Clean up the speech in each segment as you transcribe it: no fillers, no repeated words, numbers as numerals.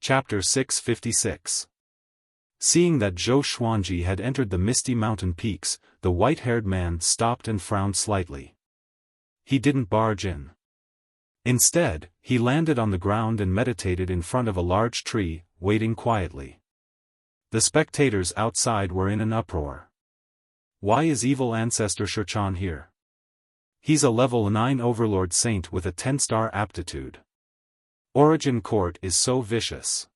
Chapter 656. Seeing that Zhou Xuanji had entered the misty mountain peaks, the white-haired man stopped and frowned slightly. He didn't barge in. Instead, he landed on the ground and meditated in front of a large tree, waiting quietly. The spectators outside were in an uproar. Why is evil ancestor Xiaofan here? He's a level 9 overlord saint with a 10-star aptitude. Origin Court is so vicious.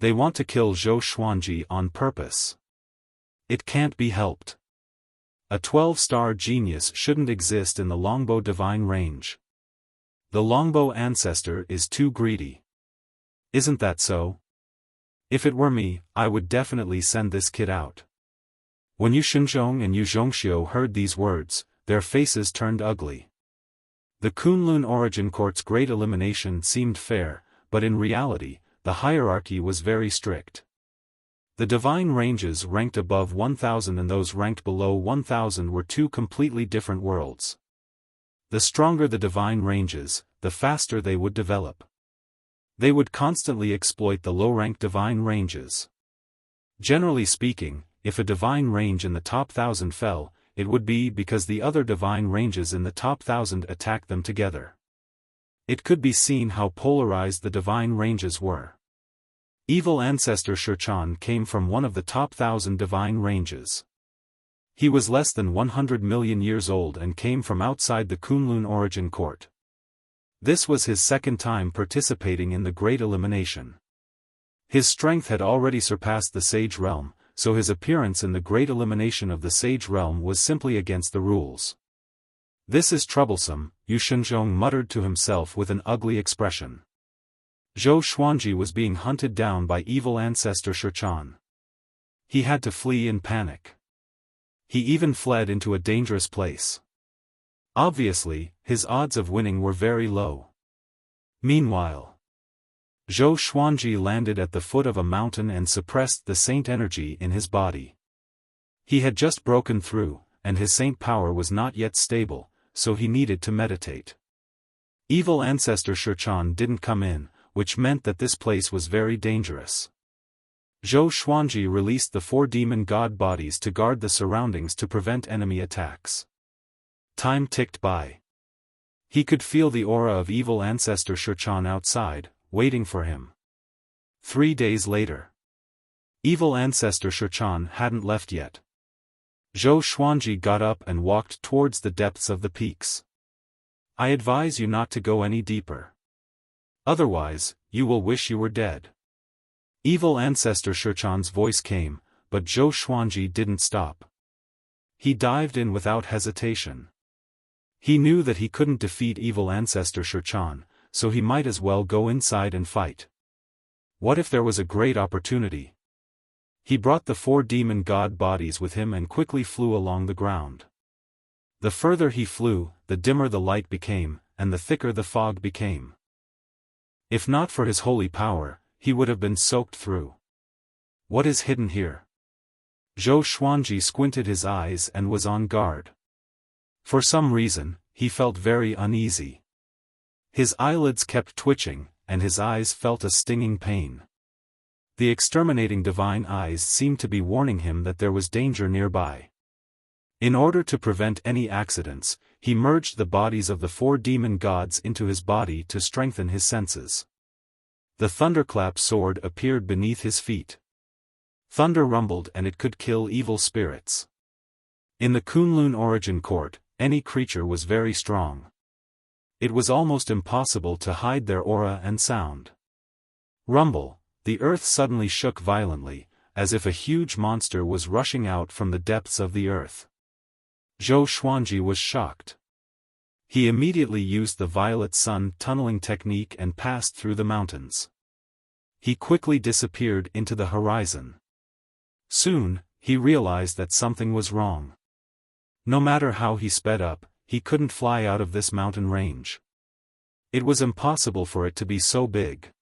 They want to kill Zhou Xuanji on purpose. It can't be helped. A 12-star genius shouldn't exist in the longbow divine range. The longbow ancestor is too greedy. Isn't that so? If it were me, I would definitely send this kid out. When Yu Shenzhong and Yu Zhongxiu heard these words, their faces turned ugly. The Kunlun Origin Court's great elimination seemed fair, but in reality, the hierarchy was very strict. The divine ranges ranked above 1000 and those ranked below 1000 were two completely different worlds. The stronger the divine ranges, the faster they would develop. They would constantly exploit the low-ranked divine ranges. Generally speaking, if a divine range in the top 1000 fell, it would be because the other divine ranges in the top 1000 attacked them together. It could be seen how polarized the divine ranges were. Evil ancestor Xiaofan came from one of the top 1000 divine ranges. He was less than 100 million years old and came from outside the Kunlun Origin Court. This was his second time participating in the Great Elimination. His strength had already surpassed the Sage Realm, so his appearance in the Great Elimination of the Sage Realm was simply against the rules. This is troublesome, Yu Shenzhong muttered to himself with an ugly expression. Zhou Xuanji was being hunted down by evil ancestor Xiaofan. He had to flee in panic. He even fled into a dangerous place. Obviously, his odds of winning were very low. Meanwhile, Zhou Xuanji landed at the foot of a mountain and suppressed the saint energy in his body. He had just broken through, and his saint power was not yet stable, so he needed to meditate. Evil ancestor Xiaofan didn't come in, which meant that this place was very dangerous. Zhou Xuanji released the 4 demon god bodies to guard the surroundings to prevent enemy attacks. Time ticked by. He could feel the aura of evil ancestor Xiaofan outside, waiting for him. 3 days later. Evil ancestor Xiaofan hadn't left yet. Zhou Xuanji got up and walked towards the depths of the peaks. I advise you not to go any deeper. Otherwise, you will wish you were dead. Evil ancestor Xiaofan's voice came, but Zhou Xuanji didn't stop. He dived in without hesitation. He knew that he couldn't defeat evil ancestor Xiaofan, so he might as well go inside and fight. What if there was a great opportunity? He brought the 4 demon god bodies with him and quickly flew along the ground. The further he flew, the dimmer the light became, and the thicker the fog became. If not for his holy power, he would have been soaked through. What is hidden here? Zhou Xuanji squinted his eyes and was on guard. For some reason, he felt very uneasy. His eyelids kept twitching, and his eyes felt a stinging pain. The exterminating divine eyes seemed to be warning him that there was danger nearby. In order to prevent any accidents, he merged the bodies of the 4 demon gods into his body to strengthen his senses. The thunderclap sword appeared beneath his feet. Thunder rumbled and it could kill evil spirits. In the Kunlun Origin Court, any creature was very strong. It was almost impossible to hide their aura and sound. Rumble, the earth suddenly shook violently, as if a huge monster was rushing out from the depths of the earth. Zhou Xuanji was shocked. He immediately used the violet sun tunneling technique and passed through the mountains. He quickly disappeared into the horizon. Soon, he realized that something was wrong. No matter how he sped up, he couldn't fly out of this mountain range. It was impossible for it to be so big.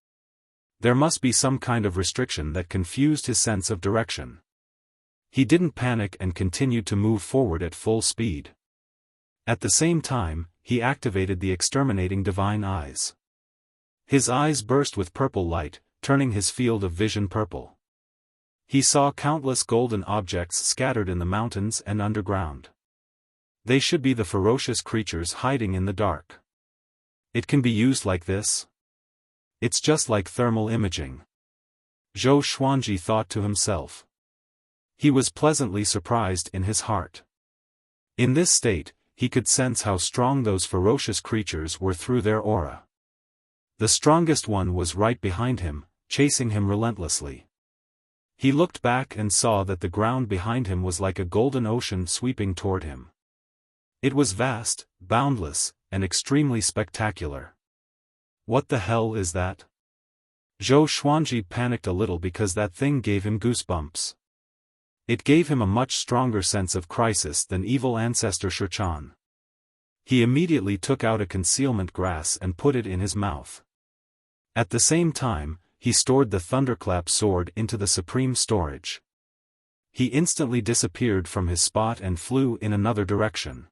There must be some kind of restriction that confused his sense of direction. He didn't panic and continued to move forward at full speed. At the same time, he activated the exterminating divine eyes. His eyes burst with purple light, turning his field of vision purple. He saw countless golden objects scattered in the mountains and underground. They should be the ferocious creatures hiding in the dark. It can be used like this? It's just like thermal imaging. Zhou Xuanji thought to himself. He was pleasantly surprised in his heart. In this state, he could sense how strong those ferocious creatures were through their aura. The strongest one was right behind him, chasing him relentlessly. He looked back and saw that the ground behind him was like a golden ocean sweeping toward him. It was vast, boundless, and extremely spectacular. What the hell is that? Zhou Xuanji panicked a little because that thing gave him goosebumps. It gave him a much stronger sense of crisis than evil ancestor Shichan. He immediately took out a concealment grass and put it in his mouth. At the same time, he stored the thunderclap sword into the supreme storage. He instantly disappeared from his spot and flew in another direction.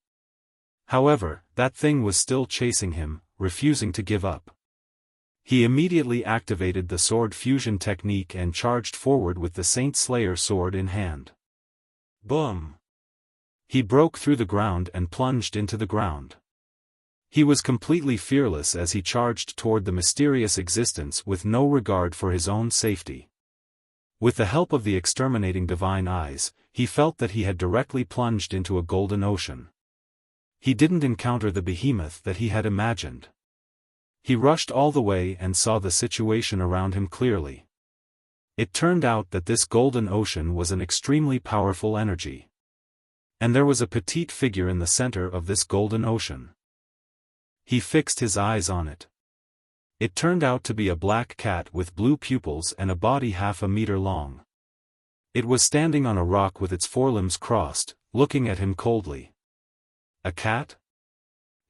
However, that thing was still chasing him, refusing to give up. He immediately activated the sword fusion technique and charged forward with the Saint Slayer sword in hand. Boom! He broke through the ground and plunged into the ground. He was completely fearless as he charged toward the mysterious existence with no regard for his own safety. With the help of the exterminating divine eyes, he felt that he had directly plunged into a golden ocean. He didn't encounter the behemoth that he had imagined. He rushed all the way and saw the situation around him clearly. It turned out that this golden ocean was an extremely powerful energy. And there was a petite figure in the center of this golden ocean. He fixed his eyes on it. It turned out to be a black cat with blue pupils and a body half a meter long. It was standing on a rock with its forelimbs crossed, looking at him coldly. A cat?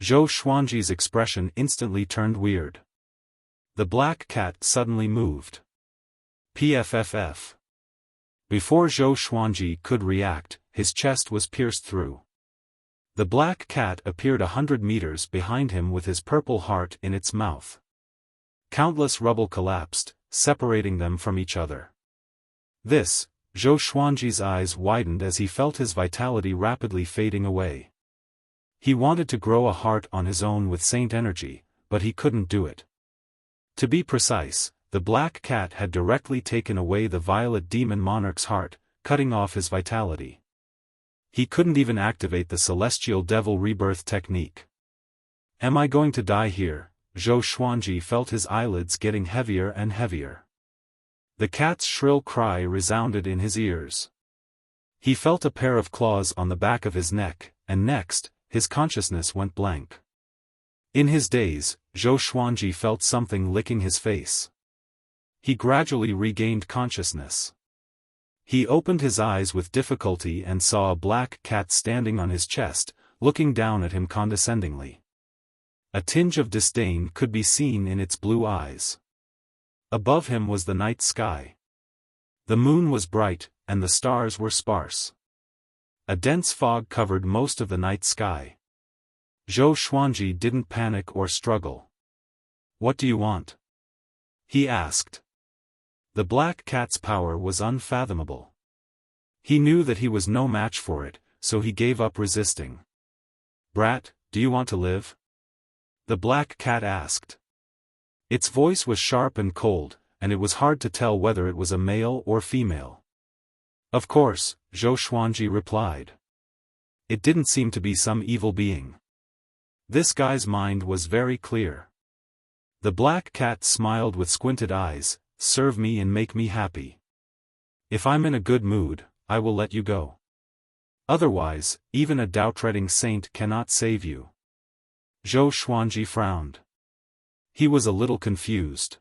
Zhou Xuanji's expression instantly turned weird. The black cat suddenly moved. PFFF. Before Zhou Xuanji could react, his chest was pierced through. The black cat appeared 100 meters behind him with his purple heart in its mouth. Countless rubble collapsed, separating them from each other. Zhou Xuanji's eyes widened as he felt his vitality rapidly fading away. He wanted to grow a heart on his own with saint energy, but he couldn't do it. To be precise, the black cat had directly taken away the violet demon monarch's heart, cutting off his vitality. He couldn't even activate the celestial devil rebirth technique. Am I going to die here? Zhou Xuanji felt his eyelids getting heavier and heavier. The cat's shrill cry resounded in his ears. He felt a pair of claws on the back of his neck, and next, his consciousness went blank. In his daze, Zhou Xuanji felt something licking his face. He gradually regained consciousness. He opened his eyes with difficulty and saw a black cat standing on his chest, looking down at him condescendingly. A tinge of disdain could be seen in its blue eyes. Above him was the night sky. The moon was bright, and the stars were sparse. A dense fog covered most of the night sky. Zhou Xuanji didn't panic or struggle. "What do you want?" he asked. The black cat's power was unfathomable. He knew that he was no match for it, so he gave up resisting. "Brat, do you want to live?" the black cat asked. Its voice was sharp and cold, and it was hard to tell whether it was a male or female. "Of course," Zhou Xuanji replied. It didn't seem to be some evil being. This guy's mind was very clear. The black cat smiled with squinted eyes. "Serve me and make me happy. If I'm in a good mood, I will let you go. Otherwise, even a doubt-treading saint cannot save you." Zhou Xuanji frowned. He was a little confused.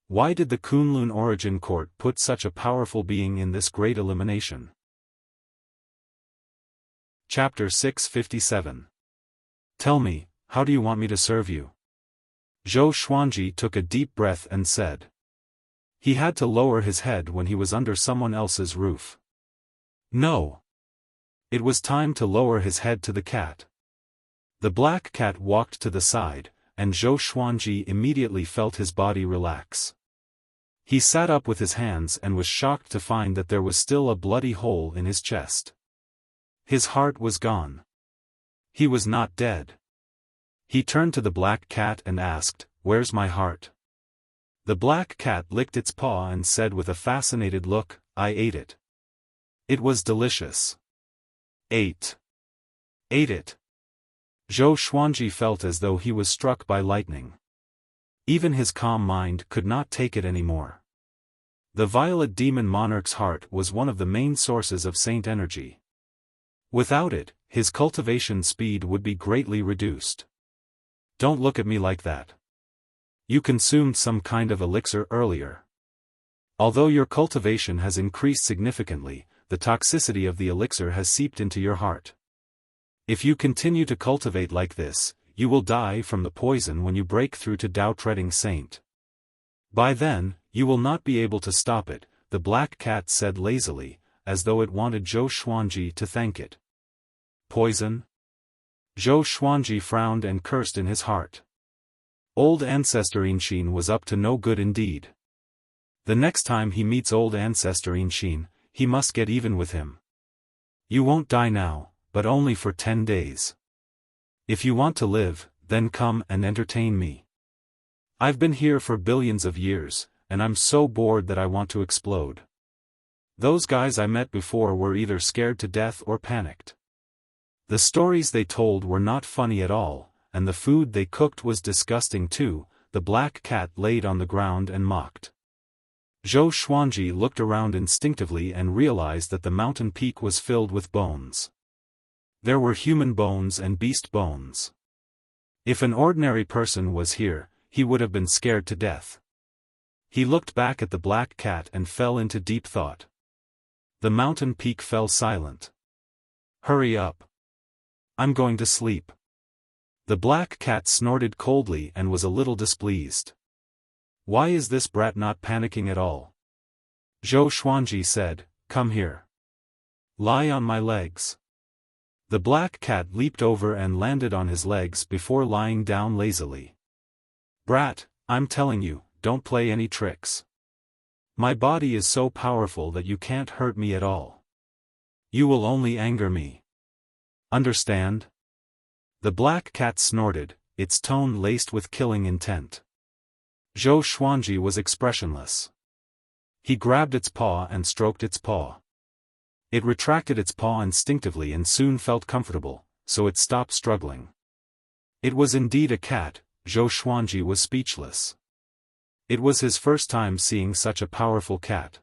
Why did the Kunlun Origin Court put such a powerful being in this great elimination? Chapter 657. Tell me, how do you want me to serve you? Zhou Xuanji took a deep breath and said. He had to lower his head when he was under someone else's roof. No. It was time to lower his head to the cat. The black cat walked to the side, and Zhou Xuanji immediately felt his body relax. He sat up with his hands and was shocked to find that there was still a bloody hole in his chest. His heart was gone. He was not dead. He turned to the black cat and asked, "Where's my heart?" The black cat licked its paw and said with a fascinated look, "I ate it. It was delicious." Ate it. Zhou Xuanji felt as though he was struck by lightning. Even his calm mind could not take it anymore. The violet demon monarch's heart was one of the main sources of saint energy. Without it, his cultivation speed would be greatly reduced. Don't look at me like that. You consumed some kind of elixir earlier. Although your cultivation has increased significantly, the toxicity of the elixir has seeped into your heart. If you continue to cultivate like this, you will die from the poison when you break through to Tao-treading saint. By then, you will not be able to stop it, the black cat said lazily, as though it wanted Zhou Xuanji to thank it. Poison? Zhou Xuanji frowned and cursed in his heart. Old ancestor Inshin was up to no good indeed. The next time he meets old ancestor Inshin, he must get even with him. You won't die now, but only for 10 days. If you want to live, then come and entertain me. I've been here for billions of years, and I'm so bored that I want to explode. Those guys I met before were either scared to death or panicked. The stories they told were not funny at all, and the food they cooked was disgusting too. The black cat laid on the ground and mocked. Zhou Xuanji looked around instinctively and realized that the mountain peak was filled with bones. There were human bones and beast bones. If an ordinary person was here, he would have been scared to death. He looked back at the black cat and fell into deep thought. The mountain peak fell silent. Hurry up. I'm going to sleep. The black cat snorted coldly and was a little displeased. Why is this brat not panicking at all? Zhou Xuanji said, "Come here. Lie on my legs." The black cat leaped over and landed on his legs before lying down lazily. Brat, I'm telling you, don't play any tricks. My body is so powerful that you can't hurt me at all. You will only anger me. Understand? The black cat snorted, its tone laced with killing intent. Zhou Xuanji was expressionless. He grabbed its paw and stroked its paw. It retracted its paw instinctively and soon felt comfortable, so it stopped struggling. It was indeed a cat. Zhou Xuanji was speechless. It was his first time seeing such a powerful cat.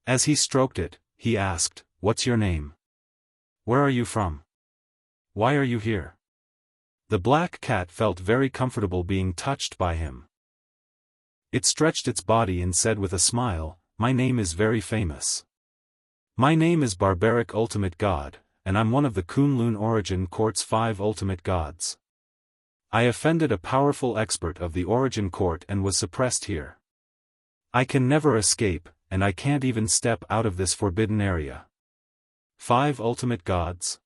As he stroked it, he asked, "What's your name? Where are you from? Why are you here?" The black cat felt very comfortable being touched by him. It stretched its body and said with a smile, "My name is very famous. My name is Barbaric Ultimate God, and I'm one of the Kunlun Origin Court's 5 ultimate gods. I offended a powerful expert of the Origin Court and was suppressed here. I can never escape, and I can't even step out of this forbidden area." 5 ultimate gods?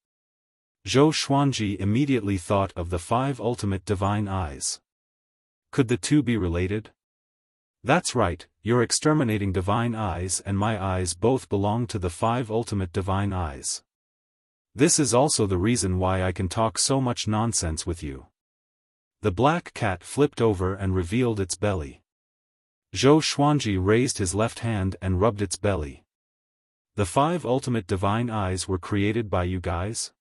Zhou Xuanji immediately thought of the 5 ultimate divine eyes. Could the two be related? That's right, you're exterminating divine eyes and my eyes both belong to the 5 ultimate divine eyes. This is also the reason why I can talk so much nonsense with you. The black cat flipped over and revealed its belly. Zhou Xuanji raised his left hand and rubbed its belly. The 5 ultimate divine eyes were created by you guys?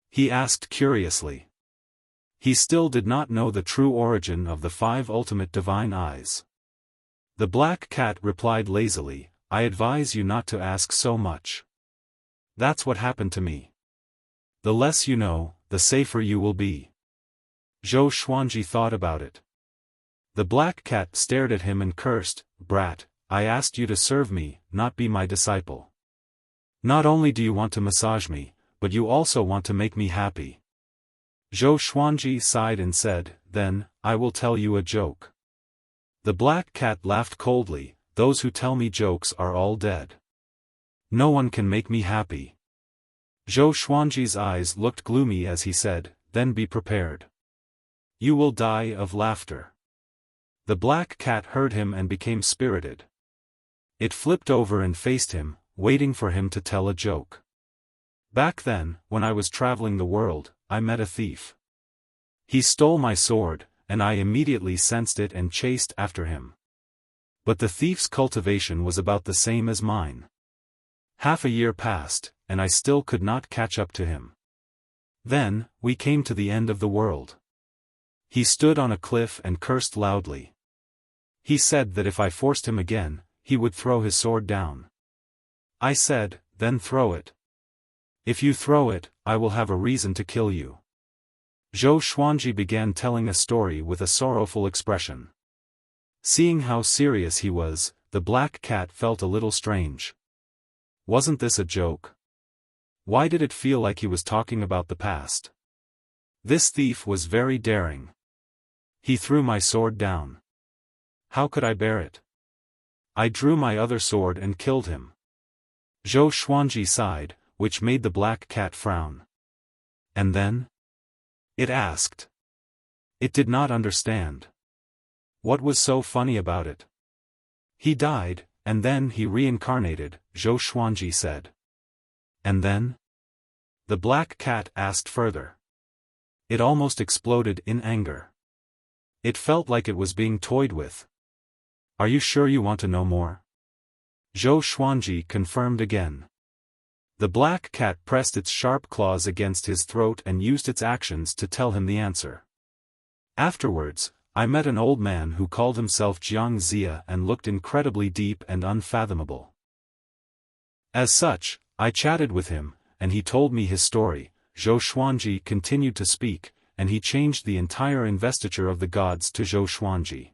He asked curiously. He still did not know the true origin of the 5 ultimate divine eyes. The black cat replied lazily, "I advise you not to ask so much. That's what happened to me. The less you know, the safer you will be." Zhou Xuanji thought about it. The black cat stared at him and cursed, "Brat, I asked you to serve me, not be my disciple. Not only do you want to massage me, but you also want to make me happy." Zhou Xuanji sighed and said, "Then, I will tell you a joke." The black cat laughed coldly, "Those who tell me jokes are all dead. No one can make me happy." Zhou Xuanji's eyes looked gloomy as he said, "Then be prepared. You will die of laughter." The black cat heard him and became spirited. It flipped over and faced him, waiting for him to tell a joke. Back then, when I was traveling the world, I met a thief. He stole my sword, and I immediately sensed it and chased after him. But the thief's cultivation was about the same as mine. Half a year passed, and I still could not catch up to him. Then, we came to the end of the world. He stood on a cliff and cursed loudly. He said that if I forced him again, he would throw his sword down. I said, then throw it. If you throw it, I will have a reason to kill you. Zhou Xuanji began telling a story with a sorrowful expression. Seeing how serious he was, the black cat felt a little strange. Wasn't this a joke? Why did it feel like he was talking about the past? This thief was very daring. He threw my sword down. How could I bear it? I drew my other sword and killed him. Zhou Xuanji sighed, which made the black cat frown. And then? It asked. It did not understand. What was so funny about it? He died, and then he reincarnated, Zhou Xuanji said. And then? The black cat asked further. It almost exploded in anger. It felt like it was being toyed with. Are you sure you want to know more? Zhou Xuanji confirmed again. The black cat pressed its sharp claws against his throat and used its actions to tell him the answer. Afterwards, I met an old man who called himself Jiang Zia and looked incredibly deep and unfathomable. As such, I chatted with him, and he told me his story. Zhou Xuanji continued to speak, and he changed the entire investiture of the gods to Zhou Xuanji.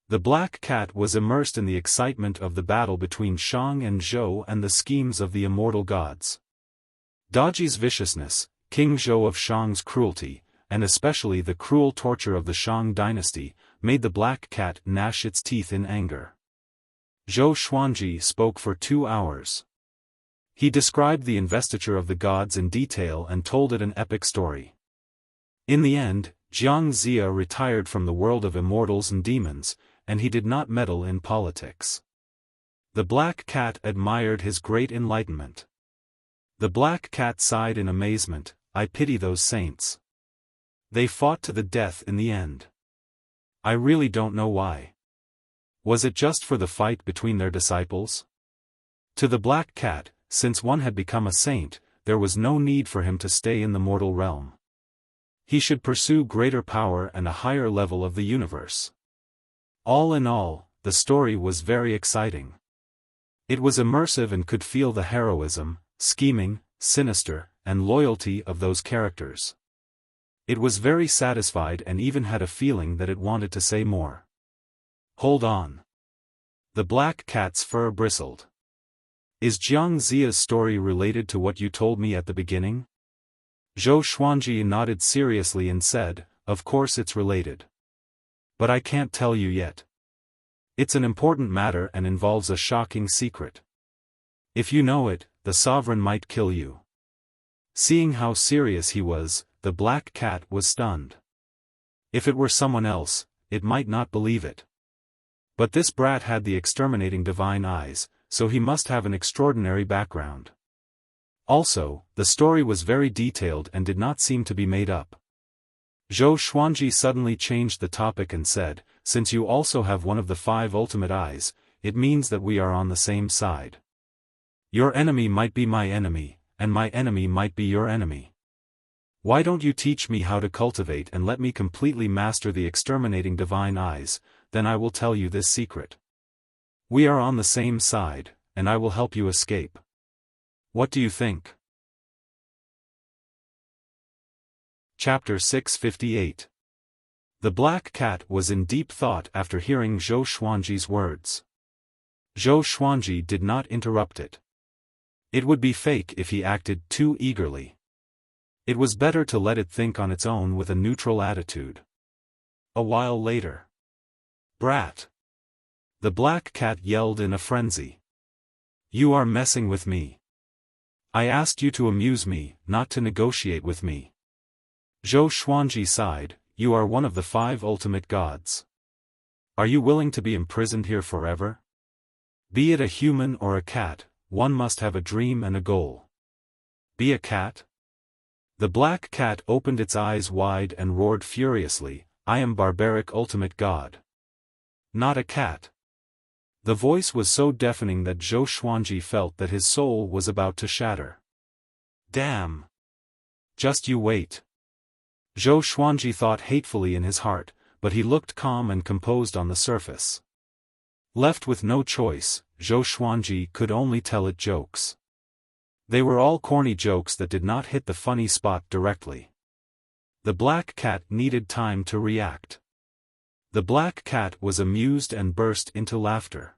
The black cat was immersed in the excitement of the battle between Shang and Zhou and the schemes of the immortal gods. Daji's viciousness, King Zhou of Shang's cruelty, and especially the cruel torture of the Shang dynasty, made the black cat gnash its teeth in anger. Zhou Xuanji spoke for 2 hours. He described the investiture of the gods in detail and told it an epic story. In the end, Jiang Zia retired from the world of immortals and demons, and he did not meddle in politics. The black cat admired his great enlightenment. The black cat sighed in amazement, I pity those saints. They fought to the death in the end. I really don't know why. Was it just for the fight between their disciples? To the black cat, since one had become a saint, there was no need for him to stay in the mortal realm. He should pursue greater power and a higher level of the universe. All in all, the story was very exciting. It was immersive and could feel the heroism, scheming, sinister, and loyalty of those characters. It was very satisfied and even had a feeling that it wanted to say more. Hold on. The black cat's fur bristled. Is Jiang Zia's story related to what you told me at the beginning? Zhou Xuanji nodded seriously and said, of course it's related. But I can't tell you yet. It's an important matter and involves a shocking secret. If you know it, the sovereign might kill you. Seeing how serious he was, the black cat was stunned. If it were someone else, it might not believe it. But this brat had the exterminating divine eyes, so he must have an extraordinary background. Also, the story was very detailed and did not seem to be made up. Zhou Xuanji suddenly changed the topic and said, since you also have one of the 5 ultimate eyes, it means that we are on the same side. Your enemy might be my enemy, and my enemy might be your enemy. Why don't you teach me how to cultivate and let me completely master the exterminating divine eyes, then I will tell you this secret. We are on the same side, and I will help you escape. What do you think? Chapter 658. The black cat was in deep thought after hearing Zhou Xuanji's words. Zhou Xuanji did not interrupt it. It would be fake if he acted too eagerly. It was better to let it think on its own with a neutral attitude. A while later. Brat! The black cat yelled in a frenzy. You are messing with me. I asked you to amuse me, not to negotiate with me. Zhou Xuanji sighed, you are one of the 5 ultimate gods. Are you willing to be imprisoned here forever? Be it a human or a cat, one must have a dream and a goal. Be a cat? The black cat opened its eyes wide and roared furiously, I am barbaric ultimate god. Not a cat. The voice was so deafening that Zhou Xuanji felt that his soul was about to shatter. Damn! Just you wait. Zhou Xuanji thought hatefully in his heart, but he looked calm and composed on the surface. Left with no choice, Zhou Xuanji could only tell it jokes. They were all corny jokes that did not hit the funny spot directly. The black cat needed time to react. The black cat was amused and burst into laughter.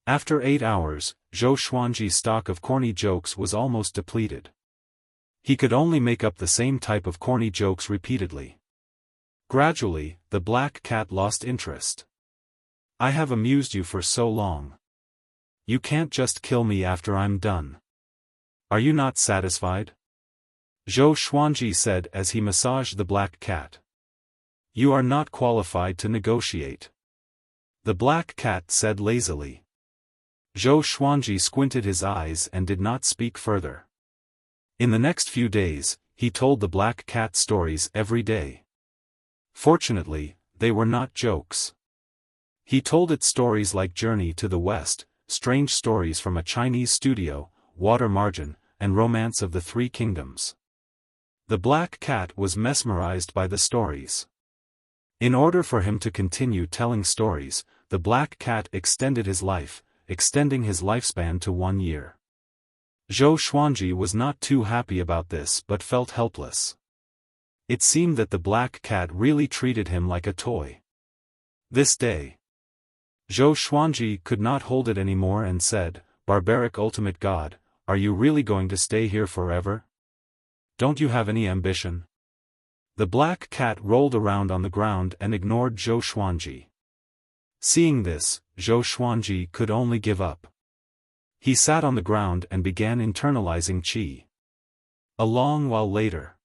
After 8 hours, Zhou Xuanji's stock of corny jokes was almost depleted. He could only make up the same type of corny jokes repeatedly. Gradually, the black cat lost interest. I have amused you for so long. You can't just kill me after I'm done. Are you not satisfied? Zhou Xuanji said as he massaged the black cat. You are not qualified to negotiate. The black cat said lazily. Zhou Xuanji squinted his eyes and did not speak further. In the next few days, he told the black cat stories every day. Fortunately, they were not jokes. He told it stories like Journey to the West, Strange Stories from a Chinese Studio, Water Margin, and Romance of the Three Kingdoms. The black cat was mesmerized by the stories. In order for him to continue telling stories, the black cat extended his life, extending his lifespan to 1 year. Zhou Xuanji was not too happy about this but felt helpless. It seemed that the black cat really treated him like a toy. This day, Zhou Xuanji could not hold it anymore and said, Barbaric ultimate god, are you really going to stay here forever? Don't you have any ambition? The black cat rolled around on the ground and ignored Zhou Xuanji. Seeing this, Zhou Xuanji could only give up. He sat on the ground and began internalizing qi. A long while later,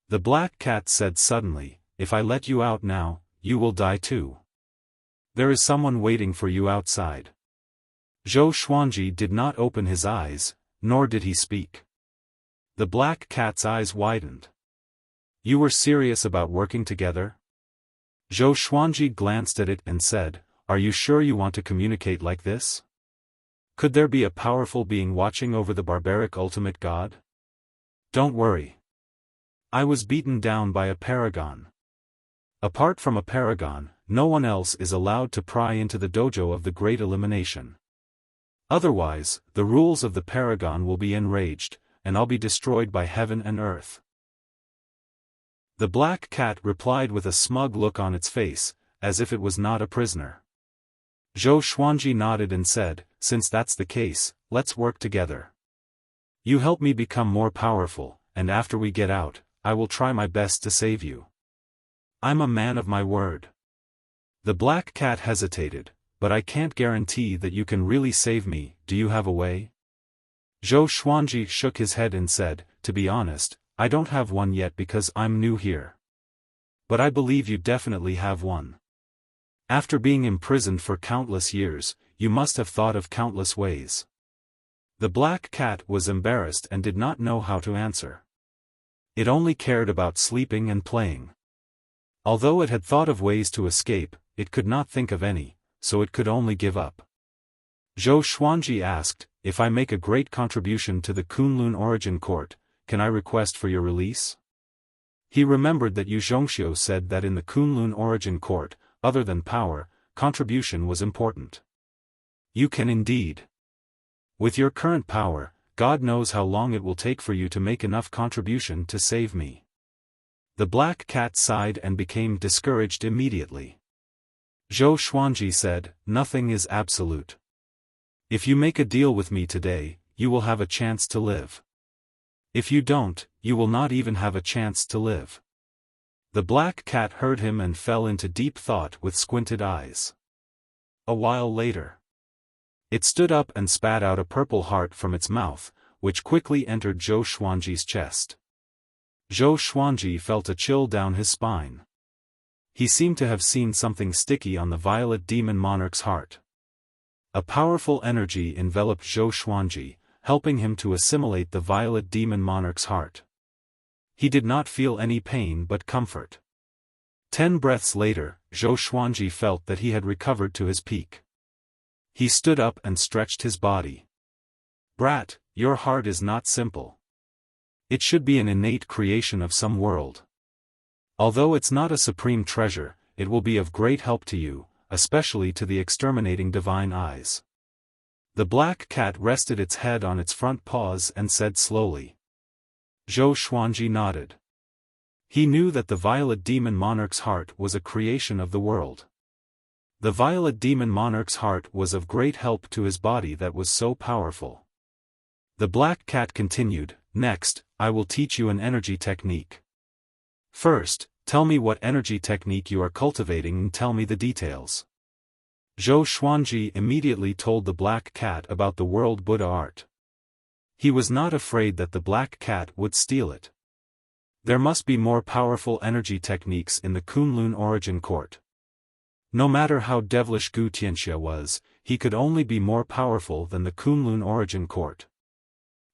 the black cat said suddenly, if I let you out now, you will die too. There is someone waiting for you outside. Zhou Xuanji did not open his eyes, nor did he speak. The black cat's eyes widened. You were serious about working together? Zhou Xuanji glanced at it and said, are you sure you want to communicate like this? Could there be a powerful being watching over the barbaric ultimate god? Don't worry. I was beaten down by a paragon. Apart from a paragon, no one else is allowed to pry into the dojo of the Great Elimination. Otherwise, the rules of the paragon will be enraged, and I'll be destroyed by heaven and earth. The black cat replied with a smug look on its face, as if it was not a prisoner. Zhou Xuanji nodded and said, since that's the case, let's work together. You help me become more powerful, and after we get out, I will try my best to save you. I'm a man of my word. The black cat hesitated, but I can't guarantee that you can really save me, do you have a way? Zhou Xuanji shook his head and said, to be honest, I don't have one yet because I'm new here. But I believe you definitely have one. After being imprisoned for countless years, you must have thought of countless ways. The black cat was embarrassed and did not know how to answer. It only cared about sleeping and playing. Although it had thought of ways to escape, it could not think of any, so it could only give up. Zhou Xuanji asked, if I make a great contribution to the Kunlun Origin Court, can I request for your release? He remembered that Yu Zhongxiu said that in the Kunlun Origin Court, other than power, contribution was important. You can indeed. With your current power, God knows how long it will take for you to make enough contribution to save me. The black cat sighed and became discouraged immediately. Zhou Xuanji said, nothing is absolute. If you make a deal with me today, you will have a chance to live. If you don't, you will not even have a chance to live. The black cat heard him and fell into deep thought with squinted eyes. A while later, it stood up and spat out a purple heart from its mouth, which quickly entered Zhou Xuanji's chest. Zhou Xuanji felt a chill down his spine. He seemed to have seen something sticky on the violet demon monarch's heart. A powerful energy enveloped Zhou Xuanji, helping him to assimilate the violet demon monarch's heart. He did not feel any pain but comfort. 10 breaths later, Zhou Xuanji felt that he had recovered to his peak. He stood up and stretched his body. "Brat, your heart is not simple. It should be an innate creation of some world. Although it's not a supreme treasure, it will be of great help to you, especially to the exterminating divine eyes." The black cat rested its head on its front paws and said slowly. Zhou Xuanji nodded. He knew that the violet demon monarch's heart was a creation of the world. The violet demon monarch's heart was of great help to his body that was so powerful. The black cat continued, "Next, I will teach you an energy technique. First, tell me what energy technique you are cultivating and tell me the details." Zhou Xuanji immediately told the black cat about the world Buddha art. He was not afraid that the black cat would steal it. There must be more powerful energy techniques in the Kunlun origin court. No matter how devilish Gu Tianxia was, he could only be more powerful than the Kunlun origin court.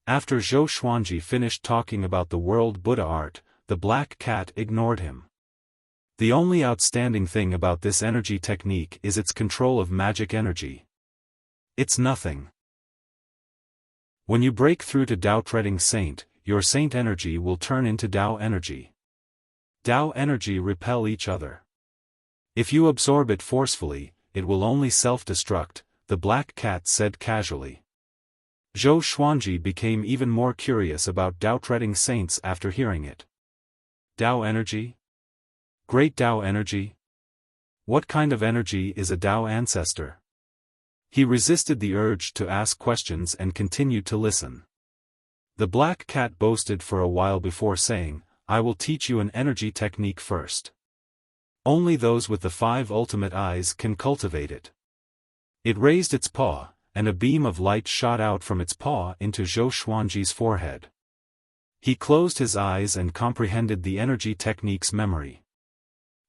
After Zhou Xuanji finished talking about the world Buddha art, the black cat ignored him. The only outstanding thing about this energy technique is its control of magic energy. It's nothing. When you break through to Tao Treading Saint, your saint energy will turn into Tao energy. Tao energy repel each other. If you absorb it forcefully, it will only self-destruct, the black cat said casually. Zhou Xuanji became even more curious about Tao Treading Saints after hearing it. Tao energy? Great Tao energy? What kind of energy is a Tao ancestor? He resisted the urge to ask questions and continued to listen. The black cat boasted for a while before saying, "I will teach you an energy technique first. Only those with the 5 ultimate eyes can cultivate it." It raised its paw, and a beam of light shot out from its paw into Zhou Xuanji's forehead. He closed his eyes and comprehended the energy technique's memory.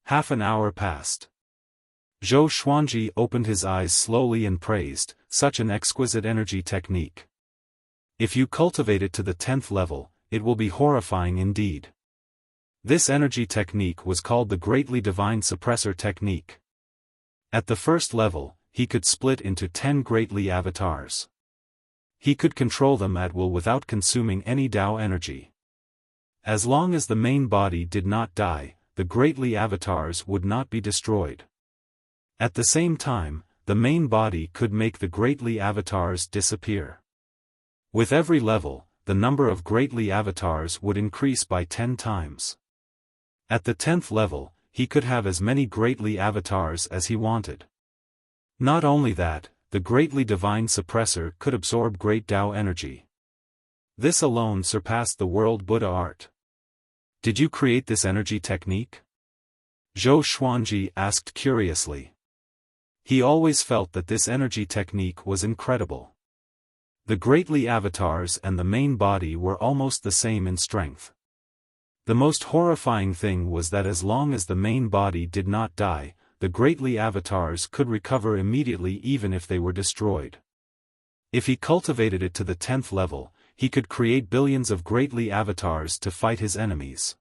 Half an hour passed. Zhou Xuanji opened his eyes slowly and praised, "Such an exquisite energy technique. If you cultivate it to the 10th level, it will be horrifying indeed." This energy technique was called the Greatly Divine Suppressor Technique. At the first level, he could split into 10 Greatly avatars. He could control them at will without consuming any Tao energy. As long as the main body did not die, the Greatly avatars would not be destroyed. At the same time, the main body could make the Greatly avatars disappear. With every level, the number of Greatly avatars would increase by 10 times. At the 10th level, he could have as many Greatly avatars as he wanted. Not only that, the Greatly Divine Suppressor could absorb great Tao energy. This alone surpassed the world Buddha art. "Did you create this energy technique?" Zhou Xuanji asked curiously. He always felt that this energy technique was incredible. The Greatly avatars and the main body were almost the same in strength. The most horrifying thing was that as long as the main body did not die, the Greatly avatars could recover immediately even if they were destroyed. If he cultivated it to the 10th level, he could create billions of Greatly avatars to fight his enemies.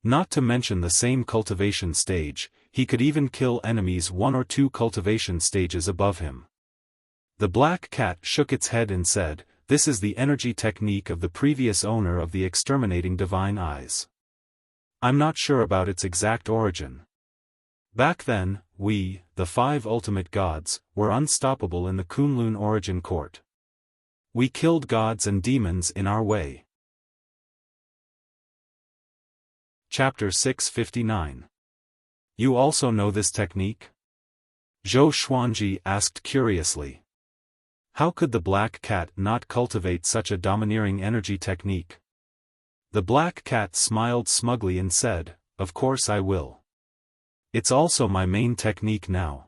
Not to mention the same cultivation stage, he could even kill enemies 1 or 2 cultivation stages above him. The black cat shook its head and said, "This is the energy technique of the previous owner of the exterminating divine eyes. I'm not sure about its exact origin. Back then, we, the 5 ultimate gods, were unstoppable in the Kunlun origin court. We killed gods and demons in our way." Chapter 659. You also know this technique? Zhou Xuanji asked curiously. How could the black cat not cultivate such a domineering energy technique? The black cat smiled smugly and said, "Of course I will. It's also my main technique now.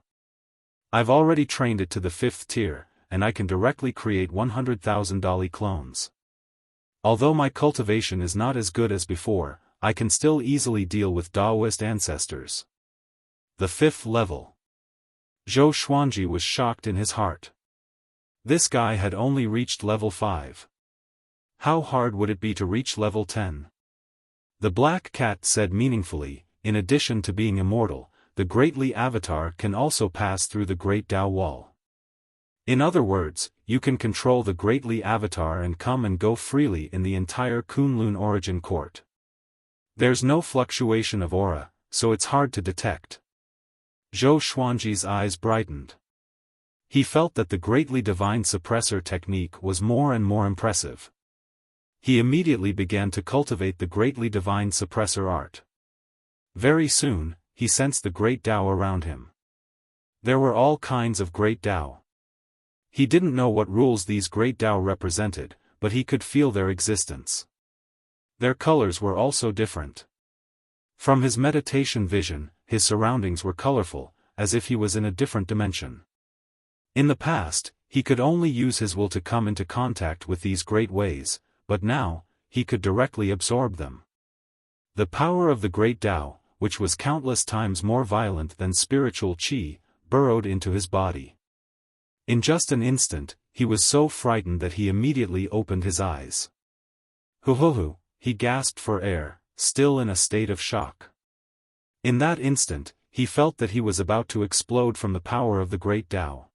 I've already trained it to the 5th tier, and I can directly create 100,000 Dali clones. Although my cultivation is not as good as before, I can still easily deal with Daoist ancestors. The 5th level. Zhou Xuanji was shocked in his heart. This guy had only reached level 5. How hard would it be to reach level 10? The Black Cat said meaningfully, in addition to being immortal, the Great Li Avatar can also pass through the Great Tao Wall. In other words, you can control the Great Li Avatar and come and go freely in the entire Kunlun origin court. There's no fluctuation of aura, so it's hard to detect. Zhou Xuanji's eyes brightened. He felt that the Greatly Divine Suppressor technique was more and more impressive. He immediately began to cultivate the Greatly Divine Suppressor art. Very soon, he sensed the Great Tao around him. There were all kinds of Great Tao. He didn't know what rules these Great Tao represented, but he could feel their existence. Their colors were also different. From his meditation vision, his surroundings were colorful, as if he was in a different dimension. In the past, he could only use his will to come into contact with these great ways, but now, he could directly absorb them. The power of the Great Tao, which was countless times more violent than spiritual qi, burrowed into his body. In just an instant, he was so frightened that he immediately opened his eyes. Hoo-hoo-hoo, he gasped for air, still in a state of shock. In that instant, he felt that he was about to explode from the power of the Great Tao.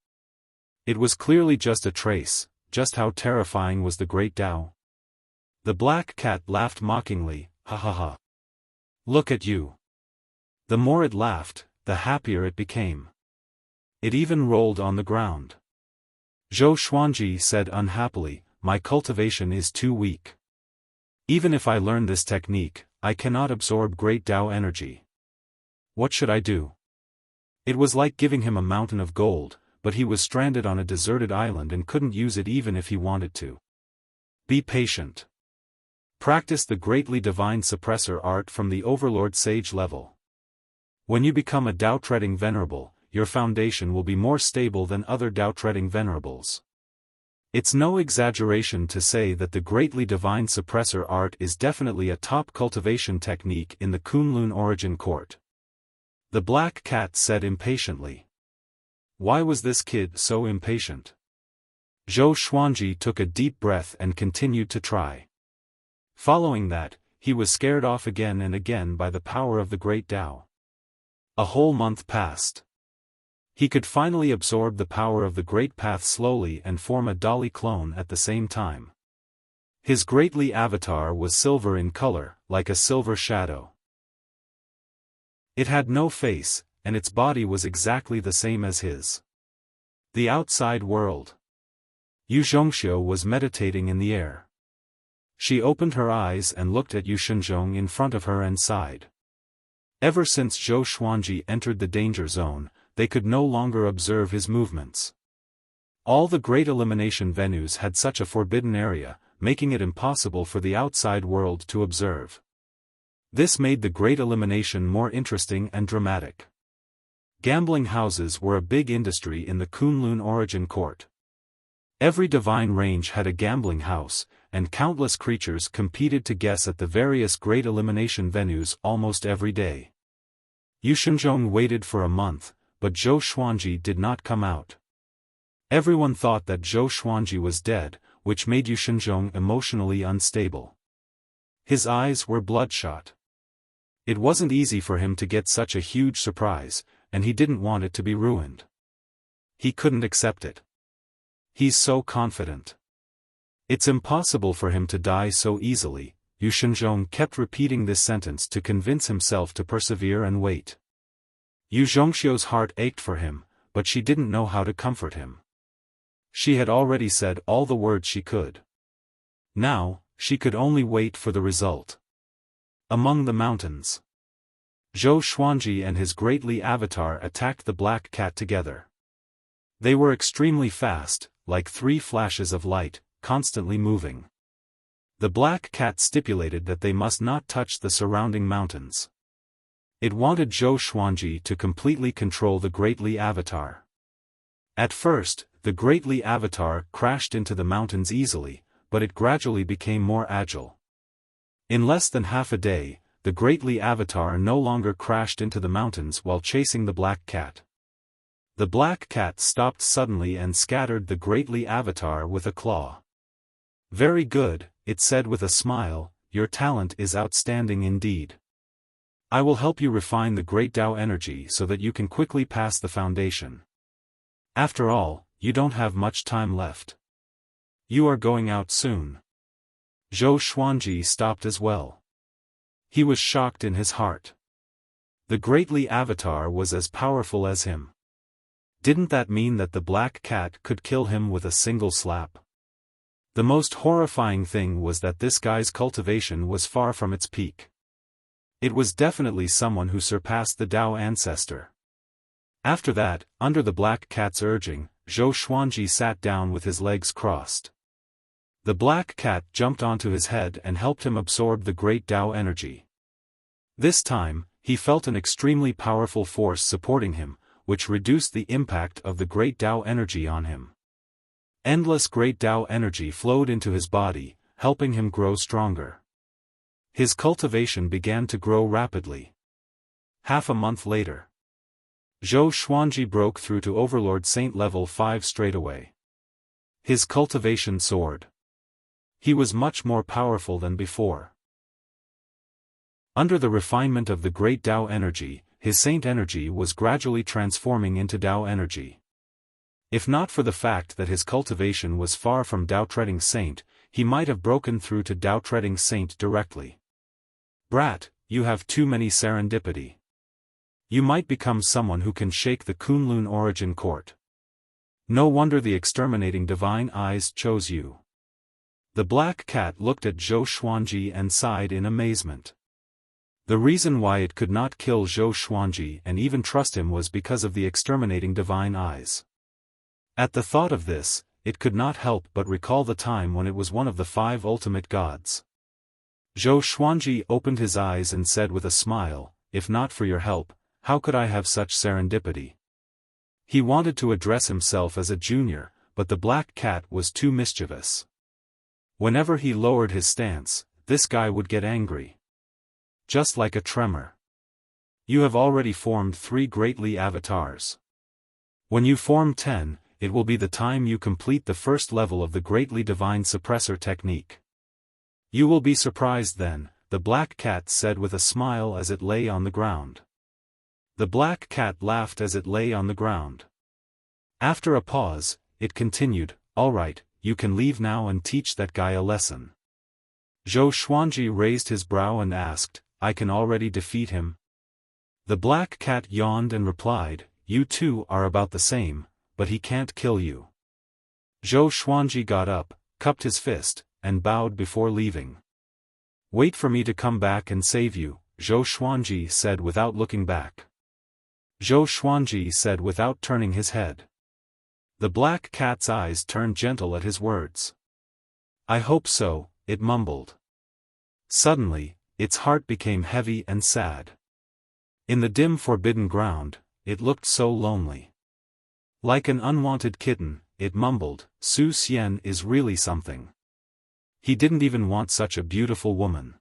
It was clearly just a trace. Just how terrifying was the Great Tao? The Black Cat laughed mockingly, ha ha ha. Look at you. The more it laughed, the happier it became. It even rolled on the ground. Zhou Xuanji said unhappily, my cultivation is too weak. Even if I learn this technique, I cannot absorb Great Tao energy. What should I do? It was like giving him a mountain of gold, but he was stranded on a deserted island and couldn't use it even if he wanted to. Be patient. Practice the Greatly Divine Suppressor art from the Overlord Sage level. When you become a Tao-treading Venerable, your foundation will be more stable than other Tao-treading Venerables. It's no exaggeration to say that the Greatly Divine Suppressor art is definitely a top cultivation technique in the Kunlun origin court. The Black Cat said impatiently. Why was this kid so impatient? Zhou Xuanji took a deep breath and continued to try. Following that, he was scared off again and again by the power of the Great Tao. A whole month passed. He could finally absorb the power of the Great Path slowly and form a Dali clone at the same time. His Greatly Avatar was silver in color, like a silver shadow. It had no face, and its body was exactly the same as his. The outside world. Yu Zhongxiu was meditating in the air. She opened her eyes and looked at Yu Shenzhong in front of her and sighed. Ever since Zhou Xuanji entered the danger zone, they could no longer observe his movements. All the great elimination venues had such a forbidden area, making it impossible for the outside world to observe. This made the great elimination more interesting and dramatic. Gambling houses were a big industry in the Kunlun origin court. Every divine range had a gambling house, and countless creatures competed to guess at the various great elimination venues almost every day. Yu Shenzhong waited for a month, but Zhou Xuanji did not come out. Everyone thought that Zhou Xuanji was dead, which made Yu Shenzhong emotionally unstable. His eyes were bloodshot. It wasn't easy for him to get such a huge surprise, and he didn't want it to be ruined. He couldn't accept it. He's so confident. It's impossible for him to die so easily. Yu Shenzhong kept repeating this sentence to convince himself to persevere and wait. Yu Zhongxiu's heart ached for him, but she didn't know how to comfort him. She had already said all the words she could. Now, she could only wait for the result. Among the mountains. Zhou Xuanji and his Greatly Avatar attacked the Black Cat together. They were extremely fast, like 3 flashes of light, constantly moving. The Black Cat stipulated that they must not touch the surrounding mountains. It wanted Zhou Xuanji to completely control the Greatly Avatar. At first, the Greatly Avatar crashed into the mountains easily, but it gradually became more agile. In less than half a day, the Great Li avatar no longer crashed into the mountains while chasing the black cat. The black cat stopped suddenly and scattered the Great Li avatar with a claw. "Very good," it said with a smile, "your talent is outstanding indeed. I will help you refine the Great Tao energy so that you can quickly pass the foundation. After all, you don't have much time left. You are going out soon." Zhou Xuanji stopped as well. He was shocked in his heart. The Great Li avatar was as powerful as him. Didn't that mean that the black cat could kill him with a single slap? The most horrifying thing was that this guy's cultivation was far from its peak. It was definitely someone who surpassed the Tao ancestor. After that, under the black cat's urging, Zhou Xuanji sat down with his legs crossed. The black cat jumped onto his head and helped him absorb the great Tao energy. This time, he felt an extremely powerful force supporting him, which reduced the impact of the great Tao energy on him. Endless great Tao energy flowed into his body, helping him grow stronger. His cultivation began to grow rapidly. Half a month later, Zhou Xuanji broke through to Overlord Saint level 5 straight away. His cultivation soared. He was much more powerful than before. Under the refinement of the great Tao energy, his saint energy was gradually transforming into Tao energy. If not for the fact that his cultivation was far from Tao treading saint, he might have broken through to Tao treading saint directly. "Brat, you have too many serendipity. You might become someone who can shake the Kunlun origin court. No wonder the exterminating divine eyes chose you." The black cat looked at Zhou Xuanji and sighed in amazement. The reason why it could not kill Zhou Xuanji and even trust him was because of the exterminating divine eyes. At the thought of this, it could not help but recall the time when it was one of the 5 ultimate gods. Zhou Xuanji opened his eyes and said with a smile, "If not for your help, how could I have such serendipity?" He wanted to address himself as a junior, but the black cat was too mischievous. Whenever he lowered his stance, this guy would get angry. Just like a tremor. "You have already formed 3 Great Li avatars. When you form 10, it will be the time you complete the first level of the Great Li Divine Suppressor technique. You will be surprised then," the black cat said with a smile as it lay on the ground. The black cat laughed as it lay on the ground. After a pause, it continued, "All right, you can leave now and teach that guy a lesson." Zhou Xuanji raised his brow and asked, "I can already defeat him?" The black cat yawned and replied, "You two are about the same, but he can't kill you." Zhou Xuanji got up, cupped his fist, and bowed before leaving. "Wait for me to come back and save you," Zhou Xuanji said without looking back. Zhou Xuanji said without turning his head. The black cat's eyes turned gentle at his words. "I hope so," it mumbled. Suddenly, its heart became heavy and sad. In the dim forbidden ground, it looked so lonely. Like an unwanted kitten, it mumbled, "Su Xian is really something. He didn't even want such a beautiful woman.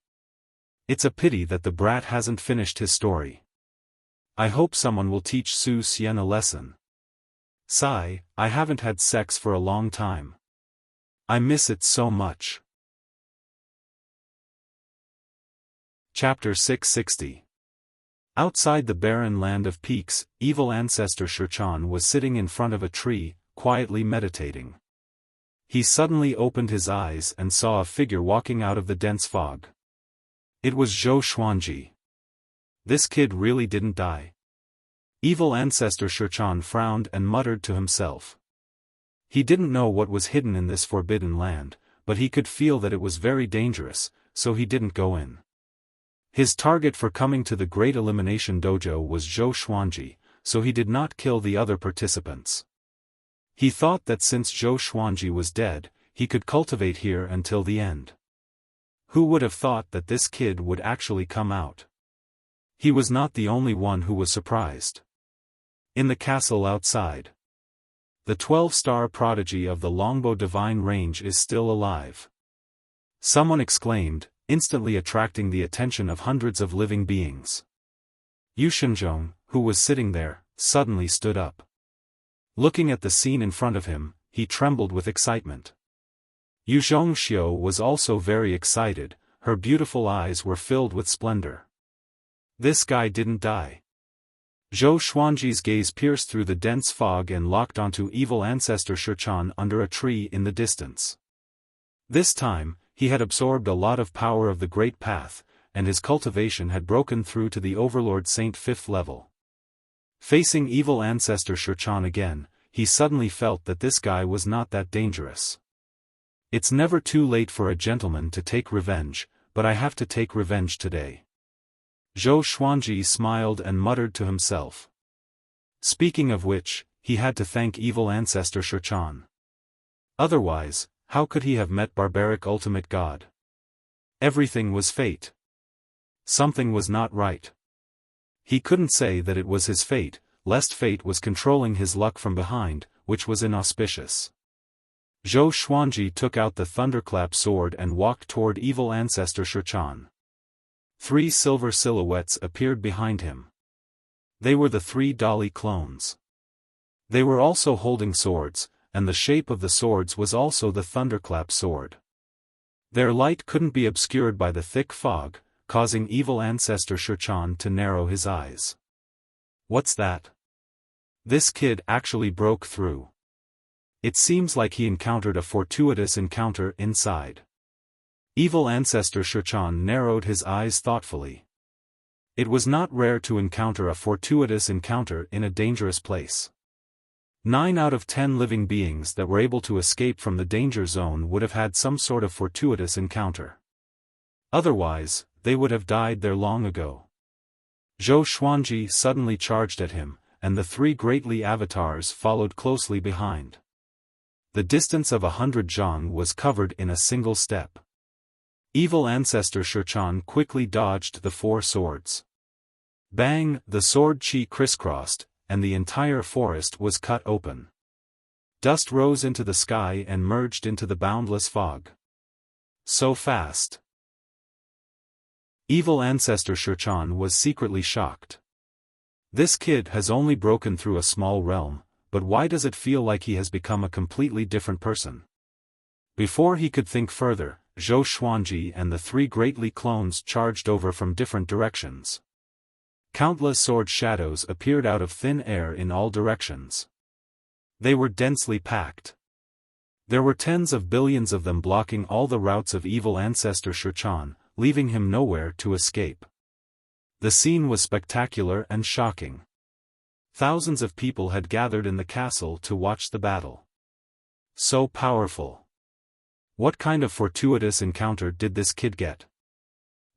It's a pity that the brat hasn't finished his story. I hope someone will teach Su Xian a lesson. Sigh, I haven't had sex for a long time. I miss it so much." Chapter 660. Outside the barren land of peaks, evil ancestor Xiaofan was sitting in front of a tree, quietly meditating. He suddenly opened his eyes and saw a figure walking out of the dense fog. It was Zhou Xuanji. This kid really didn't die. Evil ancestor Xiaofan frowned and muttered to himself. He didn't know what was hidden in this forbidden land, but he could feel that it was very dangerous, so he didn't go in. His target for coming to the Great Elimination Dojo was Zhou Xuanji, so he did not kill the other participants. He thought that since Zhou Xuanji was dead, he could cultivate here until the end. Who would have thought that this kid would actually come out? He was not the only one who was surprised. In the castle outside, the 12-star prodigy of the Longbow Divine Range is still alive. Someone exclaimed, instantly attracting the attention of hundreds of living beings. Yu Shenzhong, who was sitting there, suddenly stood up. Looking at the scene in front of him, he trembled with excitement. Yu Zhongxiu was also very excited, her beautiful eyes were filled with splendor. This guy didn't die. Zhou Xuanji's gaze pierced through the dense fog and locked onto evil ancestor Shichan under a tree in the distance. This time, he had absorbed a lot of power of the Great Path, and his cultivation had broken through to the Overlord Saint 5th level. Facing evil ancestor Shichan again, he suddenly felt that this guy was not that dangerous. It's never too late for a gentleman to take revenge, but I have to take revenge today. Zhou Xuanji smiled and muttered to himself. Speaking of which, he had to thank evil ancestor Shichan. Otherwise, how could he have met barbaric ultimate god? Everything was fate. Something was not right. He couldn't say that it was his fate, lest fate was controlling his luck from behind, which was inauspicious. Zhou Xuanji took out the thunderclap sword and walked toward evil ancestor Shichan. 3 silver silhouettes appeared behind him. They were the 3 Dali clones. They were also holding swords, and the shape of the swords was also the thunderclap sword. Their light couldn't be obscured by the thick fog, causing evil ancestor Shichan to narrow his eyes. What's that? This kid actually broke through. It seems like he encountered a fortuitous encounter inside. Evil ancestor Shichan narrowed his eyes thoughtfully. It was not rare to encounter a fortuitous encounter in a dangerous place. 9 out of 10 living beings that were able to escape from the danger zone would have had some sort of fortuitous encounter. Otherwise, they would have died there long ago. Zhou Xuanji suddenly charged at him, and the 3 greatly avatars followed closely behind. The distance of 100 zhang was covered in a single step. Evil ancestor Shichan quickly dodged the 4 swords. Bang! The sword chi crisscrossed, and the entire forest was cut open. Dust rose into the sky and merged into the boundless fog. So fast. Evil ancestor Shichan was secretly shocked. This kid has only broken through a small realm, but why does it feel like he has become a completely different person? Before he could think further, Zhou Xuanji and the 3 greatly clones charged over from different directions. Countless sword shadows appeared out of thin air in all directions. They were densely packed. There were tens of billions of them blocking all the routes of evil ancestor Shichan, leaving him nowhere to escape. The scene was spectacular and shocking. Thousands of people had gathered in the castle to watch the battle. So powerful. What kind of fortuitous encounter did this kid get?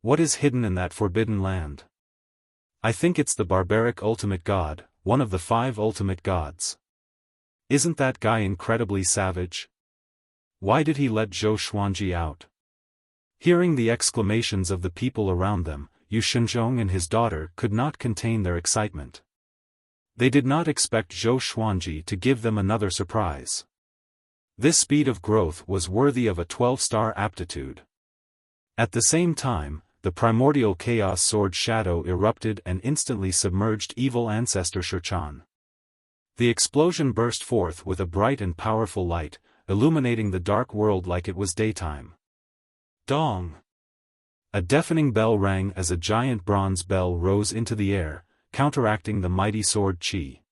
What is hidden in that forbidden land? I think it's the barbaric ultimate god, one of the 5 ultimate gods. Isn't that guy incredibly savage? Why did he let Zhou Xuanji out? Hearing the exclamations of the people around them, Yu Shenzhong and his daughter could not contain their excitement. They did not expect Zhou Xuanji to give them another surprise. This speed of growth was worthy of a 12-star aptitude. At the same time, the primordial chaos sword shadow erupted and instantly submerged evil ancestor Shichan. The explosion burst forth with a bright and powerful light, illuminating the dark world like it was daytime. Dong! A deafening bell rang as a giant bronze bell rose into the air, counteracting the mighty sword chi.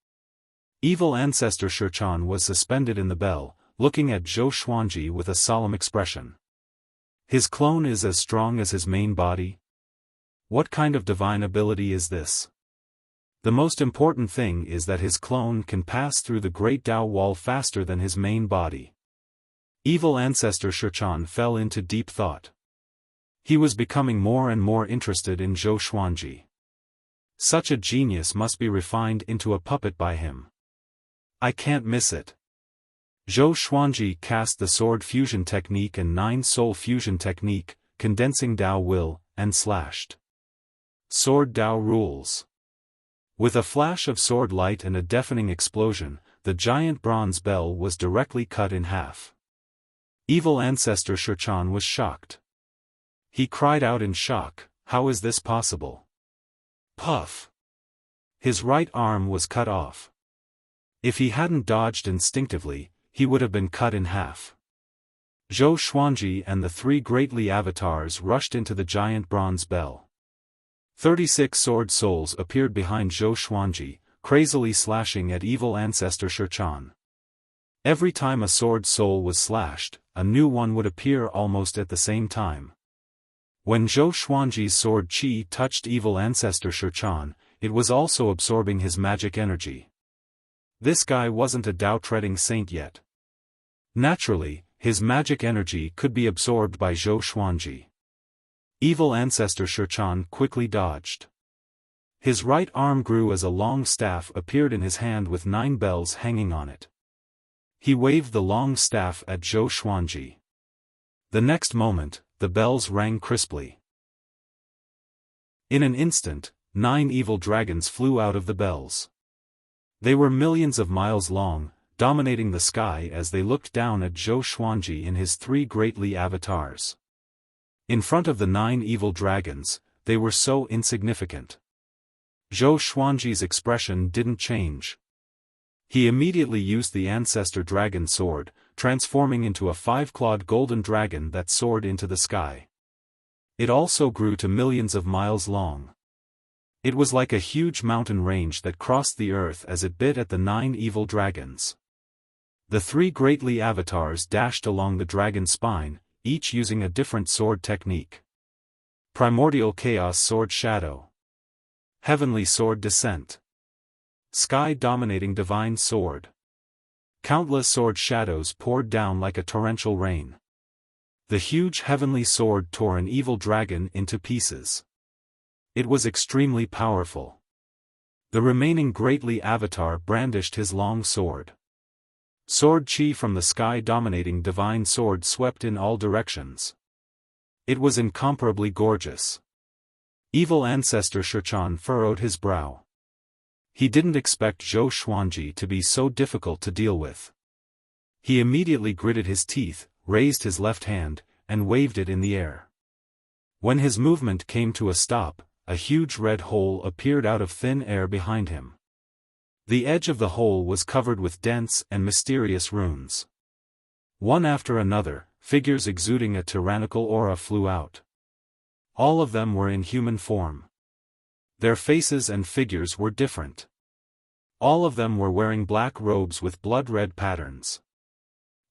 Evil ancestor Shichan was suspended in the bell, looking at Zhou Xuanji with a solemn expression. His clone is as strong as his main body? What kind of divine ability is this? The most important thing is that his clone can pass through the Great Tao Wall faster than his main body. Evil ancestor Shichan fell into deep thought. He was becoming more and more interested in Zhou Xuanji. Such a genius must be refined into a puppet by him. I can't miss it. Zhou Xuanji cast the sword fusion technique and 9 soul fusion technique, condensing Tao will, and slashed. Sword Tao rules. With a flash of sword light and a deafening explosion, the giant bronze bell was directly cut in half. Evil ancestor Shichan was shocked. He cried out in shock, "How is this possible?" Puff! His right arm was cut off. If he hadn't dodged instinctively, he would have been cut in half. Zhou Xuanji and the 3 greatly avatars rushed into the giant bronze bell. 36 sword souls appeared behind Zhou Xuanji, crazily slashing at evil ancestor Shichan. Every time a sword soul was slashed, a new one would appear almost at the same time. When Zhou Xuanji's sword qi touched evil ancestor Shichan, it was also absorbing his magic energy. This guy wasn't a Dao-treading saint yet. Naturally, his magic energy could be absorbed by Zhou Xuanji. Evil ancestor Shichan quickly dodged. His right arm grew as a long staff appeared in his hand with 9 bells hanging on it. He waved the long staff at Zhou Xuanji. The next moment, the bells rang crisply. In an instant, 9 evil dragons flew out of the bells. They were millions of miles long, dominating the sky as they looked down at Zhou Xuanji in his 3 greatly avatars. In front of the 9 evil dragons, they were so insignificant. Zhou Xuanji's expression didn't change. He immediately used the ancestor dragon sword, transforming into a 5-clawed golden dragon that soared into the sky. It also grew to millions of miles long. It was like a huge mountain range that crossed the earth as it bit at the 9 evil dragons. The 3 greatly avatars dashed along the dragon's spine, each using a different sword technique. Primordial Chaos Sword Shadow. Heavenly Sword Descent. Sky Dominating Divine Sword. Countless sword shadows poured down like a torrential rain. The huge heavenly sword tore an evil dragon into pieces. It was extremely powerful. The remaining greatly avatar brandished his long sword. Sword chi from the sky dominating divine sword swept in all directions. It was incomparably gorgeous. Evil ancestor Shichan furrowed his brow. He didn't expect Zhou Xuanji to be so difficult to deal with. He immediately gritted his teeth, raised his left hand, and waved it in the air. When his movement came to a stop, a huge red hole appeared out of thin air behind him. The edge of the hole was covered with dense and mysterious runes. One after another, figures exuding a tyrannical aura flew out. All of them were in human form. Their faces and figures were different. All of them were wearing black robes with blood-red patterns.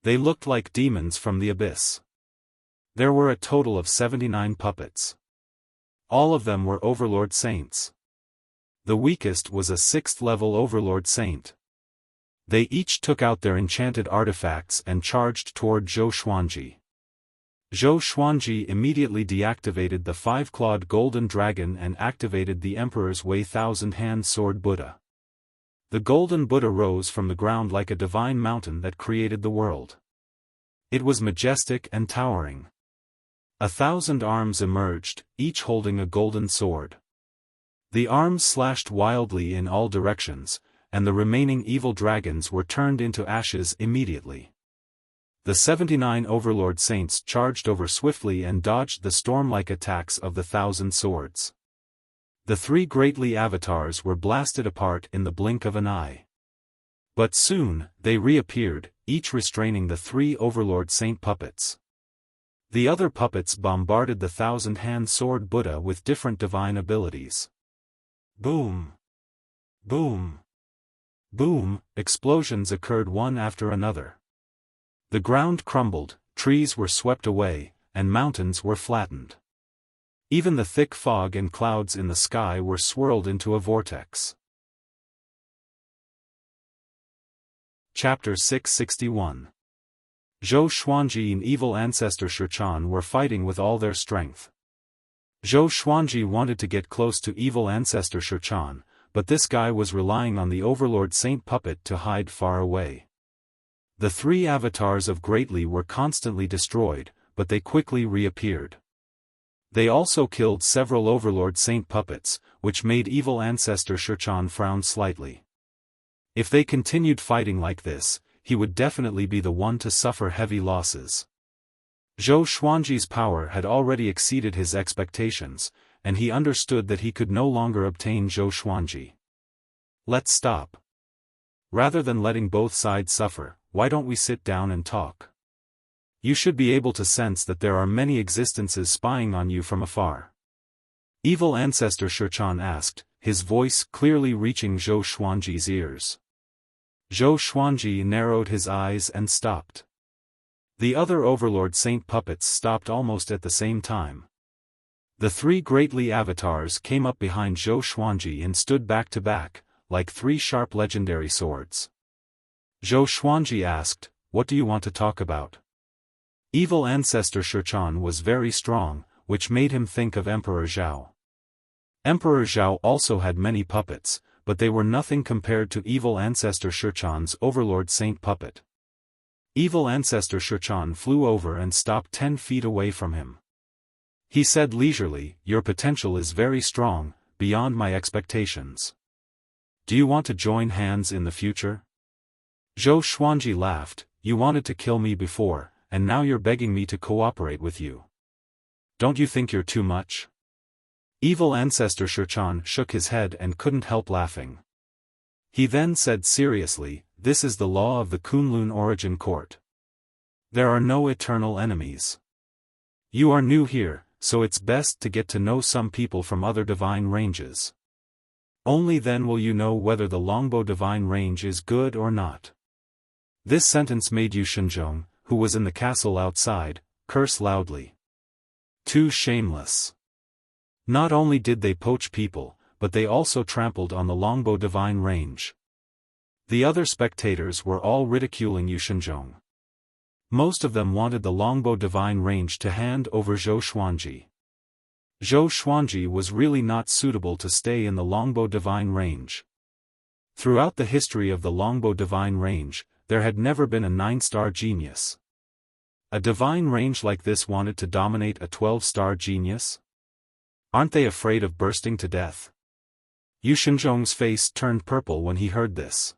They looked like demons from the abyss. There were a total of 79 puppets. All of them were Overlord Saints. The weakest was a 6th-level Overlord Saint. They each took out their enchanted artifacts and charged toward Zhou Xuanji. Zhou Xuanji immediately deactivated the 5-clawed golden dragon and activated the Emperor's Way 1,000-hand sword Buddha. The golden Buddha rose from the ground like a divine mountain that created the world. It was majestic and towering. 1,000 arms emerged, each holding a golden sword. The arms slashed wildly in all directions, and the remaining evil dragons were turned into ashes immediately. The 79 Overlord Saints charged over swiftly and dodged the storm-like attacks of the 1,000 swords. The 3 greatly avatars were blasted apart in the blink of an eye. But soon, they reappeared, each restraining the 3 Overlord Saint puppets. The other puppets bombarded the 1,000-hand sword Buddha with different divine abilities. Boom! Boom! Boom! Explosions occurred one after another. The ground crumbled, trees were swept away, and mountains were flattened. Even the thick fog and clouds in the sky were swirled into a vortex. Chapter 661. Zhou Xuanji and evil ancestor Shichan were fighting with all their strength. Zhou Xuanji wanted to get close to evil ancestor Shichan, but this guy was relying on the Overlord Saint puppet to hide far away. The 3 avatars of Greatly were constantly destroyed, but they quickly reappeared. They also killed several Overlord Saint puppets, which made evil ancestor Shichan frown slightly. If they continued fighting like this, he would definitely be the one to suffer heavy losses. Zhou Xuanji's power had already exceeded his expectations, and he understood that he could no longer obtain Zhou Xuanji. Let's stop. Rather than letting both sides suffer, why don't we sit down and talk? You should be able to sense that there are many existences spying on you from afar. Evil Ancestor Shichan asked, his voice clearly reaching Zhou Xuanji's ears. Zhou Xuanji narrowed his eyes and stopped. The other Overlord Saint puppets stopped almost at the same time. The three greatly avatars came up behind Zhou Xuanji and stood back to back, like three sharp legendary swords. Zhou Xuanji asked, "What do you want to talk about?" Evil Ancestor Shichan was very strong, which made him think of Emperor Zhao. Emperor Zhao also had many puppets, but they were nothing compared to Evil Ancestor Shichan's Overlord Saint puppet. Evil Ancestor Shichan flew over and stopped 10 feet away from him. He said leisurely, "Your potential is very strong, beyond my expectations. Do you want to join hands in the future?" Zhou Xuanji laughed, "You wanted to kill me before, and now you're begging me to cooperate with you. Don't you think you're too much?" Evil Ancestor Shichan shook his head and couldn't help laughing. He then said seriously, "This is the law of the Kunlun Origin Court. There are no eternal enemies. You are new here, so it's best to get to know some people from other divine ranges. Only then will you know whether the longbow divine range is good or not." This sentence made Yu Shenzhong, who was in the castle outside, curse loudly. Too shameless. Not only did they poach people, but they also trampled on the longbow divine range. The other spectators were all ridiculing Yu Shenzhong. Most of them wanted the longbow divine range to hand over Zhou Xuanji. Zhou Xuanji was really not suitable to stay in the longbow divine range. Throughout the history of the longbow divine range, there had never been a 9-star genius. A divine range like this wanted to dominate a 12-star genius? Aren't they afraid of bursting to death? Yu Shenzhong's face turned purple when he heard this.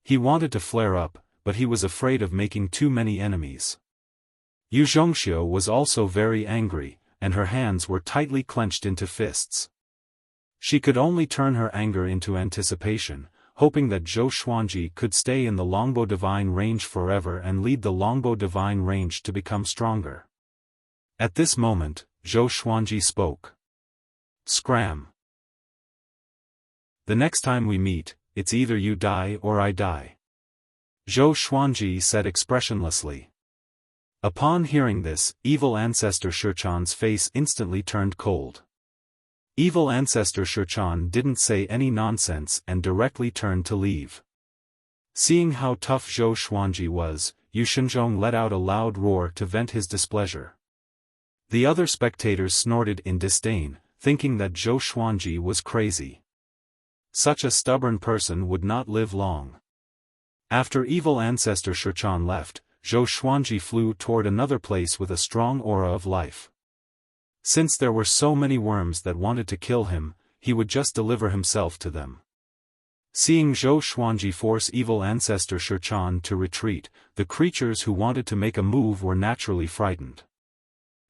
He wanted to flare up, but he was afraid of making too many enemies. Yu Zhongxiu was also very angry, and her hands were tightly clenched into fists. She could only turn her anger into anticipation, hoping that Zhou Xuanji could stay in the longbow divine range forever and lead the longbow divine range to become stronger. At this moment, Zhou Xuanji spoke. "Scram. The next time we meet, it's either you die or I die." Zhou Xuanji said expressionlessly. Upon hearing this, Evil Ancestor Shichan's face instantly turned cold. Evil Ancestor Shichan didn't say any nonsense and directly turned to leave. Seeing how tough Zhou Xuanji was, Yu Shenzhong let out a loud roar to vent his displeasure. The other spectators snorted in disdain, thinking that Zhou Xuanji was crazy. Such a stubborn person would not live long. After Evil Ancestor Shichan left, Zhou Xuanji flew toward another place with a strong aura of life. Since there were so many worms that wanted to kill him, he would just deliver himself to them. Seeing Zhou Xuanji force Evil Ancestor Shichan to retreat, the creatures who wanted to make a move were naturally frightened.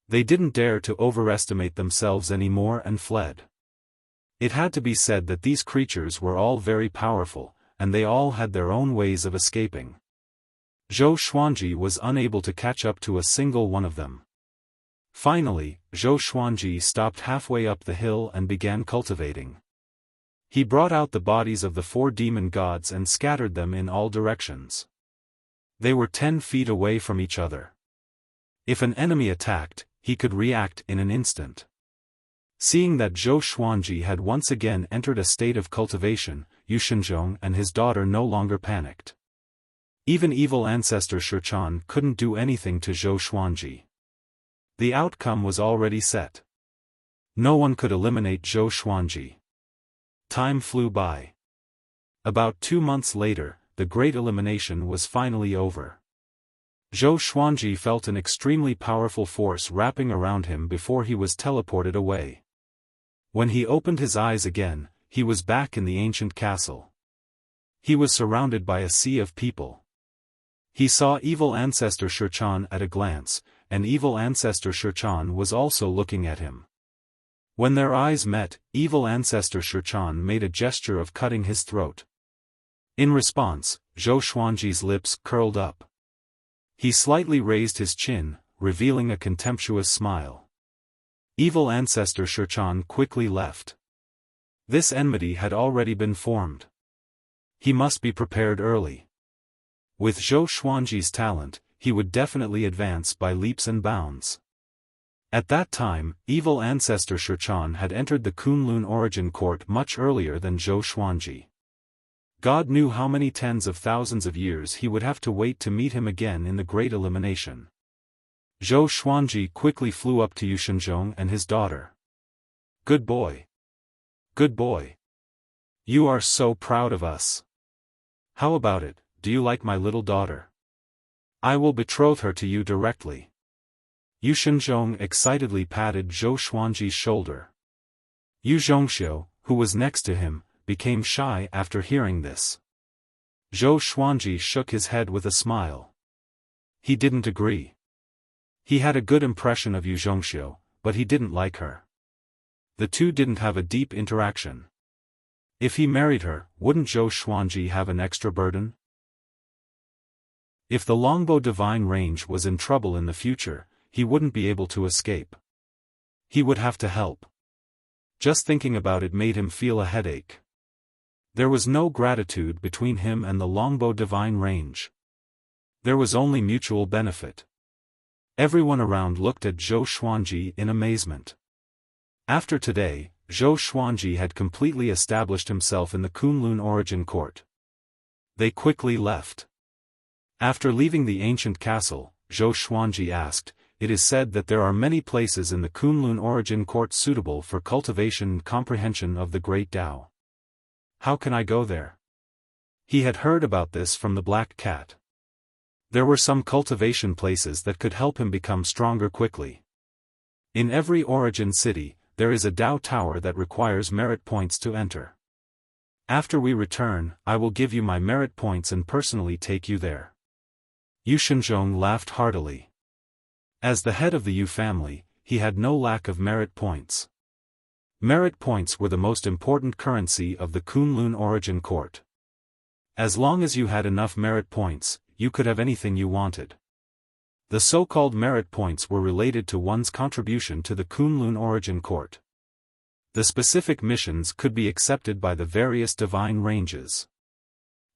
They didn't dare to overestimate themselves anymore and fled. It had to be said that these creatures were all very powerful, and they all had their own ways of escaping. Zhou Xuanji was unable to catch up to a single one of them. Finally, Zhou Xuanji stopped halfway up the hill and began cultivating. He brought out the bodies of the 4 demon gods and scattered them in all directions. They were 10 feet away from each other. If an enemy attacked, he could react in an instant. Seeing that Zhou Xuanji had once again entered a state of cultivation, Yu Shenzhong and his daughter no longer panicked. Even Evil Ancestor Shichan couldn't do anything to Zhou Xuanji. The outcome was already set. No one could eliminate Zhou Xuanji. Time flew by. About 2 months later, the great elimination was finally over. Zhou Xuanji felt an extremely powerful force wrapping around him before he was teleported away. When he opened his eyes again, he was back in the ancient castle. He was surrounded by a sea of people. He saw Evil Ancestor Shichan at a glance, and evil ancestor Shichan was also looking at him. When their eyes met, evil ancestor Shichan made a gesture of cutting his throat. In response, Zhou Xuanji's lips curled up. He slightly raised his chin, revealing a contemptuous smile. Evil ancestor Shichan quickly left. This enmity had already been formed. He must be prepared early. With Zhou Xuanji's talent, he would definitely advance by leaps and bounds. At that time, evil ancestor Shichan had entered the Kunlun origin court much earlier than Zhou Xuanji. God knew how many tens of thousands of years he would have to wait to meet him again in the Great Elimination. Zhou Xuanji quickly flew up to Yu Shenzhong and his daughter. "Good boy. Good boy. You are so proud of us. How about it, do you like my little daughter? I will betroth her to you directly." Yu Shenzhong excitedly patted Zhou Xuanji's shoulder. Yu Zhongxiu, who was next to him, became shy after hearing this. Zhou Xuanji shook his head with a smile. He didn't agree. He had a good impression of Yu Zhongxiu, but he didn't like her. The two didn't have a deep interaction. If he married her, wouldn't Zhou Xuanji have an extra burden? If the Longbow Divine Range was in trouble in the future, he wouldn't be able to escape. He would have to help. Just thinking about it made him feel a headache. There was no gratitude between him and the Longbow Divine Range. There was only mutual benefit. Everyone around looked at Zhou Xuanji in amazement. After today, Zhou Xuanji had completely established himself in the Kunlun origin court. They quickly left. After leaving the ancient castle, Zhou Xuanji asked, "It is said that there are many places in the Kunlun origin court suitable for cultivation and comprehension of the great Tao. How can I go there?" He had heard about this from the Black Cat. There were some cultivation places that could help him become stronger quickly. In every origin city, there is a Tao tower that requires merit points to enter. After we return, I will give you my merit points and personally take you there. Yu Shenzhong laughed heartily. As the head of the Yu family, he had no lack of merit points. Merit points were the most important currency of the Kunlun origin court. As long as you had enough merit points, you could have anything you wanted. The so-called merit points were related to one's contribution to the Kunlun origin court. The specific missions could be accepted by the various divine ranges.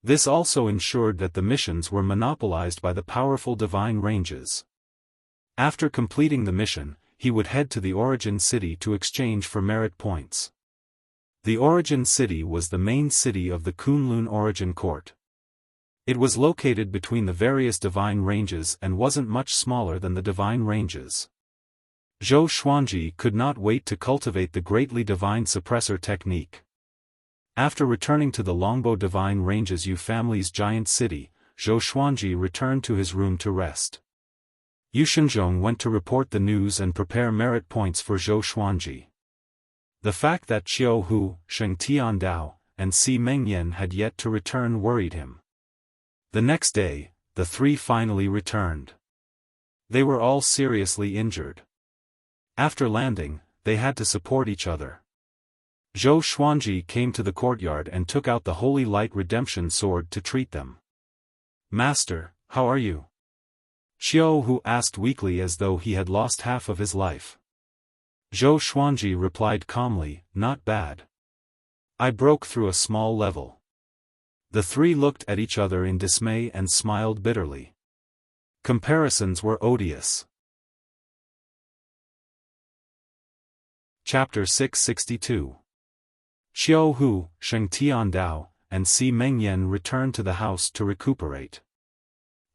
This also ensured that the missions were monopolized by the powerful divine ranges. After completing the mission, he would head to the origin city to exchange for merit points. The origin city was the main city of the Kunlun origin court. It was located between the various divine ranges and wasn't much smaller than the divine ranges. Zhou Xuanji could not wait to cultivate the greatly divine suppressor technique. After returning to the Longbow Divine Ranges Yu family's giant city, Zhou Xuanji returned to his room to rest. Yu Shenzhong went to report the news and prepare merit points for Zhou Xuanji. The fact that Qiu Hu, Sheng Tiandao, and Si Mengyan had yet to return worried him. The next day, the three finally returned. They were all seriously injured. After landing, they had to support each other. Zhou Xuanji came to the courtyard and took out the Holy Light Redemption Sword to treat them. "Master, how are you?" Qiu Hu asked weakly as though he had lost half of his life. Zhou Xuanji replied calmly, "Not bad. I broke through a small level." The three looked at each other in dismay and smiled bitterly. Comparisons were odious. Chapter 662. Qiu Hu, Sheng Tiandao, and Si Mengyan returned to the house to recuperate.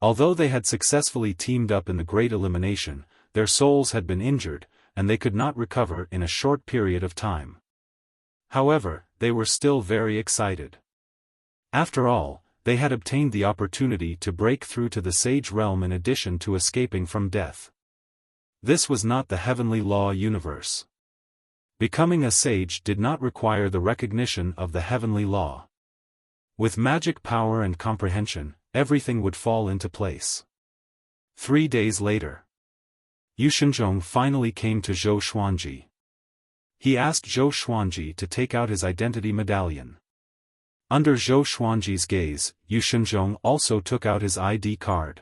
Although they had successfully teamed up in the Great Elimination, their souls had been injured, and they could not recover in a short period of time. However, they were still very excited. After all, they had obtained the opportunity to break through to the Sage Realm in addition to escaping from death. This was not the heavenly law universe. Becoming a sage did not require the recognition of the heavenly law. With magic power and comprehension, everything would fall into place. 3 days later. Yu Shenzhong finally came to Zhou Xuanji. He asked Zhou Xuanji to take out his identity medallion. Under Zhou Xuanji's gaze, Yu Shenzhong also took out his ID card.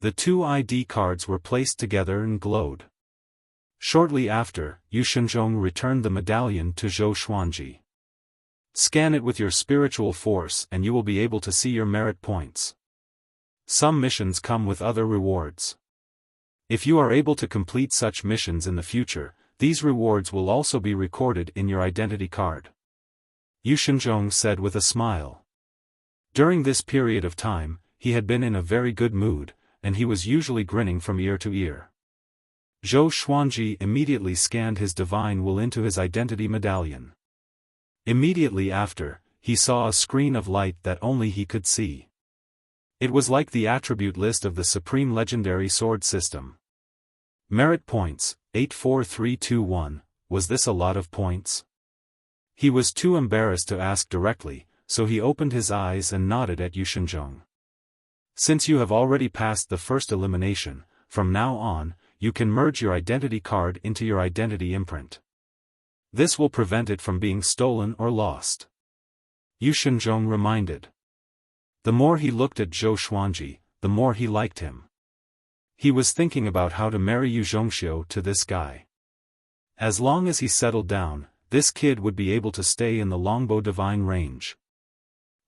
The two ID cards were placed together and glowed. Shortly after, Yu Shenzhong returned the medallion to Zhou Xuanji. Scan it with your spiritual force and you will be able to see your merit points. Some missions come with other rewards. If you are able to complete such missions in the future, these rewards will also be recorded in your identity card. Yu Shenzhong said with a smile. During this period of time, he had been in a very good mood, and he was usually grinning from ear to ear. Zhou Xuanji immediately scanned his divine will into his identity medallion. Immediately after, he saw a screen of light that only he could see. It was like the attribute list of the Supreme Legendary Sword system. Merit points, 84321, was this a lot of points? He was too embarrassed to ask directly, so he opened his eyes and nodded at Yu Shenzhong. Since you have already passed the first elimination, from now on, you can merge your identity card into your identity imprint. This will prevent it from being stolen or lost. Yu Shenzhong reminded. The more he looked at Zhou Xuanji, the more he liked him. He was thinking about how to marry Yu Zhongxiu to this guy. As long as he settled down, this kid would be able to stay in the longbow divine range.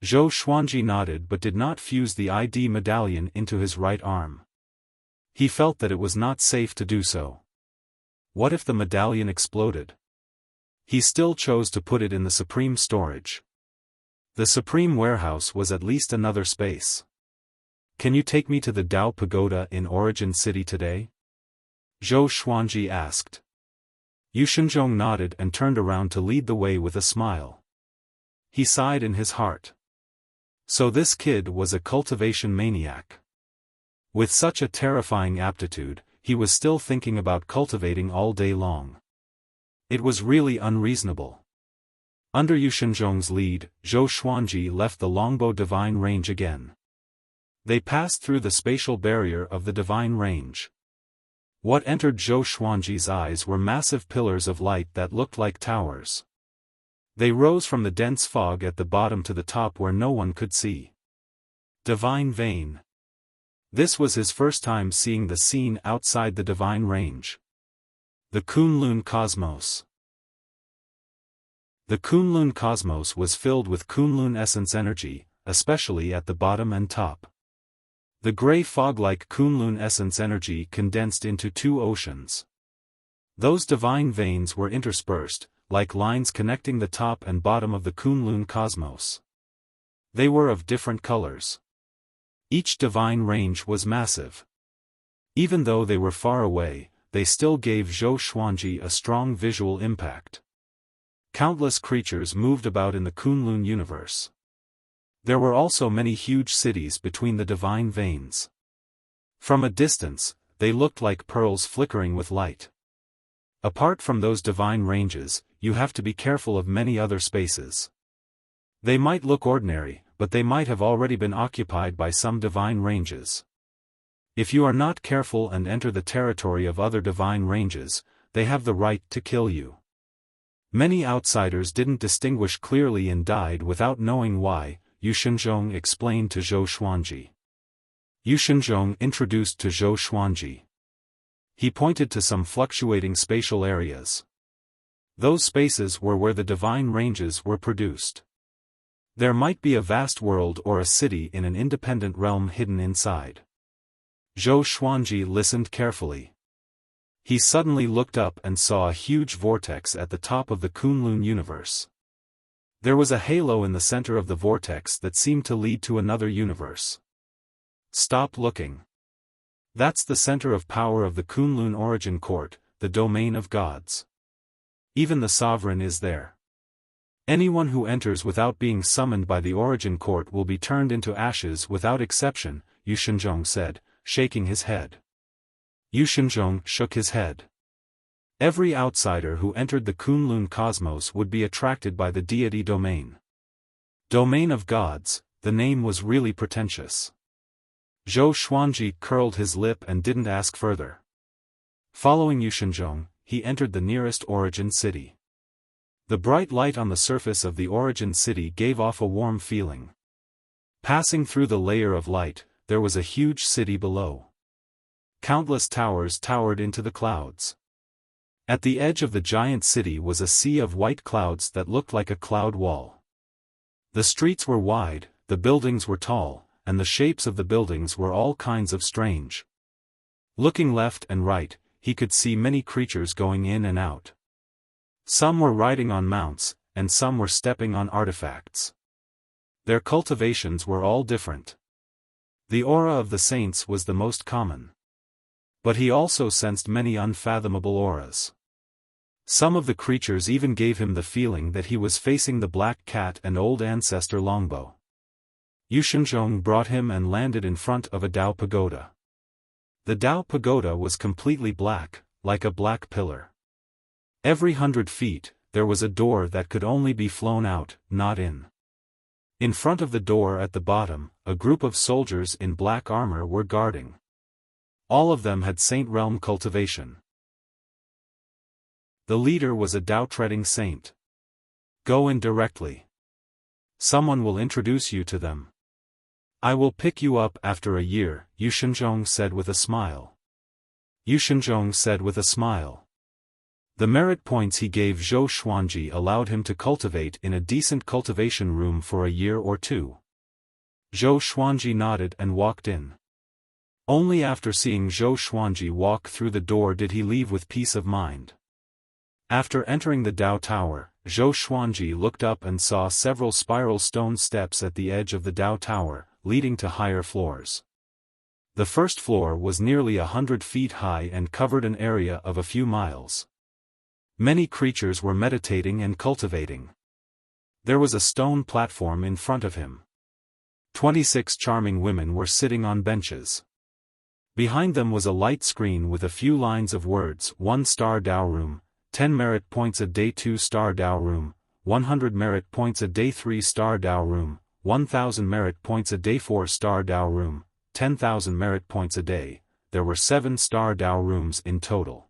Zhou Xuanji nodded but did not fuse the ID medallion into his right arm. He felt that it was not safe to do so. What if the medallion exploded? He still chose to put it in the Supreme Storage. The Supreme Warehouse was at least another space. Can you take me to the Dao Pagoda in Origin City today? Zhou Xuanji asked. Yu Shenzhong nodded and turned around to lead the way with a smile. He sighed in his heart. So this kid was a cultivation maniac. With such a terrifying aptitude, he was still thinking about cultivating all day long. It was really unreasonable. Under Yu Shenzhong's lead, Zhou Xuanji left the longbow divine range again. They passed through the spatial barrier of the divine range. What entered Zhou Xuanji's eyes were massive pillars of light that looked like towers. They rose from the dense fog at the bottom to the top where no one could see. Divine Vein. This was his first time seeing the scene outside the divine range. The Kunlun Cosmos. The Kunlun Cosmos was filled with Kunlun essence energy, especially at the bottom and top. The gray fog-like Kunlun essence energy condensed into two oceans. Those divine veins were interspersed, like lines connecting the top and bottom of the Kunlun cosmos. They were of different colors. Each divine range was massive. Even though they were far away, they still gave Zhou Xuanji a strong visual impact. Countless creatures moved about in the Kunlun universe. There were also many huge cities between the divine veins. From a distance, they looked like pearls flickering with light. Apart from those divine ranges, you have to be careful of many other spaces. They might look ordinary, but they might have already been occupied by some divine ranges. If you are not careful and enter the territory of other divine ranges, they have the right to kill you. Many outsiders didn't distinguish clearly and died without knowing why, Yu Shenzhong explained to Zhou Xuanji. Yu Shenzhong introduced to Zhou Xuanji. He pointed to some fluctuating spatial areas. Those spaces were where the divine ranges were produced. There might be a vast world or a city in an independent realm hidden inside. Zhou Xuanji listened carefully. He suddenly looked up and saw a huge vortex at the top of the Kunlun universe. There was a halo in the center of the vortex that seemed to lead to another universe. Stop looking. That's the center of power of the Kunlun Origin Court, the domain of gods. Even the sovereign is there. Anyone who enters without being summoned by the Origin Court will be turned into ashes without exception, Yu Shenzhong said, shaking his head. Yu Shenzhong shook his head. Every outsider who entered the Kunlun cosmos would be attracted by the deity domain. Domain of gods, the name was really pretentious. Zhou Xuanji curled his lip and didn't ask further. Following Yushenzhong, he entered the nearest origin city. The bright light on the surface of the origin city gave off a warm feeling. Passing through the layer of light, there was a huge city below. Countless towers towered into the clouds. At the edge of the giant city was a sea of white clouds that looked like a cloud wall. The streets were wide, the buildings were tall, and the shapes of the buildings were all kinds of strange. Looking left and right, he could see many creatures going in and out. Some were riding on mounts, and some were stepping on artifacts. Their cultivations were all different. The aura of the saints was the most common. But he also sensed many unfathomable auras. Some of the creatures even gave him the feeling that he was facing the black cat and old ancestor longbow. Yushenzhong brought him and landed in front of a Dao pagoda. The Dao pagoda was completely black, like a black pillar. Every 100 feet, there was a door that could only be flown out, not in. In front of the door at the bottom, a group of soldiers in black armor were guarding. All of them had Saint Realm cultivation. The leader was a Dao-treading saint. Go in directly. Someone will introduce you to them. I will pick you up after a year, Yushenzhong said with a smile. Yushenzhong said with a smile. The merit points he gave Zhou Xuanji allowed him to cultivate in a decent cultivation room for a year or two. Zhou Xuanji nodded and walked in. Only after seeing Zhou Xuanji walk through the door did he leave with peace of mind. After entering the Dao Tower, Zhou Xuanji looked up and saw several spiral stone steps at the edge of the Dao Tower, leading to higher floors. The first floor was nearly 100 feet high and covered an area of a few miles. Many creatures were meditating and cultivating. There was a stone platform in front of him. 26 charming women were sitting on benches. Behind them was a light screen with a few lines of words: 1-star Dao Room, 10 merit points a day, 2-star Dao Room, 100 merit points a day, 3-star Dao Room, 1,000 merit points a day, 4-star Dao Room, 10,000 merit points a day. There were 7-star Dao Rooms in total.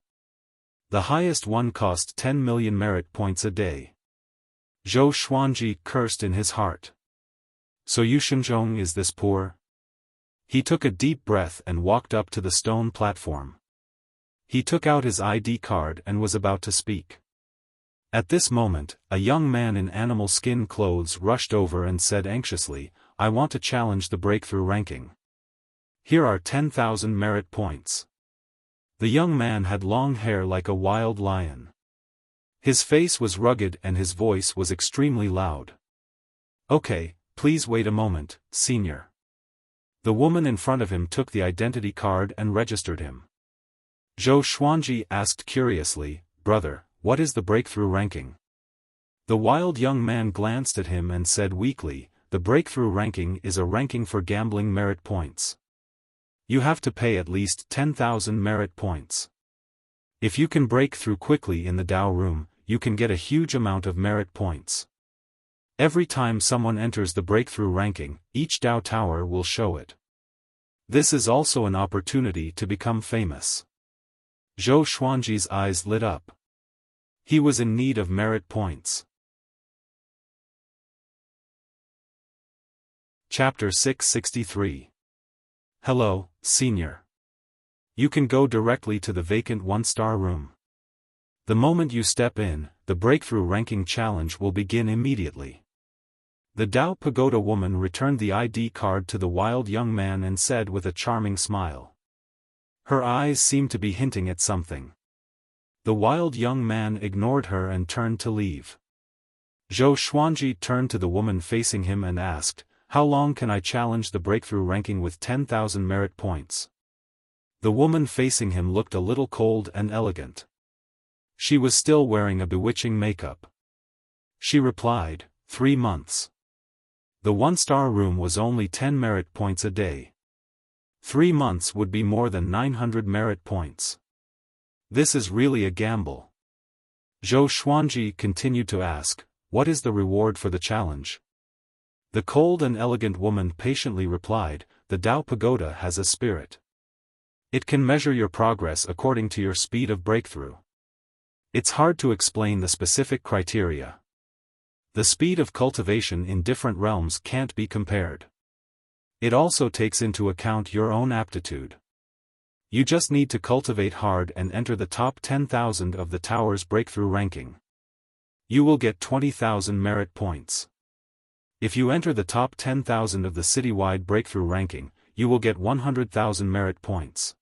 The highest one cost 10 million merit points a day. Zhou Xuanji cursed in his heart. So Yushenzhong is this poor? He took a deep breath and walked up to the stone platform. He took out his ID card and was about to speak. At this moment, a young man in animal skin clothes rushed over and said anxiously, I want to challenge the breakthrough ranking. Here are 10,000 merit points. The young man had long hair like a wild lion. His face was rugged and his voice was extremely loud. Okay, please wait a moment, senior. The woman in front of him took the identity card and registered him. Zhou Xuanji asked curiously, brother, what is the breakthrough ranking? The wild young man glanced at him and said weakly, the breakthrough ranking is a ranking for gambling merit points. You have to pay at least 10,000 merit points. If you can break through quickly in the Dao Room, you can get a huge amount of merit points. Every time someone enters the breakthrough ranking, each Dao Tower will show it. This is also an opportunity to become famous. Zhou Xuanji's eyes lit up. He was in need of merit points. Chapter 663. Hello, senior. You can go directly to the vacant 1-star room. The moment you step in, the breakthrough ranking challenge will begin immediately. The Dao Pagoda woman returned the ID card to the wild young man and said with a charming smile. Her eyes seemed to be hinting at something. The wild young man ignored her and turned to leave. Zhou Xuanji turned to the woman facing him and asked, how long can I challenge the breakthrough ranking with 10,000 merit points? The woman facing him looked a little cold and elegant. She was still wearing a bewitching makeup. She replied, 3 months. The 1-star room was only 10 merit points a day. 3 months would be more than 900 merit points. This is really a gamble. Zhou Xuanji continued to ask, what is the reward for the challenge? The cold and elegant woman patiently replied, the Dao Pagoda has a spirit. It can measure your progress according to your speed of breakthrough. It's hard to explain the specific criteria. The speed of cultivation in different realms can't be compared. It also takes into account your own aptitude. You just need to cultivate hard and enter the top 10,000 of the tower's breakthrough ranking. You will get 20,000 merit points. If you enter the top 10,000 of the citywide breakthrough ranking, you will get 100,000 merit points.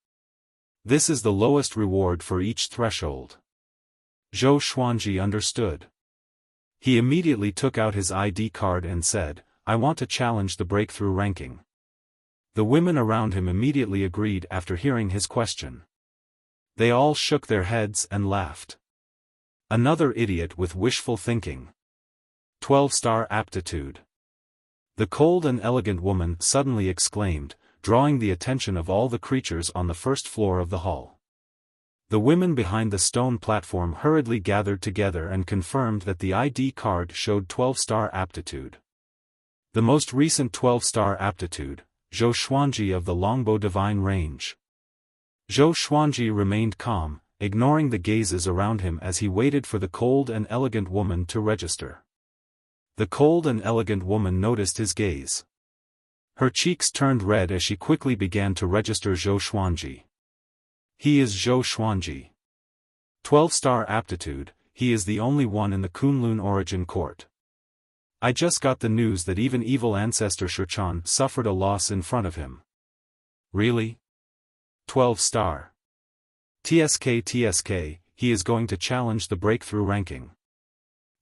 This is the lowest reward for each threshold. Zhou Xuanji understood. He immediately took out his ID card and said, "I want to challenge the breakthrough ranking." The women around him immediately agreed after hearing his question. They all shook their heads and laughed. Another idiot with wishful thinking. 12-star aptitude. The cold and elegant woman suddenly exclaimed, drawing the attention of all the creatures on the first floor of the hall. The women behind the stone platform hurriedly gathered together and confirmed that the ID card showed 12-star aptitude. The most recent 12-star aptitude, Zhou Xuanji of the Longbow Divine Range. Zhou Xuanji remained calm, ignoring the gazes around him as he waited for the cold and elegant woman to register. The cold and elegant woman noticed his gaze. Her cheeks turned red as she quickly began to register Zhou Xuanji. He is Zhou Xuanji. 12-star aptitude, he is the only one in the Kunlun origin court. I just got the news that even evil ancestor Shichan suffered a loss in front of him. Really? 12-star. TSK, he is going to challenge the breakthrough ranking.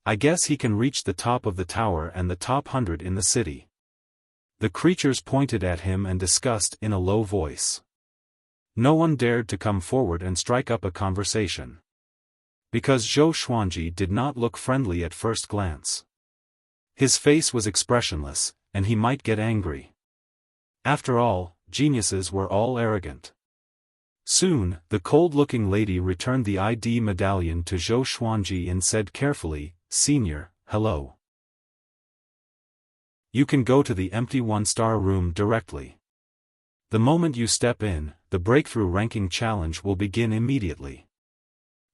I guess he can reach the top of the tower and the top 100 in the city. The creatures pointed at him and discussed in a low voice. No one dared to come forward and strike up a conversation. Because Zhou Xuanji did not look friendly at first glance. His face was expressionless, and he might get angry. After all, geniuses were all arrogant. Soon, the cold-looking lady returned the ID medallion to Zhou Xuanji and said carefully, "Senior, hello. You can go to the empty 1-star room directly. The moment you step in, the breakthrough ranking challenge will begin immediately."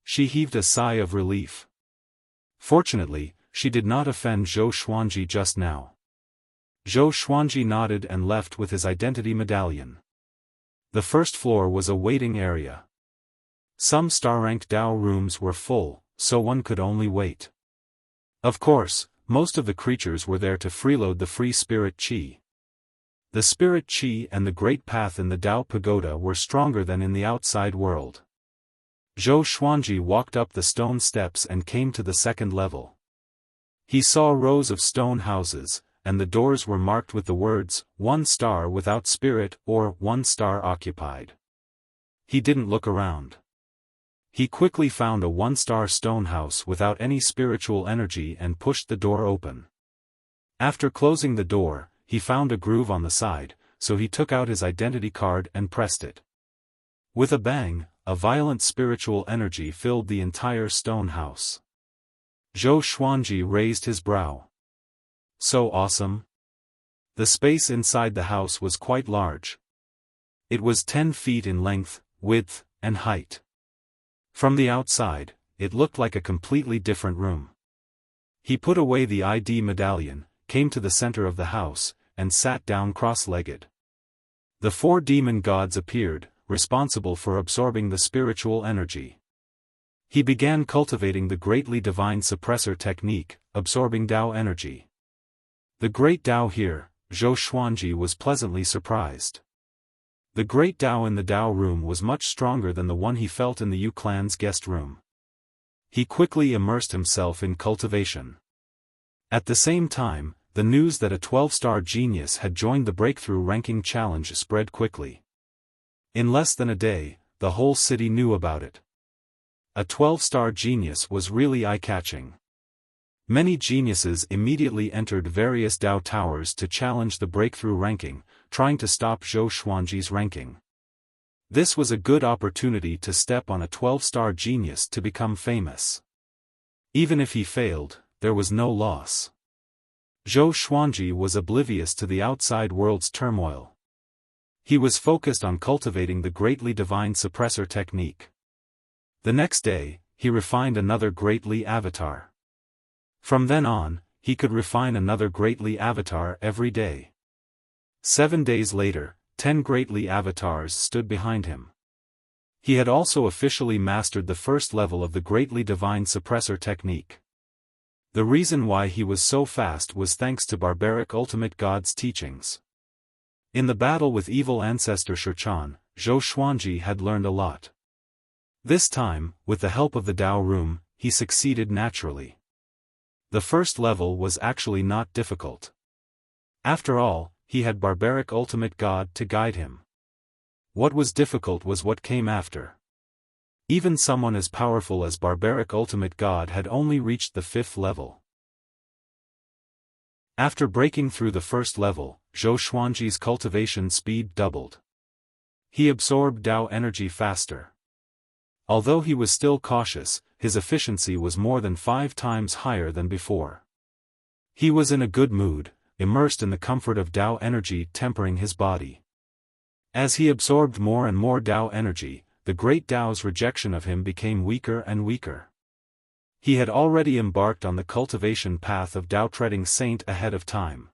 She heaved a sigh of relief. Fortunately, she did not offend Zhou Xuanji just now. Zhou Xuanji nodded and left with his identity medallion. The first floor was a waiting area. Some star-ranked Dao rooms were full, so one could only wait. Of course, most of the creatures were there to freeload the free spirit qi. The spirit qi and the great path in the Dao Pagoda were stronger than in the outside world. Zhou Xuanji walked up the stone steps and came to the second level. He saw rows of stone houses, and the doors were marked with the words, 1 star without spirit or 1 star occupied. He didn't look around. He quickly found a 1-star stone house without any spiritual energy and pushed the door open. After closing the door, he found a groove on the side, so he took out his identity card and pressed it. With a bang, a violent spiritual energy filled the entire stone house. Zhou Xuanji raised his brow. So awesome? The space inside the house was quite large. It was 10 feet in length, width, and height. From the outside, it looked like a completely different room. He put away the ID medallion, came to the center of the house, and sat down cross-legged. The 4 demon gods appeared, responsible for absorbing the spiritual energy. He began cultivating the greatly divine suppressor technique, absorbing Dao energy. The great Dao here, Zhou Xuanji was pleasantly surprised. The great Dao in the Dao room was much stronger than the one he felt in the Yu clan's guest room. He quickly immersed himself in cultivation. At the same time, the news that a 12-star genius had joined the breakthrough ranking challenge spread quickly. In less than a day, the whole city knew about it. A 12-star genius was really eye-catching. Many geniuses immediately entered various Dao towers to challenge the breakthrough ranking, trying to stop Zhou Xuanji's ranking. This was a good opportunity to step on a 12-star genius to become famous. Even if he failed, there was no loss. Zhou Xuanji was oblivious to the outside world's turmoil. He was focused on cultivating the greatly divine suppressor technique. The next day, he refined another greatly avatar. From then on, he could refine another greatly avatar every day. 7 days later, 10 greatly avatars stood behind him. He had also officially mastered the first level of the greatly divine suppressor technique. The reason why he was so fast was thanks to barbaric ultimate god's teachings. In the battle with evil ancestor Shichan, Zhou Xuanji had learned a lot. This time, with the help of the Tao room, he succeeded naturally. The first level was actually not difficult. After all, he had barbaric ultimate god to guide him. What was difficult was what came after. Even someone as powerful as barbaric ultimate god had only reached the 5th level. After breaking through the first level, Zhou Xuanji's cultivation speed doubled. He absorbed Tao energy faster. Although he was still cautious, his efficiency was more than 5 times higher than before. He was in a good mood, immersed in the comfort of Tao energy tempering his body. As he absorbed more and more Tao energy, the great Tao's rejection of him became weaker and weaker. He had already embarked on the cultivation path of Tao treading saint ahead of time.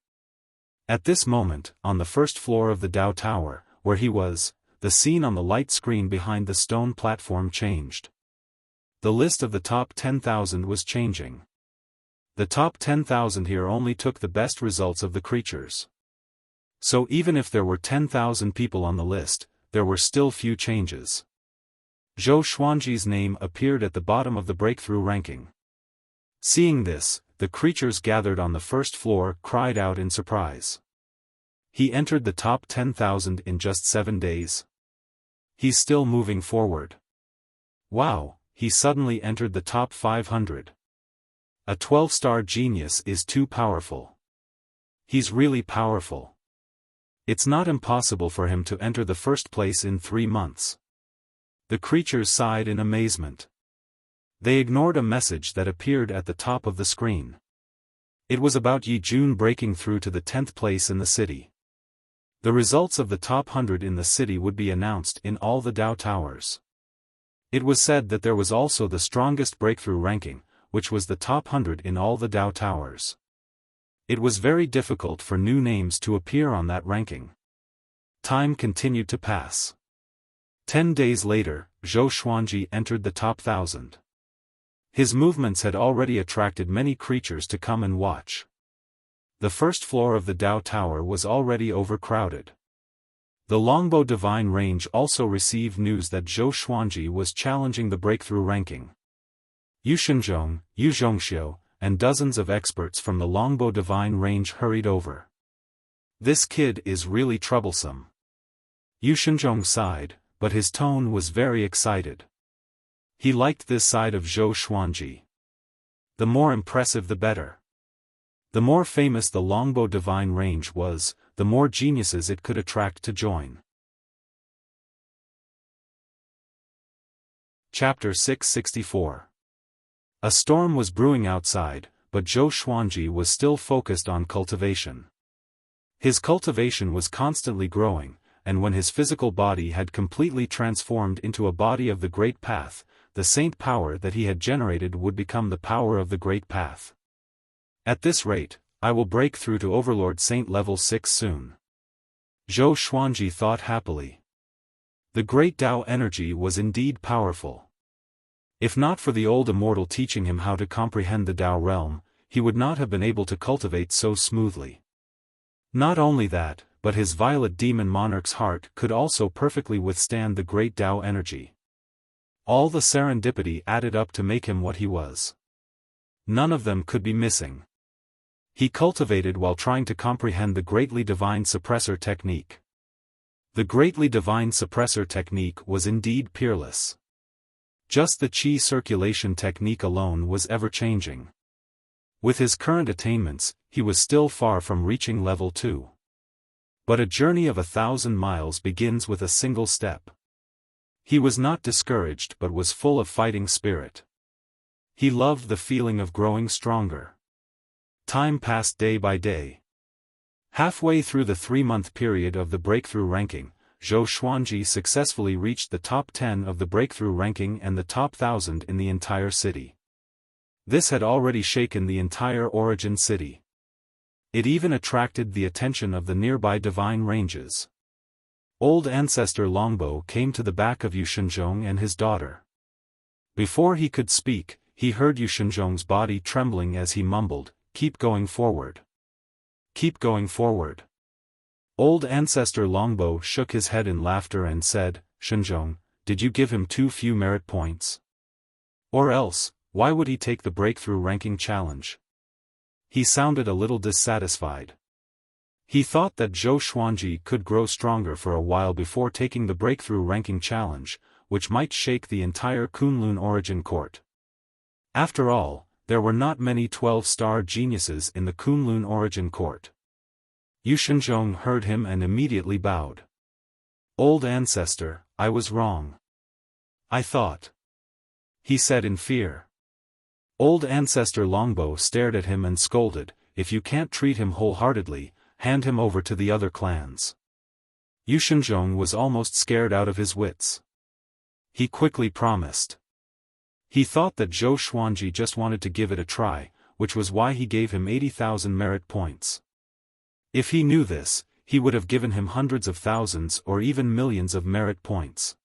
At this moment, on the first floor of the Tao Tower, where he was, the scene on the light screen behind the stone platform changed. The list of the top 10,000 was changing. The top 10,000 here only took the best results of the creatures. So even if there were 10,000 people on the list, there were still few changes. Zhou Xuanji's name appeared at the bottom of the breakthrough ranking. Seeing this, the creatures gathered on the first floor cried out in surprise. He entered the top 10,000 in just 7 days. He's still moving forward. Wow, he suddenly entered the top 500. A 12-star genius is too powerful. He's really powerful. It's not impossible for him to enter the first place in 3 months. The creatures sighed in amazement. They ignored a message that appeared at the top of the screen. It was about Yi Jun breaking through to the 10th place in the city. The results of the top 100 in the city would be announced in all the Tao Towers. It was said that there was also the strongest breakthrough ranking, which was the top 100 in all the Tao Towers. It was very difficult for new names to appear on that ranking. Time continued to pass. 10 days later, Zhou Xuanji entered the top 1,000. His movements had already attracted many creatures to come and watch. The first floor of the Tao Tower was already overcrowded. The Longbow Divine Range also received news that Zhou Xuanji was challenging the breakthrough ranking. Yu Shenzhong, Yu Zhongxiu, and dozens of experts from the Longbow Divine Range hurried over. This kid is really troublesome. Yu Shenzhong sighed, but his tone was very excited. He liked this side of Zhou Xuanji. The more impressive the better. The more famous the Longbow Divine Range was, the more geniuses it could attract to join. Chapter 664. A storm was brewing outside, but Zhou Xuanji was still focused on cultivation. His cultivation was constantly growing, and when his physical body had completely transformed into a body of the Great Path, the saint power that he had generated would become the power of the Great Path. At this rate, I will break through to Overlord Saint level 6 soon. Zhou Xuanji thought happily. The great Tao energy was indeed powerful. If not for the old immortal teaching him how to comprehend the Tao realm, he would not have been able to cultivate so smoothly. Not only that, but his violet demon monarch's heart could also perfectly withstand the great Tao energy. All the serendipity added up to make him what he was. None of them could be missing. He cultivated while trying to comprehend the greatly divine suppressor technique. The greatly divine suppressor technique was indeed peerless. Just the qi circulation technique alone was ever-changing. With his current attainments, he was still far from reaching level 2. But a journey of 1,000 miles begins with a single step. He was not discouraged but was full of fighting spirit. He loved the feeling of growing stronger. Time passed day by day. Halfway through the 3-month period of the breakthrough ranking, Zhou Xuanji successfully reached the top 10 of the breakthrough ranking and the top 1,000 in the entire city. This had already shaken the entire origin city. It even attracted the attention of the nearby divine ranges. Old Ancestor Longbow came to the back of Yu Shenzhong and his daughter. Before he could speak, he heard Yu Shenzhong's body trembling as he mumbled, "Keep going forward. Keep going forward." Old Ancestor Longbow shook his head in laughter and said, "Shenzhong, did you give him too few merit points? Or else, why would he take the breakthrough ranking challenge?" He sounded a little dissatisfied. He thought that Zhou Xuanji could grow stronger for a while before taking the breakthrough ranking challenge, which might shake the entire Kunlun origin court. After all, there were not many 12-star geniuses in the Kunlun origin court. Yu Shenzhong heard him and immediately bowed. "Old Ancestor, I was wrong. I thought," he said in fear. Old Ancestor Longbow stared at him and scolded, "If you can't treat him wholeheartedly, hand him over to the other clans." Yu Shenzhong was almost scared out of his wits. He quickly promised. He thought that Zhou Xuanji just wanted to give it a try, which was why he gave him 80,000 merit points. If he knew this, he would have given him hundreds of thousands or even millions of merit points.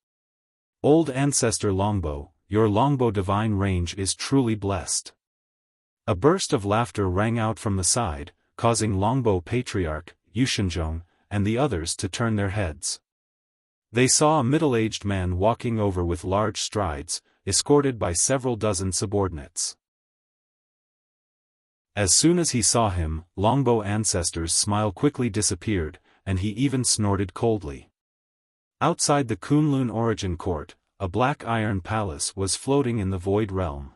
"Old Ancestor Longbow, your Longbow divine range is truly blessed." A burst of laughter rang out from the side, causing Longbow Patriarch, Yu Shenzhong, and the others to turn their heads. They saw a middle-aged man walking over with large strides, escorted by several dozen subordinates. As soon as he saw him, Longbow Ancestor's smile quickly disappeared, and he even snorted coldly. Outside the Kunlun origin court, a black iron palace was floating in the void realm.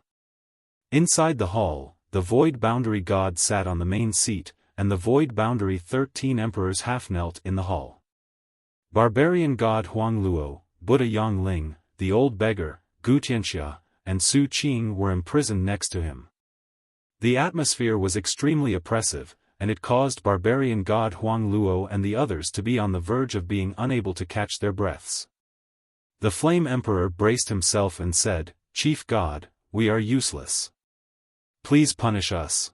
Inside the hall, the void boundary god sat on the main seat, and the void boundary 13 emperors half-knelt in the hall. Barbarian god Huang Luo, Buddha Yang Ling, the old beggar, Gu Tianxia, and Su Qing were imprisoned next to him. The atmosphere was extremely oppressive, and it caused barbarian god Huang Luo and the others to be on the verge of being unable to catch their breaths. The Flame Emperor braced himself and said, "Chief God, we are useless. Please punish us."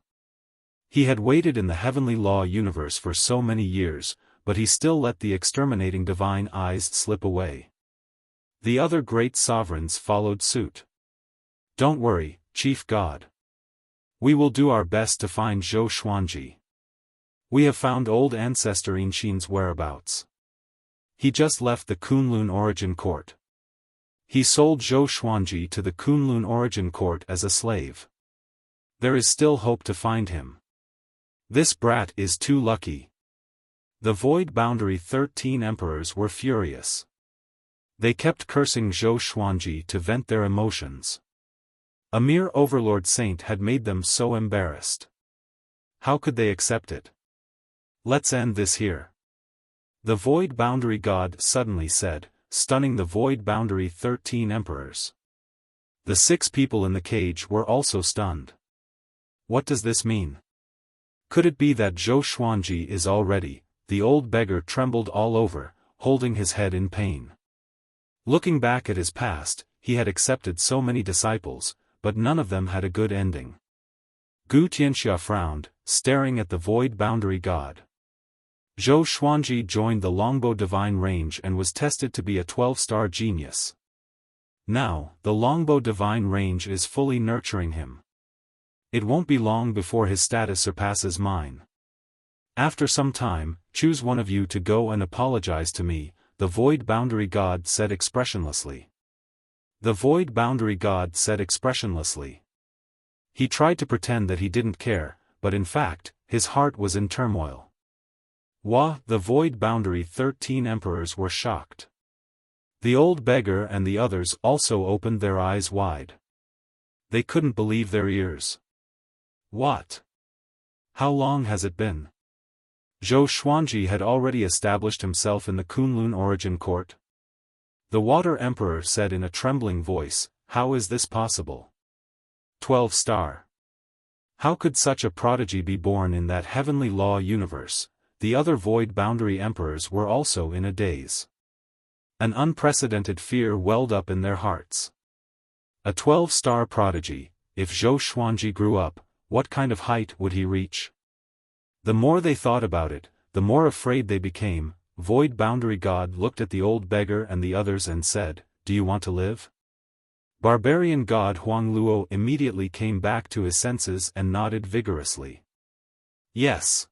He had waited in the heavenly law universe for so many years, but he still let the exterminating divine eyes slip away. The other great sovereigns followed suit. "Don't worry, Chief God. We will do our best to find Zhou Xuanji. We have found old Ancestor Inxin's whereabouts. He just left the Kunlun origin court. He sold Zhou Xuanji to the Kunlun origin court as a slave. There is still hope to find him. This brat is too lucky." The void boundary 13 emperors were furious. They kept cursing Zhou Xuanji to vent their emotions. A mere overlord saint had made them so embarrassed. How could they accept it? "Let's end this here," the void boundary god suddenly said, stunning the void boundary 13 emperors. The 6 people in the cage were also stunned. What does this mean? Could it be that Zhou Xuanji is already? The old beggar trembled all over, holding his head in pain. Looking back at his past, he had accepted so many disciples, but none of them had a good ending. Gu Tianxia frowned, staring at the void boundary god. Zhou Xuanji joined the Longbow divine range and was tested to be a 12-star genius. Now, the Longbow divine range is fully nurturing him. It won't be long before his status surpasses mine. After some time, choose one of you to go and apologize to me, the void boundary god said expressionlessly. The void boundary god said expressionlessly. He tried to pretend that he didn't care, but in fact, his heart was in turmoil. The void boundary 13 emperors were shocked. The old beggar and the others also opened their eyes wide. They couldn't believe their ears. What? How long has it been? Zhou Xuanji had already established himself in the Kunlun origin court. The Water Emperor said in a trembling voice, "How is this possible? 12-star. How could such a prodigy be born in that heavenly law universe?" The other void boundary emperors were also in a daze. An unprecedented fear welled up in their hearts. A 12-star prodigy, if Zhou Xuanji grew up, what kind of height would he reach? The more they thought about it, the more afraid they became. Void Boundary God looked at the old beggar and the others and said, "Do you want to live?" Barbarian God Huang Luo immediately came back to his senses and nodded vigorously. "Yes.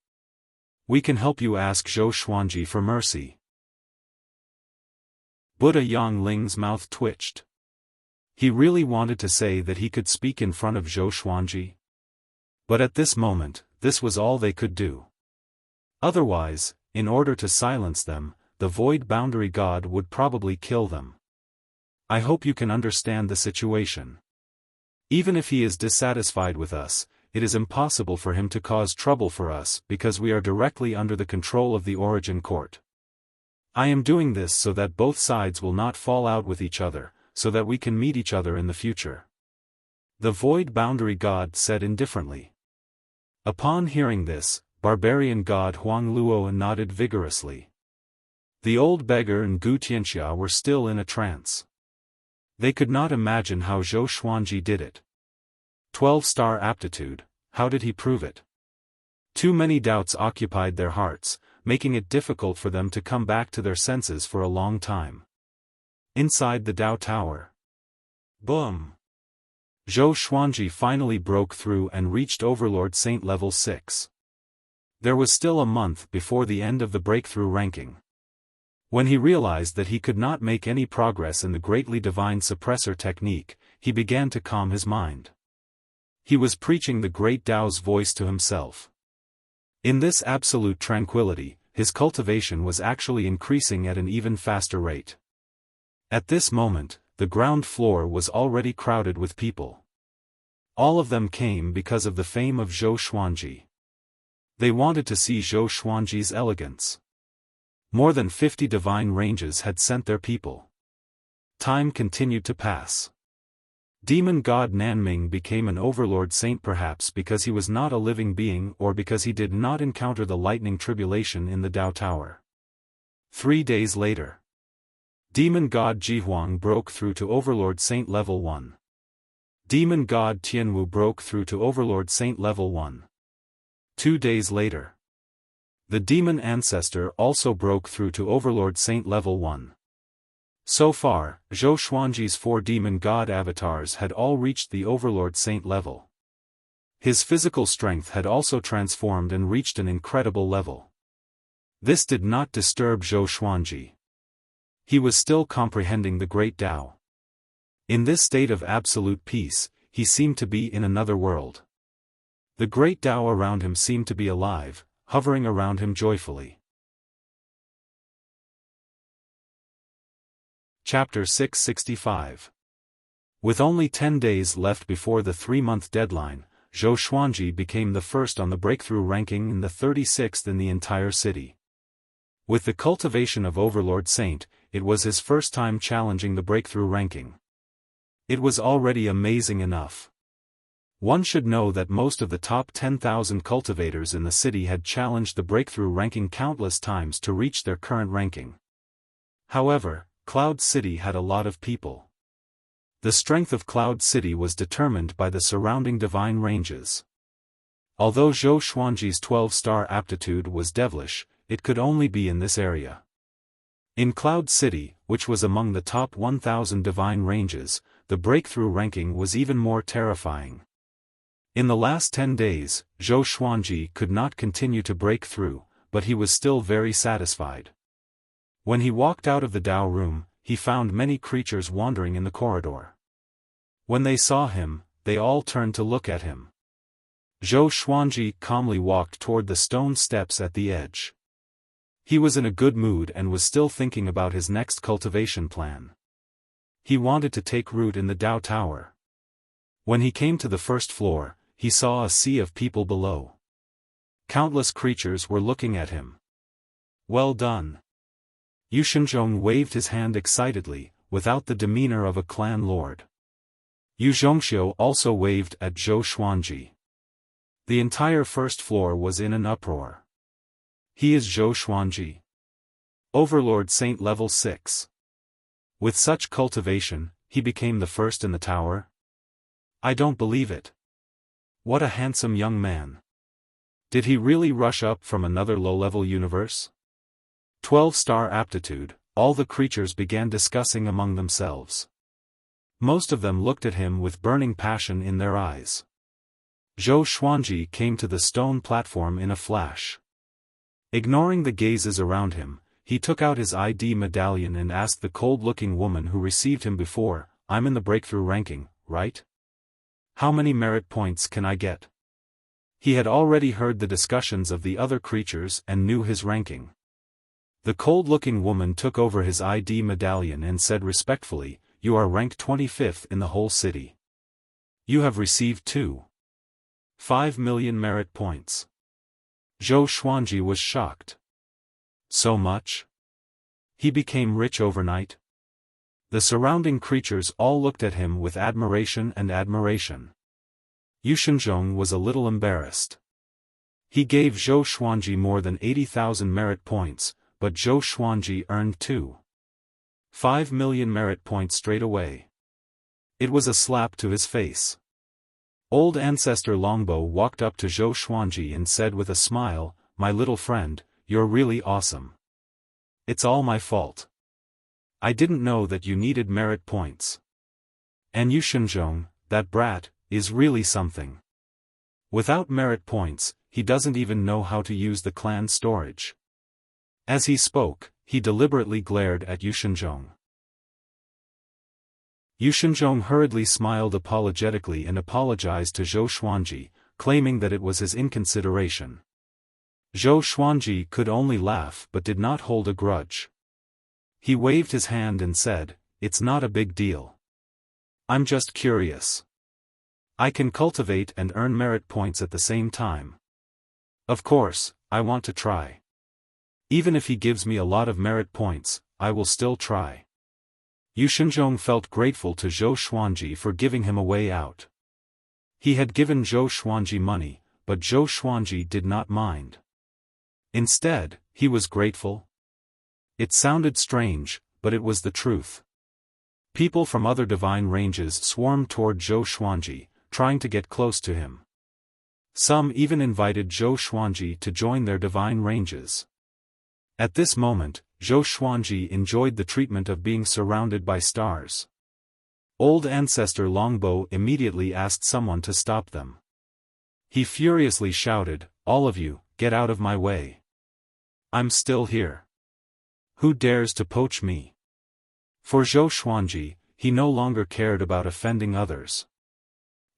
We can help you. Ask Zhou Xuanji for mercy." Buddha Yang Ling's mouth twitched. He really wanted to say that he could speak in front of Zhou Xuanji. But at this moment, this was all they could do. Otherwise, in order to silence them, the Void Boundary God would probably kill them. I hope you can understand the situation. Even if he is dissatisfied with us, it is impossible for him to cause trouble for us because we are directly under the control of the Origin Court. I am doing this so that both sides will not fall out with each other, so that we can meet each other in the future. The Void Boundary God said indifferently. Upon hearing this, Barbarian God Huang Luo nodded vigorously. The old beggar and Gu Tianxia were still in a trance. They could not imagine how Zhou Xuanji did it. 12-star aptitude, how did he prove it? Too many doubts occupied their hearts, making it difficult for them to come back to their senses for a long time. Inside the Dao Tower. Boom! Zhou Xuanji finally broke through and reached Overlord Saint level 6. There was still a month before the end of the breakthrough ranking. When he realized that he could not make any progress in the greatly divine suppressor technique, he began to calm his mind. He was preaching the great Tao's voice to himself. In this absolute tranquility, his cultivation was actually increasing at an even faster rate. At this moment, the ground floor was already crowded with people. All of them came because of the fame of Zhou Xuanji. They wanted to see Zhou Xuanji's elegance. More than 50 divine ranges had sent their people. Time continued to pass. Demon god Nanming became an overlord saint, perhaps because he was not a living being or because he did not encounter the lightning tribulation in the Dao Tower. 3 days later. Demon god Jihuang broke through to overlord saint level 1. Demon god Tianwu broke through to overlord saint level 1. 2 days later. The demon ancestor also broke through to overlord saint level 1. So far, Zhou Xuanji's 4 demon god avatars had all reached the overlord saint level. His physical strength had also transformed and reached an incredible level. This did not disturb Zhou Xuanji. He was still comprehending the great Tao. In this state of absolute peace, he seemed to be in another world. The great Tao around him seemed to be alive, hovering around him joyfully. Chapter 665. With only 10 days left before the 3-month deadline, Zhou Xuanji became the first on the breakthrough ranking and the 36th in the entire city. With the cultivation of Overlord Saint, it was his first time challenging the breakthrough ranking. It was already amazing enough. One should know that most of the top 10,000 cultivators in the city had challenged the breakthrough ranking countless times to reach their current ranking. However, Cloud City had a lot of people. The strength of Cloud City was determined by the surrounding divine ranges. Although Zhou Xuanji's 12-star aptitude was devilish, it could only be in this area. In Cloud City, which was among the top 1,000 divine ranges, the breakthrough ranking was even more terrifying. In the last 10 days, Zhou Xuanji could not continue to break through, but he was still very satisfied. When he walked out of the Dao room, he found many creatures wandering in the corridor. When they saw him, they all turned to look at him. Zhou Xuanji calmly walked toward the stone steps at the edge. He was in a good mood and was still thinking about his next cultivation plan. He wanted to take root in the Dao Tower. When he came to the first floor, he saw a sea of people below. Countless creatures were looking at him. Well done. Yu Shenzhong waved his hand excitedly, without the demeanor of a clan lord. Yu Zhongxiu also waved at Zhou Xuanji. The entire first floor was in an uproar. He is Zhou Xuanji. Overlord Saint level 6. With such cultivation, he became the first in the tower? I don't believe it. What a handsome young man. Did he really rush up from another low-level universe? 12-star aptitude, all the creatures began discussing among themselves. Most of them looked at him with burning passion in their eyes. Zhou Xuanji came to the stone platform in a flash. Ignoring the gazes around him, he took out his ID medallion and asked the cold-looking woman who received him before, "I'm in the breakthrough ranking, right? How many merit points can I get?" He had already heard the discussions of the other creatures and knew his ranking. The cold-looking woman took over his ID medallion and said respectfully, "You are ranked 25th in the whole city. You have received 2.5 million merit points." Zhou Xuanji was shocked. So much? He became rich overnight? The surrounding creatures all looked at him with admiration and admiration. Yushenzhong was a little embarrassed. He gave Zhou Xuanji more than 80,000 merit points, but Zhou Xuanji earned 2.5 million merit points straight away. It was a slap to his face. Old Ancestor Longbow walked up to Zhou Xuanji and said with a smile, "My little friend, you're really awesome. It's all my fault. I didn't know that you needed merit points. And Yushenzhong, that brat, is really something. Without merit points, he doesn't even know how to use the clan storage." As he spoke, he deliberately glared at Yushenzhong. Yushenzhong hurriedly smiled apologetically and apologized to Zhou Xuanji, claiming that it was his inconsideration. Zhou Xuanji could only laugh but did not hold a grudge. He waved his hand and said, "It's not a big deal. I'm just curious. I can cultivate and earn merit points at the same time. Of course, I want to try. Even if he gives me a lot of merit points, I will still try." Yushenzhong felt grateful to Zhou Xuanji for giving him a way out. He had given Zhou Xuanji money, but Zhou Xuanji did not mind. Instead, he was grateful. It sounded strange, but it was the truth. People from other divine ranges swarmed toward Zhou Xuanji, trying to get close to him. Some even invited Zhou Xuanji to join their divine ranges. At this moment, Zhou Xuanji enjoyed the treatment of being surrounded by stars. Old Ancestor Longbow immediately asked someone to stop them. He furiously shouted, "All of you, get out of my way. I'm still here. Who dares to poach me?" For Zhou Xuanji, he no longer cared about offending others.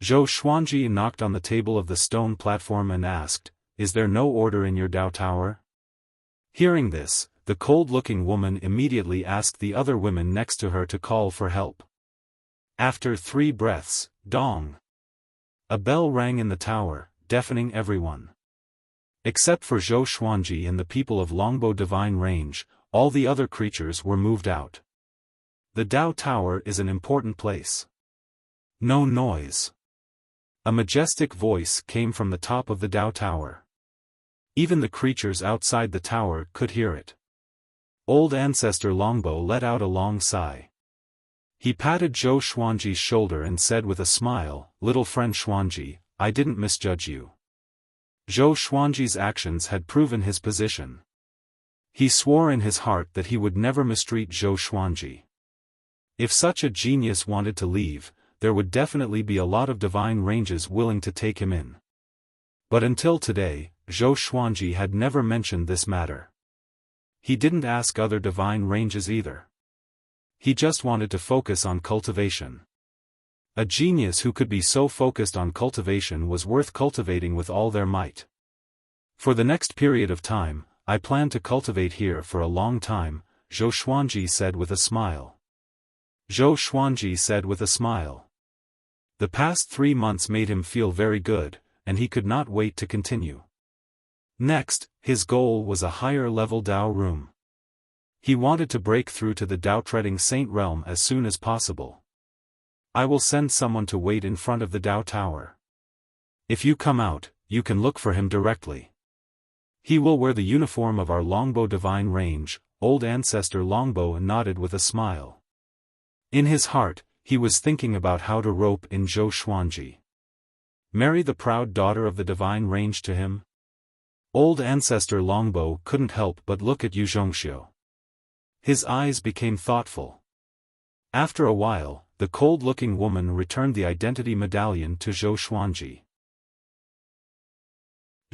Zhou Xuanji knocked on the table of the stone platform and asked, "Is there no order in your Dao Tower?" Hearing this, the cold-looking woman immediately asked the other women next to her to call for help. After 3 breaths, dong! A bell rang in the tower, deafening everyone. Except for Zhou Xuanji and the people of Longbow Divine Range, all the other creatures were moved out. The Dao Tower is an important place. No noise. A majestic voice came from the top of the Dao Tower. Even the creatures outside the tower could hear it. Old Ancestor Longbow let out a long sigh. He patted Zhou Xuanji's shoulder and said with a smile, "Little friend Xuanji, I didn't misjudge you." Zhou Xuanji's actions had proven his position. He swore in his heart that he would never mistreat Zhou Xuanji. If such a genius wanted to leave, there would definitely be a lot of divine ranges willing to take him in. But until today, Zhou Xuanji had never mentioned this matter. He didn't ask other divine ranges either. He just wanted to focus on cultivation. A genius who could be so focused on cultivation was worth cultivating with all their might. For the next period of time, I plan to cultivate here for a long time, Zhou Xuanji said with a smile. Zhou Xuanji said with a smile. The past 3 months made him feel very good, and he could not wait to continue. Next, his goal was a higher-level Dao room. He wanted to break through to the Dao-treading Saint realm as soon as possible. I will send someone to wait in front of the Dao Tower. If you come out, you can look for him directly. He will wear the uniform of our Longbow Divine Range. Old Ancestor Longbow nodded with a smile. In his heart, he was thinking about how to rope in Zhou Xuanji. Marry the proud daughter of the divine range to him? Old ancestor Longbow couldn't help but look at Yu Zhongxiu. His eyes became thoughtful. After a while, the cold-looking woman returned the identity medallion to Zhou Xuanji.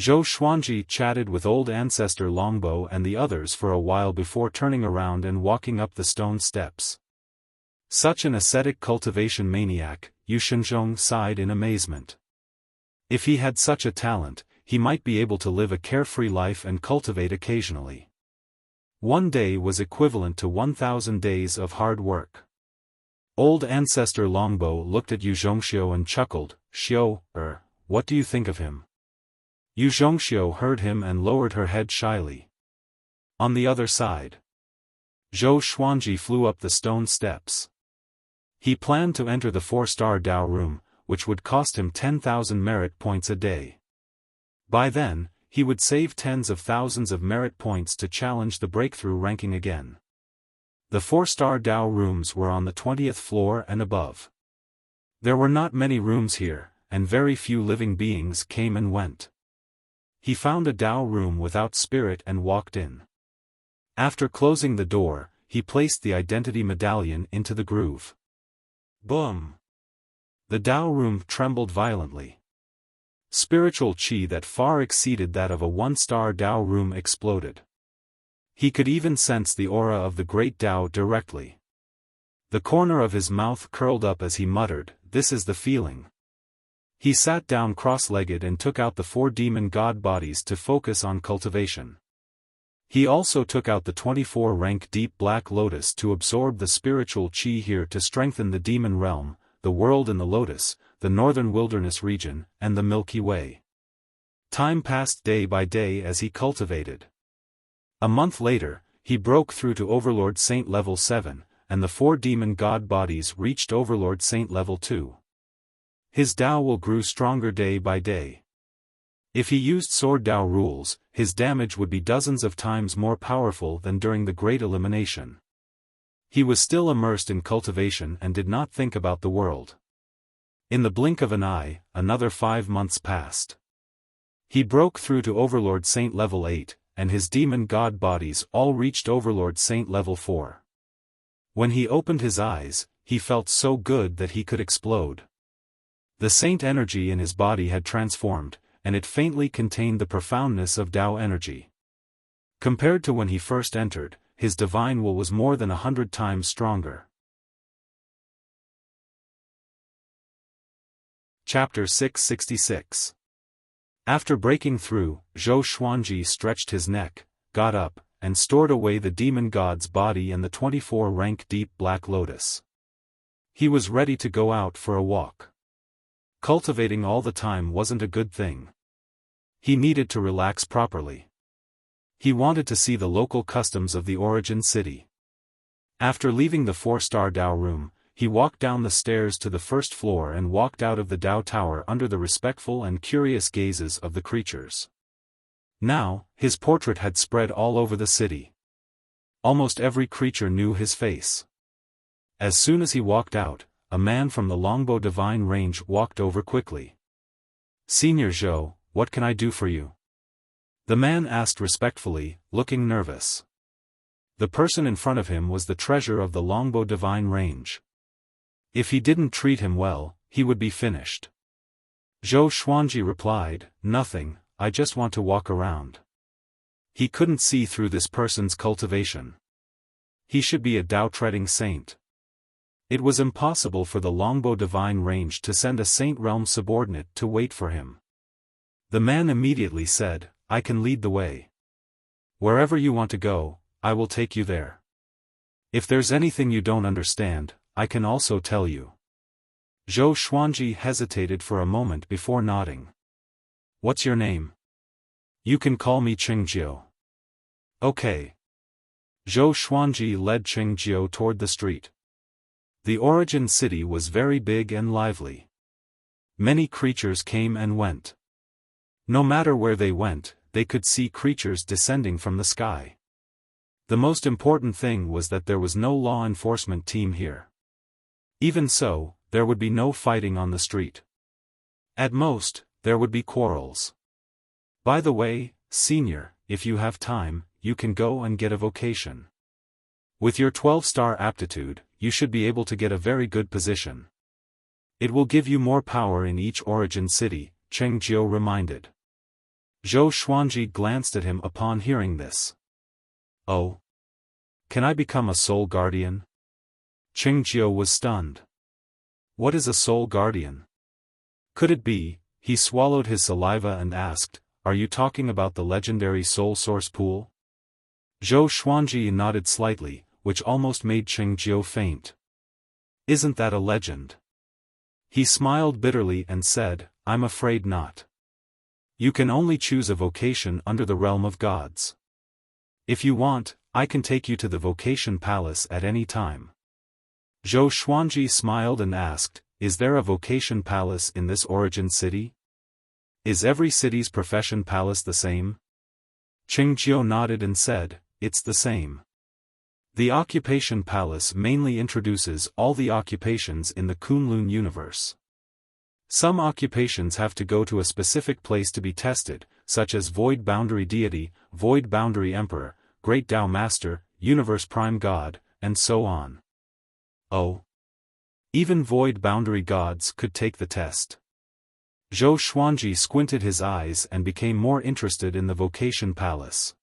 Zhou Xuanji chatted with old ancestor Longbow and the others for a while before turning around and walking up the stone steps. Such an ascetic cultivation maniac, Yu Shenzhong sighed in amazement. If he had such a talent, he might be able to live a carefree life and cultivate occasionally. One day was equivalent to 1,000 days of hard work. Old ancestor Longbow looked at Yu Zhongxiu and chuckled, what do you think of him? Yu Zhongxiu heard him and lowered her head shyly. On the other side, Zhou Xuanji flew up the stone steps. He planned to enter the 4-star Dao room, which would cost him 10,000 merit points a day. By then, he would save tens of thousands of merit points to challenge the breakthrough ranking again. The 4-star Dao rooms were on the 20th floor and above. There were not many rooms here, and very few living beings came and went. He found a Dao room without spirit and walked in. After closing the door, he placed the identity medallion into the groove. Boom! The Dao room trembled violently. Spiritual qi that far exceeded that of a 1-star Dao room exploded. He could even sense the aura of the great Dao directly. The corner of his mouth curled up as he muttered, "This is the feeling." He sat down cross-legged and took out the 4 demon god bodies to focus on cultivation. He also took out the 24-rank deep black lotus to absorb the spiritual qi here to strengthen the demon realm, the world in the lotus, the northern wilderness region, and the Milky Way. Time passed day by day as he cultivated. A month later, he broke through to Overlord Saint level 7, and the 4 demon god bodies reached Overlord Saint level 2. His Dao will grew stronger day by day. If he used Sword Dao rules, his damage would be dozens of times more powerful than during the Great Elimination. He was still immersed in cultivation and did not think about the world. In the blink of an eye, another 5 months passed. He broke through to Overlord Saint level 8, and his demon god bodies all reached Overlord Saint level 4. When he opened his eyes, he felt so good that he could explode. The saint energy in his body had transformed, and it faintly contained the profoundness of Dao energy. Compared to when he first entered, his divine will was more than 100 times stronger. Chapter 666. After breaking through, Zhou Xuanji stretched his neck, got up, and stored away the demon god's body and the 24-rank deep black lotus. He was ready to go out for a walk. Cultivating all the time wasn't a good thing. He needed to relax properly. He wanted to see the local customs of the origin city. After leaving the 4-star Dao room, he walked down the stairs to the 1st floor and walked out of the Dao tower under the respectful and curious gazes of the creatures. Now, his portrait had spread all over the city. Almost every creature knew his face. As soon as he walked out, a man from the Longbow Divine Range walked over quickly. "Senior Zhou, what can I do for you?" The man asked respectfully, looking nervous. The person in front of him was the treasure of the Longbow Divine Range. If he didn't treat him well, he would be finished. Zhou Xuanji replied, "Nothing, I just want to walk around." He couldn't see through this person's cultivation. He should be a Dao-treading saint. It was impossible for the Longbow Divine Range to send a Saint Realm subordinate to wait for him. The man immediately said, "I can lead the way. Wherever you want to go, I will take you there. If there's anything you don't understand, I can also tell you." Zhou Xuanji hesitated for a moment before nodding. "What's your name?" "You can call me Qingjiu." "Okay." Zhou Xuanji led Qingjiu toward the street. The origin city was very big and lively. Many creatures came and went. No matter where they went, they could see creatures descending from the sky. The most important thing was that there was no law enforcement team here. Even so, there would be no fighting on the street. At most, there would be quarrels. By the way, senior, if you have time, you can go and get a vocation. With your 12-star aptitude, you should be able to get a very good position. It will give you more power in each origin city, Cheng Jiu reminded. Zhou Xuanji glanced at him upon hearing this. Oh? Can I become a soul guardian? Cheng Jiu was stunned. What is a soul guardian? Could it be? He swallowed his saliva and asked, are you talking about the legendary soul source pool? Zhou Xuanji nodded slightly, which almost made Cheng Jiu faint. Isn't that a legend? He smiled bitterly and said, I'm afraid not. You can only choose a vocation under the realm of gods. If you want, I can take you to the vocation palace at any time. Zhou Xuanji smiled and asked, is there a vocation palace in this origin city? Is every city's profession palace the same? Cheng Jiu nodded and said, it's the same. The occupation palace mainly introduces all the occupations in the Kunlun universe. Some occupations have to go to a specific place to be tested, such as Void Boundary Deity, Void Boundary Emperor, Great Tao Master, Universe Prime God, and so on. Oh. Even Void Boundary Gods could take the test. Zhou Xuanji squinted his eyes and became more interested in the Vocation Palace.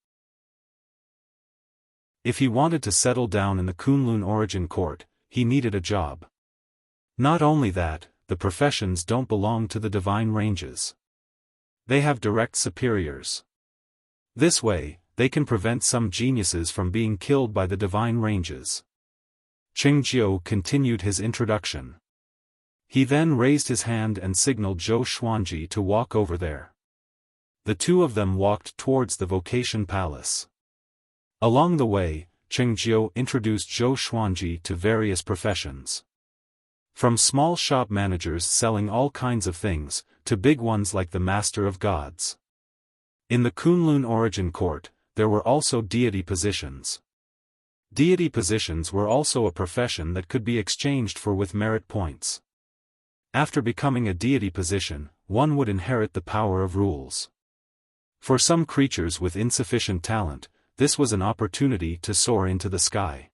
If he wanted to settle down in the Kunlun Origin Court, he needed a job. Not only that, the professions don't belong to the divine ranges. They have direct superiors. This way, they can prevent some geniuses from being killed by the divine ranges. Cheng Jiu continued his introduction. He then raised his hand and signaled Zhou Xuanji to walk over there. The two of them walked towards the Vocation Palace. Along the way, Cheng Jiu introduced Zhou Xuanji to various professions. From small shop managers selling all kinds of things, to big ones like the Master of Gods. In the Kunlun Origin Court, there were also deity positions. Deity positions were also a profession that could be exchanged for with merit points. After becoming a deity position, one would inherit the power of rules. For some creatures with insufficient talent, this was an opportunity to soar into the sky.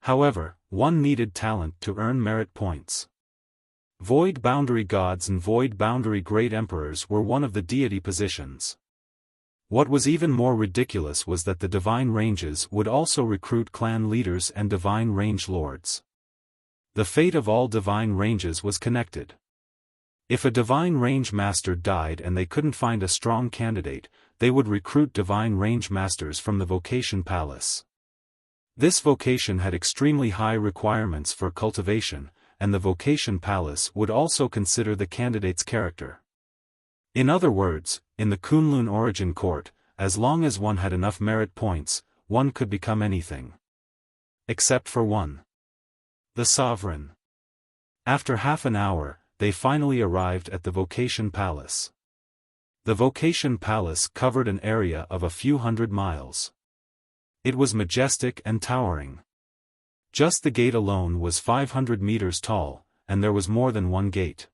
However, one needed talent to earn merit points. Void Boundary Gods and Void Boundary Great Emperors were one of the deity positions. What was even more ridiculous was that the divine ranges would also recruit clan leaders and divine range lords. The fate of all divine ranges was connected. If a divine range master died and they couldn't find a strong candidate, they would recruit divine range masters from the Vocation Palace. This vocation had extremely high requirements for cultivation, and the Vocation Palace would also consider the candidate's character. In other words, in the Kunlun Origin Court, as long as one had enough merit points, one could become anything. Except for one. The Sovereign. After half an hour, they finally arrived at the Vocation Palace. The Vocation Palace covered an area of a few hundred miles. It was majestic and towering. Just the gate alone was 500 meters tall, and there was more than one gate.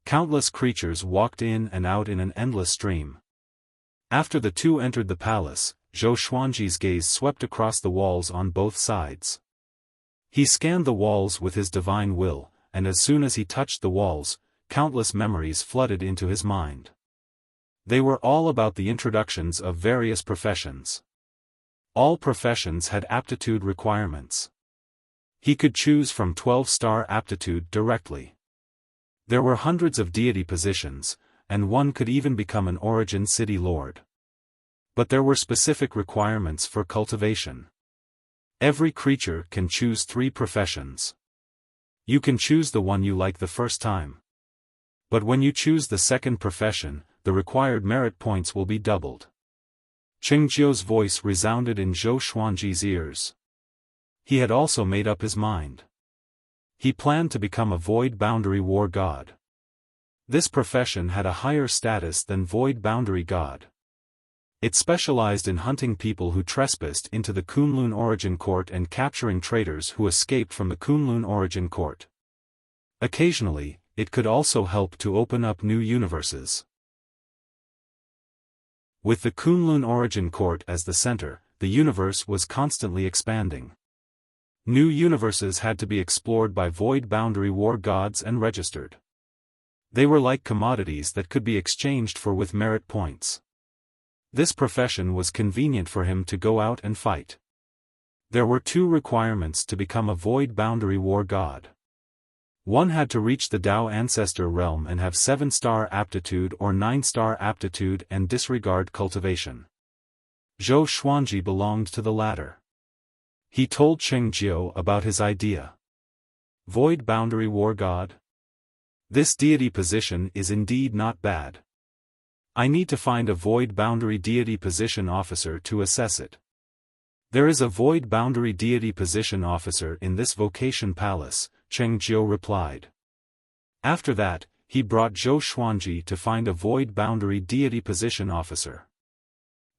Countless creatures walked in and out in an endless stream. After the two entered the palace, Zhou Xuanji's gaze swept across the walls on both sides. He scanned the walls with his divine will, and as soon as he touched the walls, countless memories flooded into his mind. They were all about the introductions of various professions. All professions had aptitude requirements. He could choose from 12-star aptitude directly. There were hundreds of deity positions, and one could even become an origin city lord. But there were specific requirements for cultivation. Every creature can choose 3 professions. You can choose the one you like the first time. But when you choose the second profession, the required merit points will be doubled. Cheng Jiu's voice resounded in Zhou Xuanji's ears. He had also made up his mind. He planned to become a Void Boundary War God. This profession had a higher status than Void Boundary God. It specialized in hunting people who trespassed into the Kunlun Origin Court and capturing traitors who escaped from the Kunlun Origin Court. Occasionally, it could also help to open up new universes. With the Kunlun Origin Court as the center, the universe was constantly expanding. New universes had to be explored by void boundary war gods and registered. They were like commodities that could be exchanged for with merit points. This profession was convenient for him to go out and fight. There were two requirements to become a void boundary war god. One had to reach the Dao Ancestor realm and have 7-star aptitude or 9-star aptitude and disregard cultivation. Zhou Xuanji belonged to the latter. He told Cheng Jiu about his idea. Void boundary war god? This deity position is indeed not bad. I need to find a void boundary deity position officer to assess it. There is a void boundary deity position officer in this vocation palace, Cheng Jiu replied. After that, he brought Zhou Xuanji to find a void boundary deity position officer.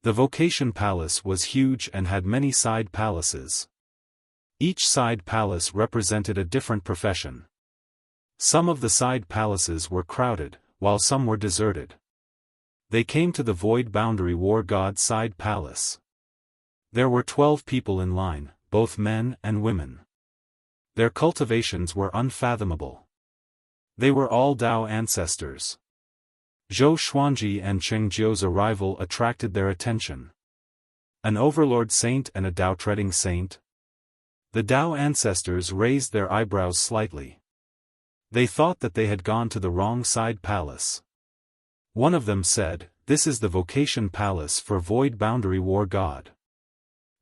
The vocation palace was huge and had many side palaces. Each side palace represented a different profession. Some of the side palaces were crowded, while some were deserted. They came to the void boundary war god side palace. There were 12 people in line, both men and women. Their cultivations were unfathomable. They were all Dao ancestors. Zhou Xuanji and Cheng Jiu's arrival attracted their attention. An overlord saint and a Dao-treading saint? The Dao ancestors raised their eyebrows slightly. They thought that they had gone to the wrong side palace. One of them said, "This is the vocation palace for void boundary war god."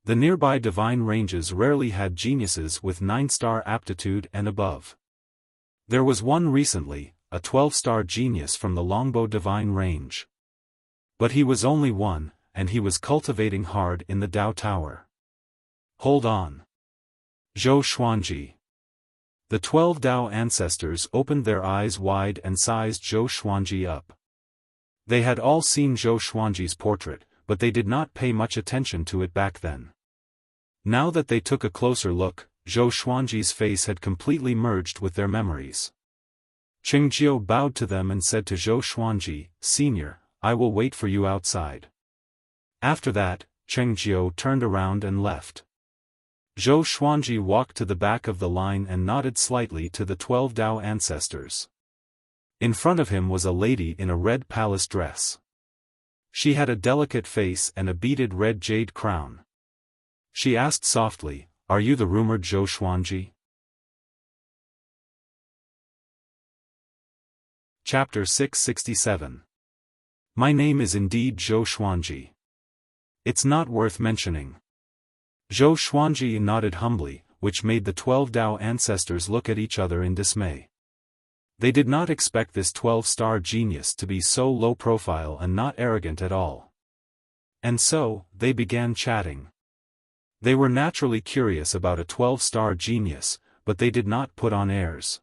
The nearby divine ranges rarely had geniuses with 9-star aptitude and above. There was one recently, a 12-star genius from the Longbow divine range. But he was only one, and he was cultivating hard in the Dao Tower. Hold on. Zhou Xuanji. The 12 Dao ancestors opened their eyes wide and sized Zhou Xuanji up. They had all seen Zhou Xuanji's portrait, but they did not pay much attention to it back then. Now that they took a closer look, Zhou Xuanji's face had completely merged with their memories. Cheng Jiu bowed to them and said to Zhou Xuanji, "Senior, I will wait for you outside." After that, Cheng Jiu turned around and left. Zhou Xuanji walked to the back of the line and nodded slightly to the 12 Dao ancestors. In front of him was a lady in a red palace dress. She had a delicate face and a beaded red jade crown. She asked softly, "Are you the rumored Zhou Xuanji?" Chapter 667. My name is indeed Zhou Xuanji. It's not worth mentioning. Zhou Xuanji nodded humbly, which made the 12 Dao ancestors look at each other in dismay. They did not expect this 12-star genius to be so low profile and not arrogant at all. And so, they began chatting. They were naturally curious about a 12-star genius, but they did not put on airs.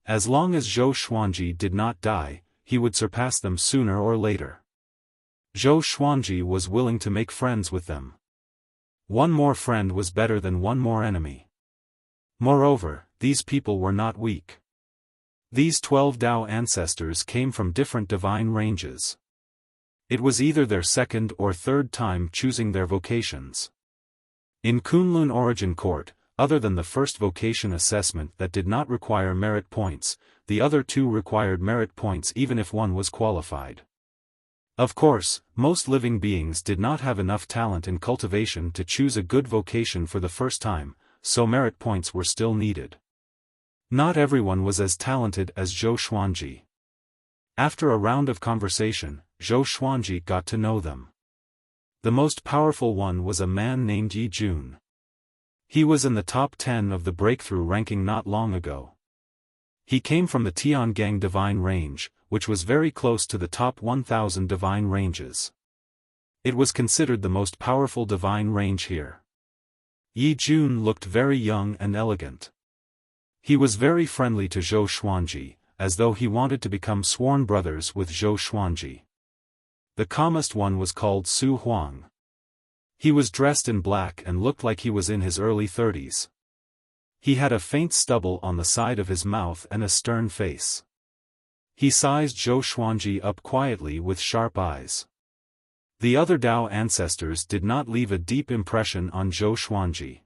As long as Zhou Xuanji did not die, he would surpass them sooner or later. Zhou Xuanji was willing to make friends with them. One more friend was better than one more enemy. Moreover, these people were not weak. These 12 Dao ancestors came from different divine ranges. It was either their second or third time choosing their vocations. In Kunlun Origin Court, other than the first vocation assessment that did not require merit points, the other two required merit points even if one was qualified. Of course, most living beings did not have enough talent in cultivation to choose a good vocation for the first time, so merit points were still needed. Not everyone was as talented as Zhou Xuanji. After a round of conversation, Zhou Xuanji got to know them. The most powerful one was a man named Yi Jun. He was in the top 10 of the breakthrough ranking not long ago. He came from the Tiangang divine range, which was very close to the top 1000 divine ranges. It was considered the most powerful divine range here. Yi Jun looked very young and elegant. He was very friendly to Zhou Xuanji, as though he wanted to become sworn brothers with Zhou Xuanji. The calmest one was called Su Huang. He was dressed in black and looked like he was in his early 30s. He had a faint stubble on the side of his mouth and a stern face. He sized Zhou Xuanji up quietly with sharp eyes. The other Dao ancestors did not leave a deep impression on Zhou Xuanji.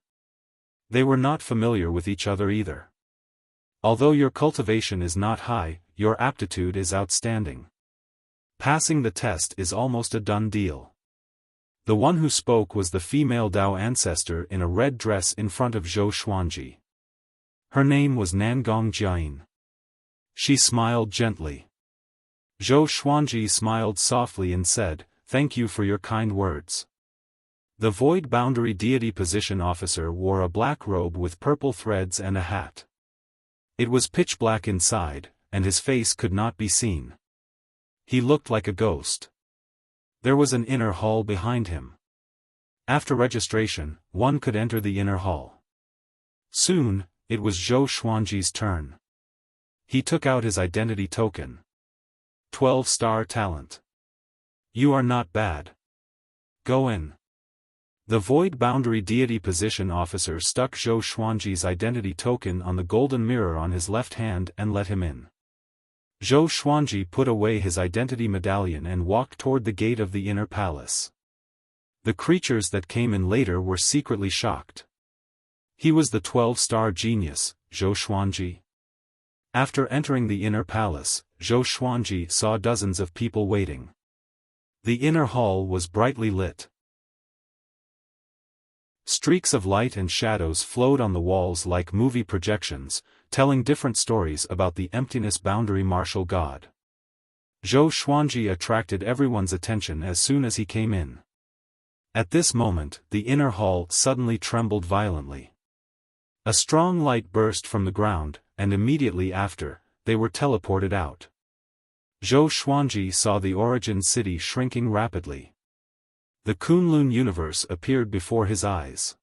They were not familiar with each other either. Although your cultivation is not high, your aptitude is outstanding. Passing the test is almost a done deal. The one who spoke was the female Dao ancestor in a red dress in front of Zhou Xuanji. Her name was Nangong Jiayin. She smiled gently. Zhou Xuanji smiled softly and said, "Thank you for your kind words." The Void Boundary Deity Position Officer wore a black robe with purple threads and a hat. It was pitch black inside, and his face could not be seen. He looked like a ghost. There was an inner hall behind him. After registration, one could enter the inner hall. Soon, it was Zhou Xuanji's turn. He took out his identity token. 12-star talent. You are not bad. Go in. The Void Boundary Deity Position Officer stuck Zhou Xuanji's identity token on the golden mirror on his left hand and let him in. Zhou Xuanji put away his identity medallion and walked toward the gate of the inner palace. The creatures that came in later were secretly shocked. He was the 12-star genius, Zhou Xuanji. After entering the inner palace, Zhou Xuanji saw dozens of people waiting. The inner hall was brightly lit. Streaks of light and shadows flowed on the walls like movie projections, telling different stories about the emptiness boundary martial god. Zhou Xuanji attracted everyone's attention as soon as he came in. At this moment, the inner hall suddenly trembled violently. A strong light burst from the ground, and immediately after, they were teleported out. Zhou Xuanji saw the origin city shrinking rapidly. The Kunlun universe appeared before his eyes.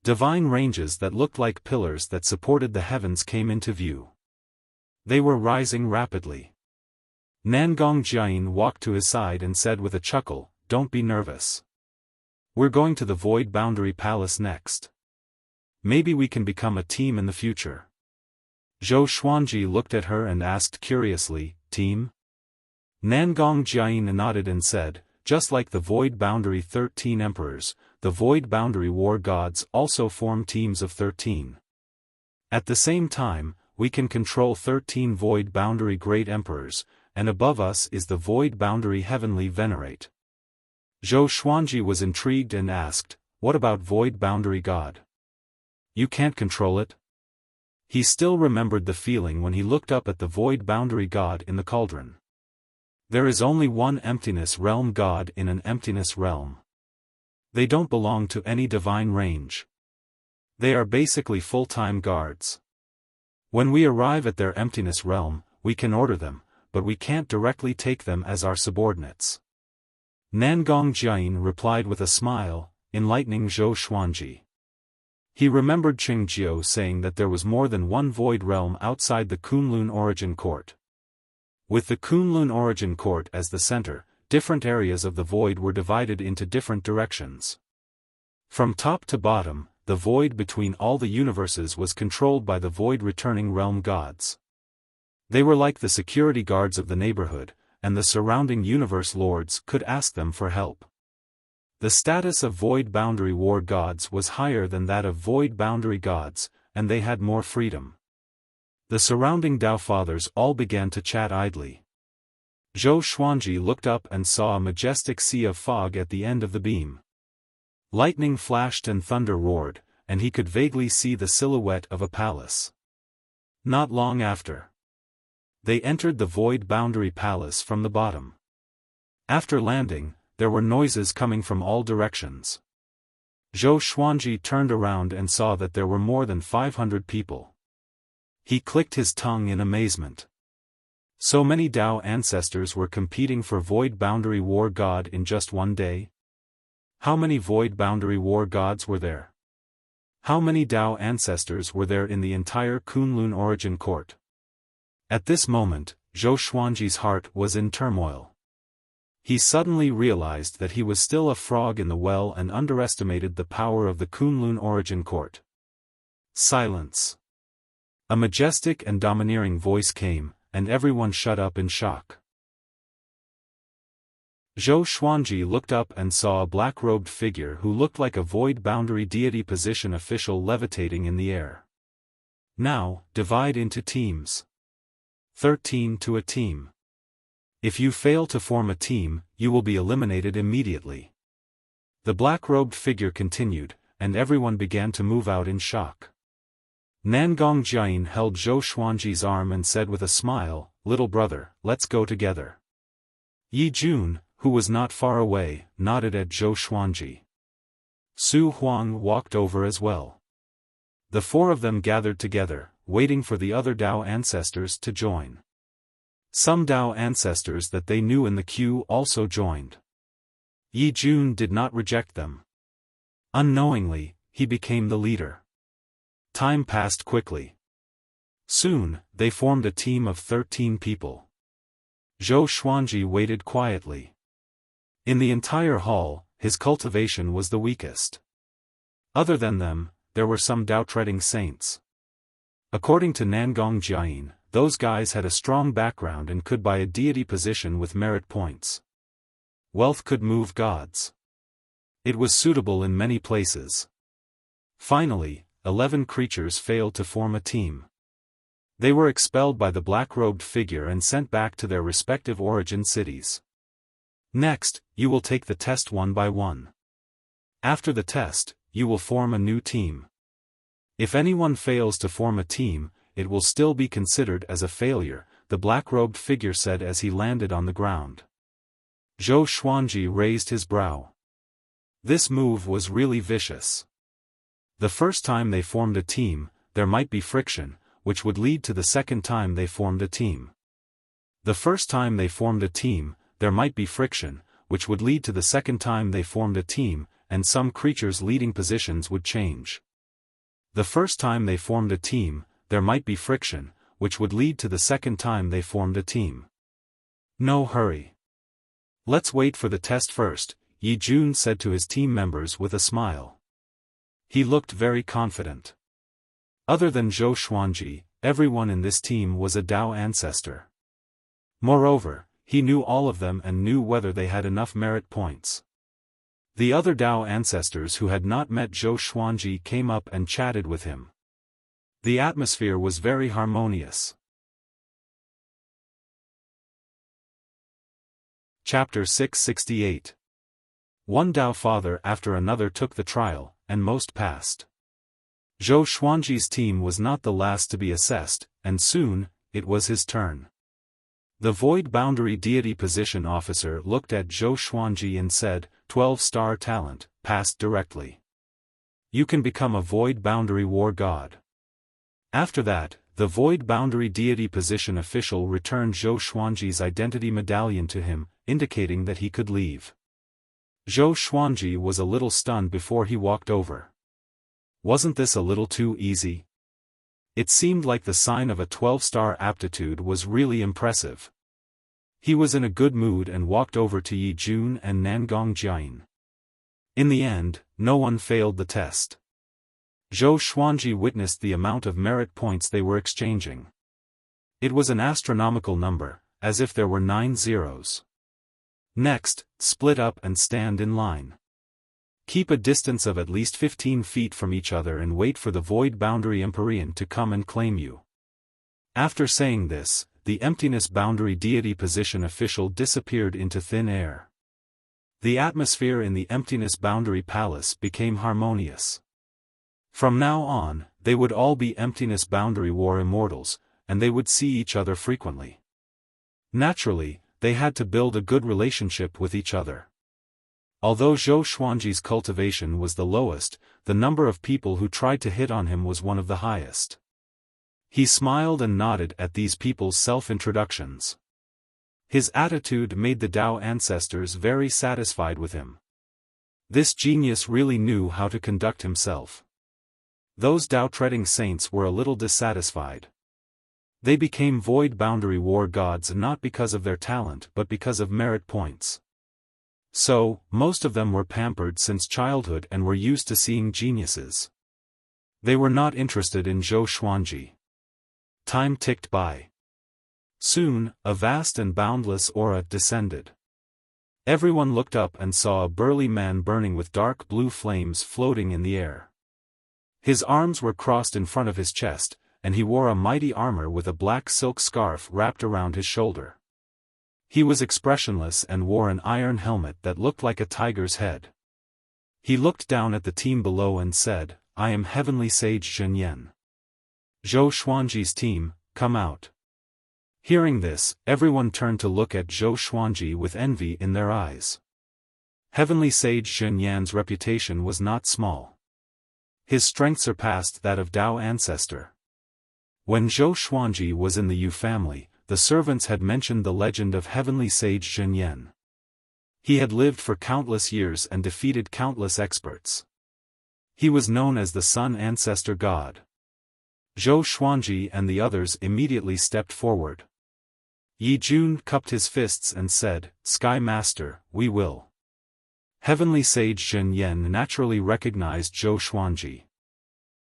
Divine ranges that looked like pillars that supported the heavens came into view. They were rising rapidly. Nangong Jiayin walked to his side and said with a chuckle, "Don't be nervous. We're going to the Void Boundary Palace next. Maybe we can become a team in the future." Zhou Xuanji looked at her and asked curiously, "Team?" Nangong Jiayin nodded and said, "Just like the Void Boundary 13 Emperors, the Void Boundary War Gods also form teams of 13. At the same time, we can control 13 Void Boundary Great Emperors, and above us is the Void Boundary Heavenly Venerate." Zhou Xuanji was intrigued and asked, "What about Void Boundary God? You can't control it?" He still remembered the feeling when he looked up at the Void Boundary God in the cauldron. There is only one emptiness realm god in an emptiness realm. They don't belong to any divine range. They are basically full-time guards. When we arrive at their emptiness realm, we can order them, but we can't directly take them as our subordinates. Nangong Jiayin replied with a smile, enlightening Zhou Xuanji. He remembered Qingjiu saying that there was more than one void realm outside the Kunlun Origin Court. With the Kunlun Origin Court as the center, different areas of the void were divided into different directions. From top to bottom, the void between all the universes was controlled by the void returning realm gods. They were like the security guards of the neighborhood, and the surrounding universe lords could ask them for help. The status of Void Boundary War Gods was higher than that of Void Boundary Gods, and they had more freedom. The surrounding Dao Fathers all began to chat idly. Zhou Xuanji looked up and saw a majestic sea of fog at the end of the beam. Lightning flashed and thunder roared, and he could vaguely see the silhouette of a palace. Not long after, they entered the Void Boundary Palace from the bottom. After landing, there were noises coming from all directions. Zhou Xuanji turned around and saw that there were more than 500 people. He clicked his tongue in amazement. So many Dao ancestors were competing for Void Boundary War God in just one day? How many Void Boundary War Gods were there? How many Dao ancestors were there in the entire Kunlun Origin Court? At this moment, Zhou Xuanji's heart was in turmoil. He suddenly realized that he was still a frog in the well and underestimated the power of the Kunlun origin court. Silence. A majestic and domineering voice came, and everyone shut up in shock. Zhou Xuanji looked up and saw a black-robed figure who looked like a void boundary deity position official levitating in the air. Now, divide into teams. 13 to a team. If you fail to form a team, you will be eliminated immediately. The black-robed figure continued, and everyone began to move out in shock. Nangong Jiayin held Zhou Xuanji's arm and said with a smile, "Little brother, let's go together." Yi Jun, who was not far away, nodded at Zhou Xuanji. Su Huang walked over as well. The four of them gathered together, waiting for the other Dao ancestors to join. Some Dao ancestors that they knew in the queue also joined. Yi Jun did not reject them. Unknowingly, he became the leader. Time passed quickly. Soon, they formed a team of 13 people. Zhou Xuanji waited quietly. In the entire hall, his cultivation was the weakest. Other than them, there were some Dao-treading saints. According to Nangong Jiayin, those guys had a strong background and could buy a deity position with merit points. Wealth could move gods. It was suitable in many places. Finally, 11 creatures failed to form a team. They were expelled by the black-robed figure and sent back to their respective origin cities. Next, you will take the test one by one. After the test, you will form a new team. If anyone fails to form a team, it will still be considered as a failure, the black-robed figure said as he landed on the ground. Zhou Xuanji raised his brow. This move was really vicious. The first time they formed a team, there might be friction, which would lead to the second time they formed a team. The first time they formed a team, there might be friction, which would lead to the second time they formed a team, and some creatures' leading positions would change. The first time they formed a team, there might be friction, which would lead to the second time they formed a team. No hurry. Let's wait for the test first, Yi Jun said to his team members with a smile. He looked very confident. Other than Zhou Xuanji, everyone in this team was a Dao ancestor. Moreover, he knew all of them and knew whether they had enough merit points. The other Dao ancestors who had not met Zhou Xuanji came up and chatted with him. The atmosphere was very harmonious. Chapter 668. One Dao father after another took the trial, and most passed. Zhou Xuanji's team was not the last to be assessed, and soon, it was his turn. The Void Boundary Deity Position Officer looked at Zhou Xuanji and said, 12-star talent, passed directly. You can become a Void Boundary War God. After that, the Void Boundary Deity Position official returned Zhou Xuanji's identity medallion to him, indicating that he could leave. Zhou Xuanji was a little stunned before he walked over. Wasn't this a little too easy? It seemed like the sign of a 12-star aptitude was really impressive. He was in a good mood and walked over to Yi Jun and Nangong Jiayin. In the end, no one failed the test. Zhou Xuanji witnessed the amount of merit points they were exchanging. It was an astronomical number, as if there were 9 zeros. Next, split up and stand in line. Keep a distance of at least 15 feet from each other and wait for the Void Boundary Empyrean to come and claim you. After saying this, the Emptiness Boundary Deity Position official disappeared into thin air. The atmosphere in the Emptiness Boundary Palace became harmonious. From now on, they would all be Emptiness Boundary War immortals, and they would see each other frequently. Naturally, they had to build a good relationship with each other. Although Zhou Xuanji's cultivation was the lowest, the number of people who tried to hit on him was one of the highest. He smiled and nodded at these people's self-introductions. His attitude made the Dao ancestors very satisfied with him. This genius really knew how to conduct himself. Those Dao-treading saints were a little dissatisfied. They became Void Boundary War gods not because of their talent but because of merit points. So, most of them were pampered since childhood and were used to seeing geniuses. They were not interested in Zhou Xuanji. Time ticked by. Soon, a vast and boundless aura descended. Everyone looked up and saw a burly man burning with dark blue flames floating in the air. His arms were crossed in front of his chest, and he wore a mighty armor with a black silk scarf wrapped around his shoulder. He was expressionless and wore an iron helmet that looked like a tiger's head. He looked down at the team below and said, "I am Heavenly Sage Zhenyan. Zhou Xuanji's team, come out." Hearing this, everyone turned to look at Zhou Xuanji with envy in their eyes. Heavenly Sage Zhenyan's reputation was not small. His strength surpassed that of Dao Ancestor. When Zhou Xuanji was in the Yu family, the servants had mentioned the legend of Heavenly Sage Zhenyan. He had lived for countless years and defeated countless experts. He was known as the Sun Ancestor God. Zhou Xuanji and the others immediately stepped forward. Yi Jun cupped his fists and said, "Sky Master, we will." Heavenly Sage Zhenyan naturally recognized Zhou Xuanji.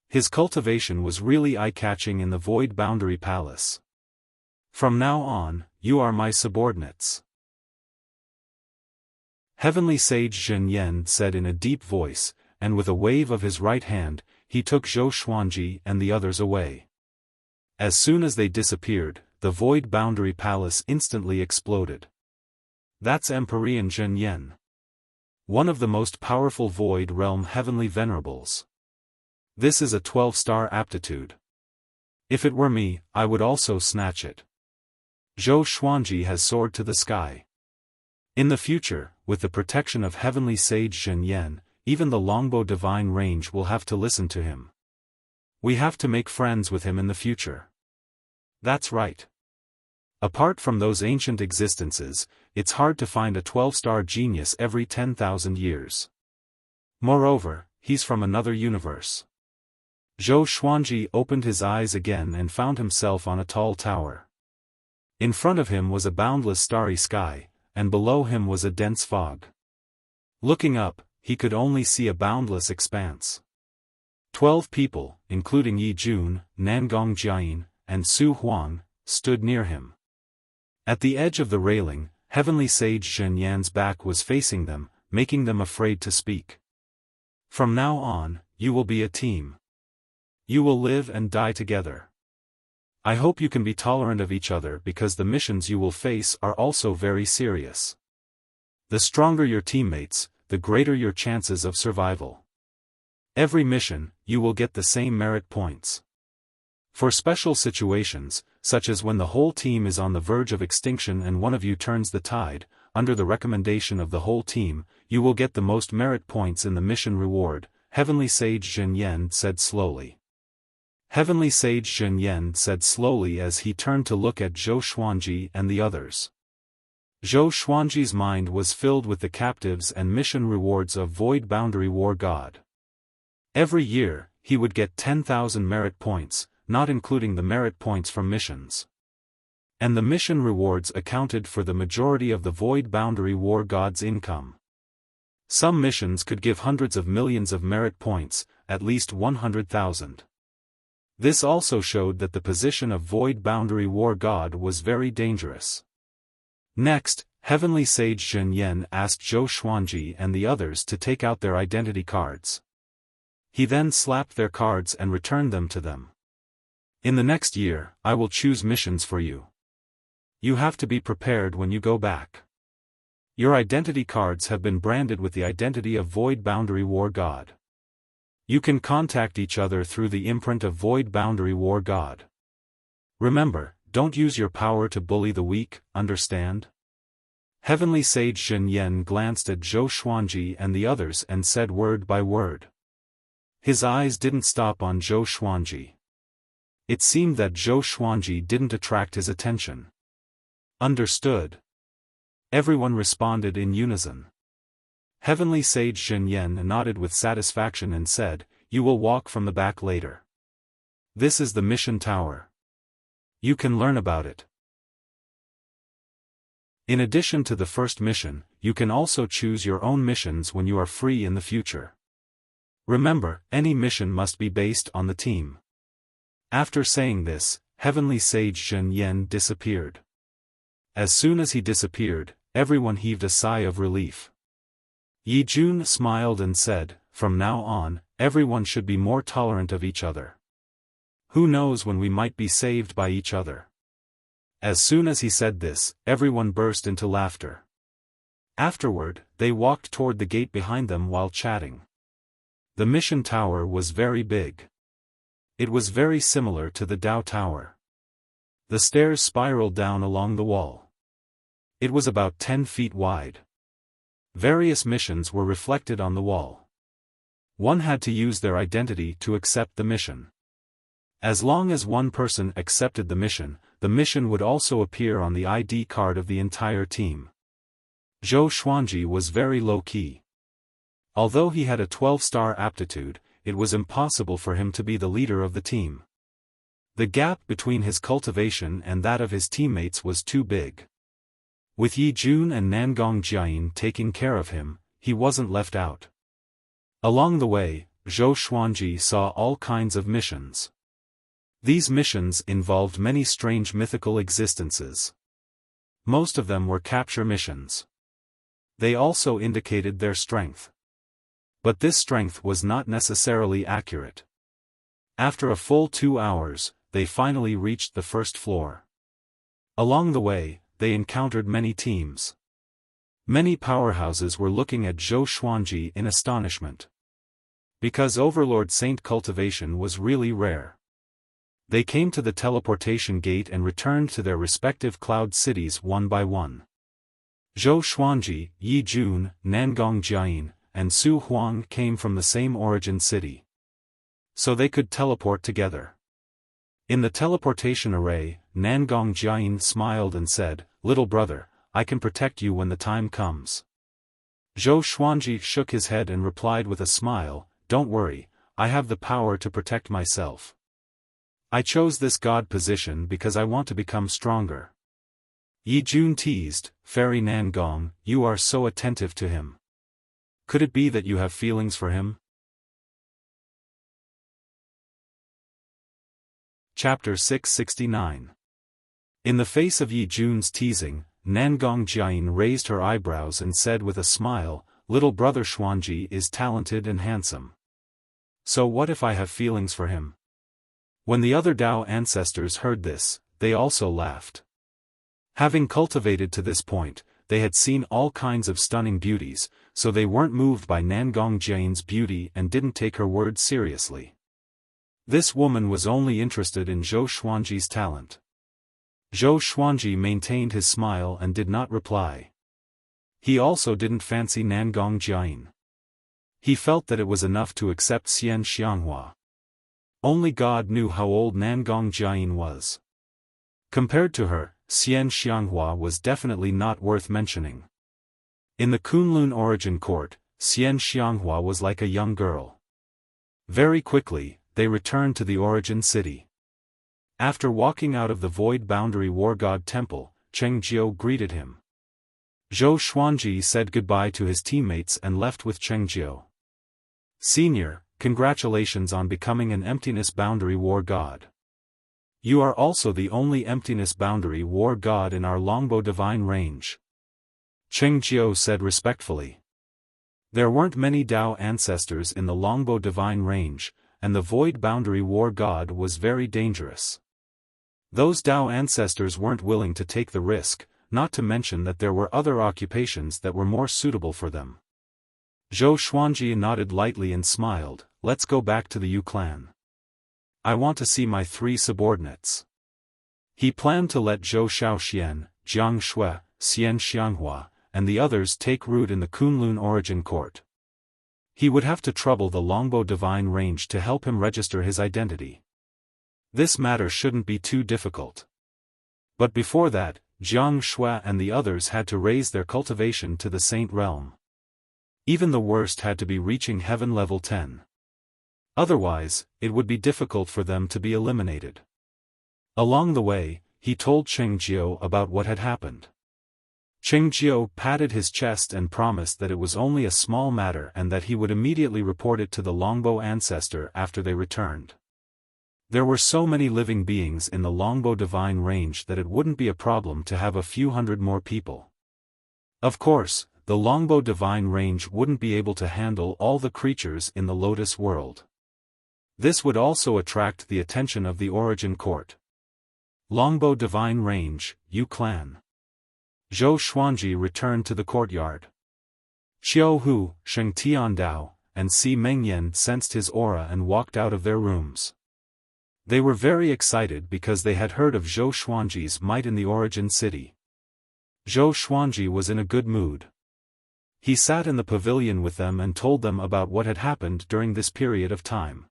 His cultivation was really eye-catching in the Void Boundary Palace. "From now on, you are my subordinates," Heavenly Sage Zhenyan said in a deep voice, and with a wave of his right hand, he took Zhou Xuanji and the others away. As soon as they disappeared, the Void Boundary Palace instantly exploded. That's Empyrean Zhenyan, one of the most powerful Void Realm Heavenly Venerables. This is a 12-star aptitude. If it were me, I would also snatch it. Zhou Xuanji has soared to the sky. In the future, with the protection of Heavenly Sage Zhenyan, even the Longbow Divine Range will have to listen to him. We have to make friends with him in the future. That's right. Apart from those ancient existences, it's hard to find a 12-star genius every 10,000 years. Moreover, he's from another universe. Zhou Xuanji opened his eyes again and found himself on a tall tower. In front of him was a boundless starry sky, and below him was a dense fog. Looking up, he could only see a boundless expanse. 12 people, including Yi Jun, Nangong Jiayin, and Su Huang, stood near him. At the edge of the railing, Heavenly Sage Zhenyan's back was facing them, making them afraid to speak. "From now on, you will be a team. You will live and die together. I hope you can be tolerant of each other because the missions you will face are also very serious. The stronger your teammates, the greater your chances of survival. Every mission, you will get the same merit points. For special situations, such as when the whole team is on the verge of extinction and one of you turns the tide, under the recommendation of the whole team, you will get the most merit points in the mission reward," Heavenly Sage Zhenyan said slowly. Heavenly Sage Zhenyan said slowly as he turned to look at Zhou Xuanji and the others. Zhou Xuanji's mind was filled with the captives and mission rewards of Void Boundary War God. Every year, he would get 10,000 merit points, not including the merit points from missions. And the mission rewards accounted for the majority of the Void Boundary War God's income. Some missions could give hundreds of millions of merit points, at least 100,000. This also showed that the position of Void Boundary War God was very dangerous. Next, Heavenly Sage Zhenyan asked Zhou Xuanji and the others to take out their identity cards. He then slapped their cards and returned them to them. "In the next year, I will choose missions for you. You have to be prepared when you go back. Your identity cards have been branded with the identity of Void Boundary War God. You can contact each other through the imprint of Void Boundary War God. Remember, don't use your power to bully the weak, understand?" Heavenly Sage Zhenyan glanced at Zhou Xuanji and the others and said word by word. His eyes didn't stop on Zhou Xuanji. It seemed that Zhou Xuanji didn't attract his attention. Understood. Everyone responded in unison. Heavenly Sage Zhenyan nodded with satisfaction and said, "You will walk from the back later. This is the mission tower. You can learn about it." In addition to the first mission, you can also choose your own missions when you are free in the future. Remember, any mission must be based on the team. After saying this, Heavenly Sage Zhen Yen disappeared. As soon as he disappeared, everyone heaved a sigh of relief. Yi Jun smiled and said, "From now on, everyone should be more tolerant of each other. Who knows when we might be saved by each other." As soon as he said this, everyone burst into laughter. Afterward, they walked toward the gate behind them while chatting. The mission tower was very big. It was very similar to the Dao Tower. The stairs spiraled down along the wall. It was about 10 feet wide. Various missions were reflected on the wall. One had to use their identity to accept the mission. As long as one person accepted the mission would also appear on the ID card of the entire team. Zhou Xuanji was very low-key. Although he had a 12-star aptitude, it was impossible for him to be the leader of the team. The gap between his cultivation and that of his teammates was too big. With Yi Jun and Nangong Jiayin taking care of him, he wasn't left out. Along the way, Zhou Xuanji saw all kinds of missions. These missions involved many strange mythical existences. Most of them were capture missions. They also indicated their strength. But this strength was not necessarily accurate. After a full 2 hours, they finally reached the first floor. Along the way, they encountered many teams. Many powerhouses were looking at Zhou Xuanji in astonishment. Because Overlord Saint cultivation was really rare. They came to the teleportation gate and returned to their respective cloud cities one by one. Zhou Xuanji, Yi Jun, Nangong Jiayin, and Su Huang came from the same origin city. So they could teleport together. In the teleportation array, Nangong Jiayin smiled and said, "Little brother, I can protect you when the time comes." Zhou Xuanji shook his head and replied with a smile, "Don't worry, I have the power to protect myself. I chose this god position because I want to become stronger." Yi Jun teased, "Fairy Nangong, you are so attentive to him. Could it be that you have feelings for him?" Chapter 669. In the face of Yi Jun's teasing, Nangong Jiayin raised her eyebrows and said with a smile, "Little brother Xuanji is talented and handsome. So what if I have feelings for him?" When the other Dao ancestors heard this, they also laughed. Having cultivated to this point, they had seen all kinds of stunning beauties, so they weren't moved by Nangong Jiayin's beauty and didn't take her words seriously. This woman was only interested in Zhou Xuanji's talent. Zhou Xuanji maintained his smile and did not reply. He also didn't fancy Nangong Jiayin. He felt that it was enough to accept Xian Xianghua. Only God knew how old Nangong Jiayin was. Compared to her, Xian Xianghua was definitely not worth mentioning. In the Kunlun origin court, Xian Xianghua was like a young girl. Very quickly, they returned to the origin city. After walking out of the Void Boundary War God Temple, Cheng Jiu greeted him. Zhou Xuanji said goodbye to his teammates and left with Cheng Jiu. "Senior, congratulations on becoming an Emptiness Boundary War God. You are also the only Emptiness Boundary War God in our Longbow Divine range," Cheng Jiu said respectfully. There weren't many Dao ancestors in the Longbow Divine range, and the Void Boundary War God was very dangerous. Those Dao ancestors weren't willing to take the risk, not to mention that there were other occupations that were more suitable for them. Zhou Xuanji nodded lightly and smiled, "Let's go back to the Yu clan. I want to see my 3 subordinates." He planned to let Zhou Shaoxian, Jiang Shui, Xian Xianghua, and the others take root in the Kunlun origin court. He would have to trouble the Longbow Divine range to help him register his identity. This matter shouldn't be too difficult. But before that, Jiang Shui and the others had to raise their cultivation to the Saint Realm. Even the worst had to be reaching Heaven level 10. Otherwise, it would be difficult for them to be eliminated. Along the way, he told Cheng Jiu about what had happened. Qingjiu patted his chest and promised that it was only a small matter and that he would immediately report it to the Longbow ancestor after they returned. There were so many living beings in the Longbow divine range that it wouldn't be a problem to have a few hundred more people. Of course, the Longbow divine range wouldn't be able to handle all the creatures in the Lotus world. This would also attract the attention of the Origin Court. Longbow divine range, Yu clan. Zhou Xuanji returned to the courtyard. Qiu Hu, Sheng Tiandao, and Si Mengyan sensed his aura and walked out of their rooms. They were very excited because they had heard of Zhou Xuanji's might in the Origin City. Zhou Xuanji was in a good mood. He sat in the pavilion with them and told them about what had happened during this period of time.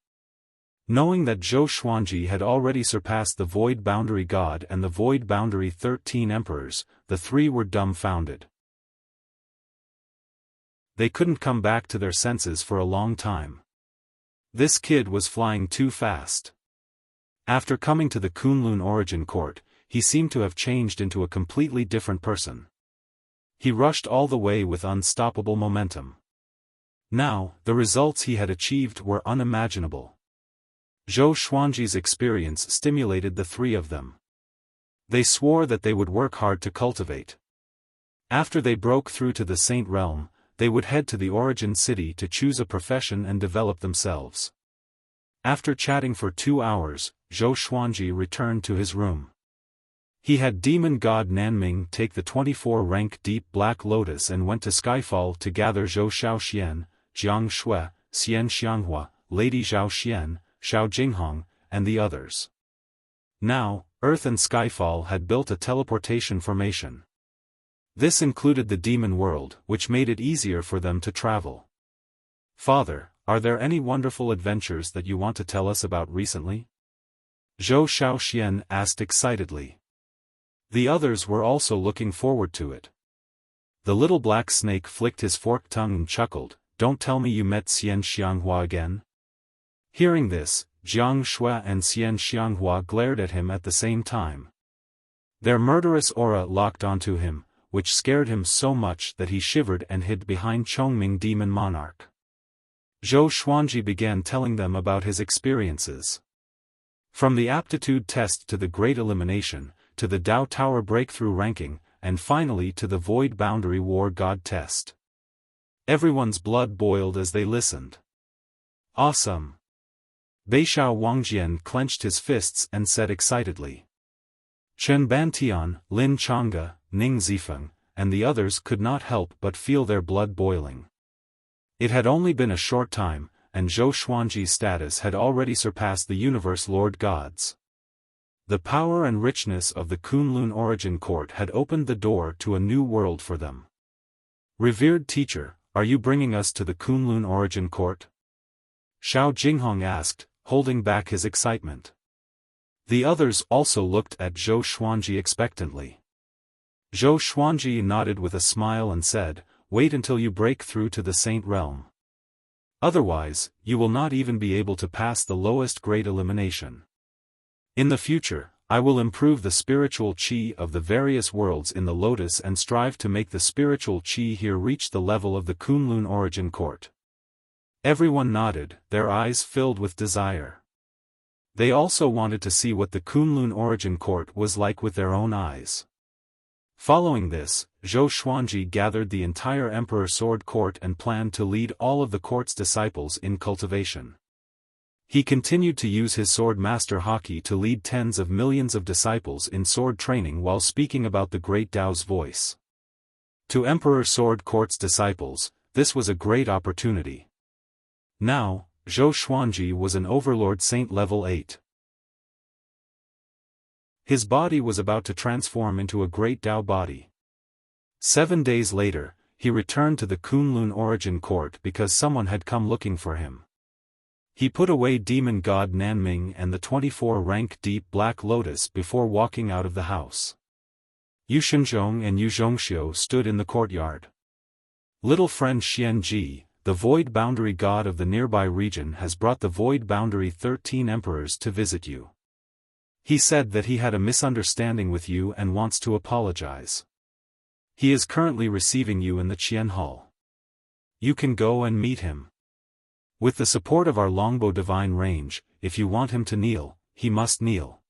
Knowing that Zhou Xuanji had already surpassed the Void Boundary God and the Void Boundary 13 Emperors, the three were dumbfounded. They couldn't come back to their senses for a long time. This kid was flying too fast. After coming to the Kunlun Origin Court, he seemed to have changed into a completely different person. He rushed all the way with unstoppable momentum. Now, the results he had achieved were unimaginable. Zhou Xuanji's experience stimulated the three of them. They swore that they would work hard to cultivate. After they broke through to the Saint Realm, they would head to the Origin City to choose a profession and develop themselves. After chatting for 2 hours, Zhou Xuanji returned to his room. He had demon god Nanming take the 24-rank Deep Black Lotus and went to Skyfall to gather Zhou Xiaoxian, Jiang Shui, Xian Xianghua, Lady Zhao Xian, Xiao Jinghong, and the others. Now, Earth and Skyfall had built a teleportation formation. This included the demon world, which made it easier for them to travel. Father, are there any wonderful adventures that you want to tell us about recently? Zhou Xiaoxian asked excitedly. The others were also looking forward to it. The little black snake flicked his forked tongue and chuckled, "Don't tell me you met Xian Xianghua again?" Hearing this, Jiang Shui and Xian Xianghua glared at him at the same time. Their murderous aura locked onto him, which scared him so much that he shivered and hid behind Chongming Demon Monarch. Zhou Xuanji began telling them about his experiences. From the aptitude test to the Great Elimination, to the Dao Tower breakthrough ranking, and finally to the Void Boundary War God test. Everyone's blood boiled as they listened. Awesome! Beixiao Wangjian clenched his fists and said excitedly. Chen Bantian, Lin Changge, Ning Zifeng, and the others could not help but feel their blood boiling. It had only been a short time, and Zhou Xuanji's status had already surpassed the Universe Lord Gods. The power and richness of the Kunlun Origin Court had opened the door to a new world for them. Revered teacher, are you bringing us to the Kunlun Origin Court? Xiao Jinghong asked, holding back his excitement. The others also looked at Zhou Xuanji expectantly. Zhou Xuanji nodded with a smile and said, "Wait until you break through to the Saint Realm. Otherwise, you will not even be able to pass the lowest Great Elimination. In the future, I will improve the spiritual qi of the various worlds in the Lotus and strive to make the spiritual qi here reach the level of the Kunlun Origin Court." Everyone nodded, their eyes filled with desire. They also wanted to see what the Kunlun Origin Court was like with their own eyes. Following this, Zhou Xuanji gathered the entire Emperor Sword Court and planned to lead all of the court's disciples in cultivation. He continued to use his sword master Haki to lead tens of millions of disciples in sword training while speaking about the Great Tao's voice. To Emperor Sword Court's disciples, this was a great opportunity. Now, Zhou Xuanji was an Overlord Saint level 8. His body was about to transform into a great Tao body. 7 days later, he returned to the Kunlun Origin Court because someone had come looking for him. He put away demon god Nanming and the 24-rank Deep Black Lotus before walking out of the house. Yu Shenzhong and Yu Zhongxiu stood in the courtyard. Little friend Xianji, the Void Boundary God of the nearby region, has brought the Void Boundary 13 Emperors to visit you. He said that he had a misunderstanding with you and wants to apologize. He is currently receiving you in the Qian Hall. You can go and meet him. With the support of our longbow divine range, if you want him to kneel, he must kneel.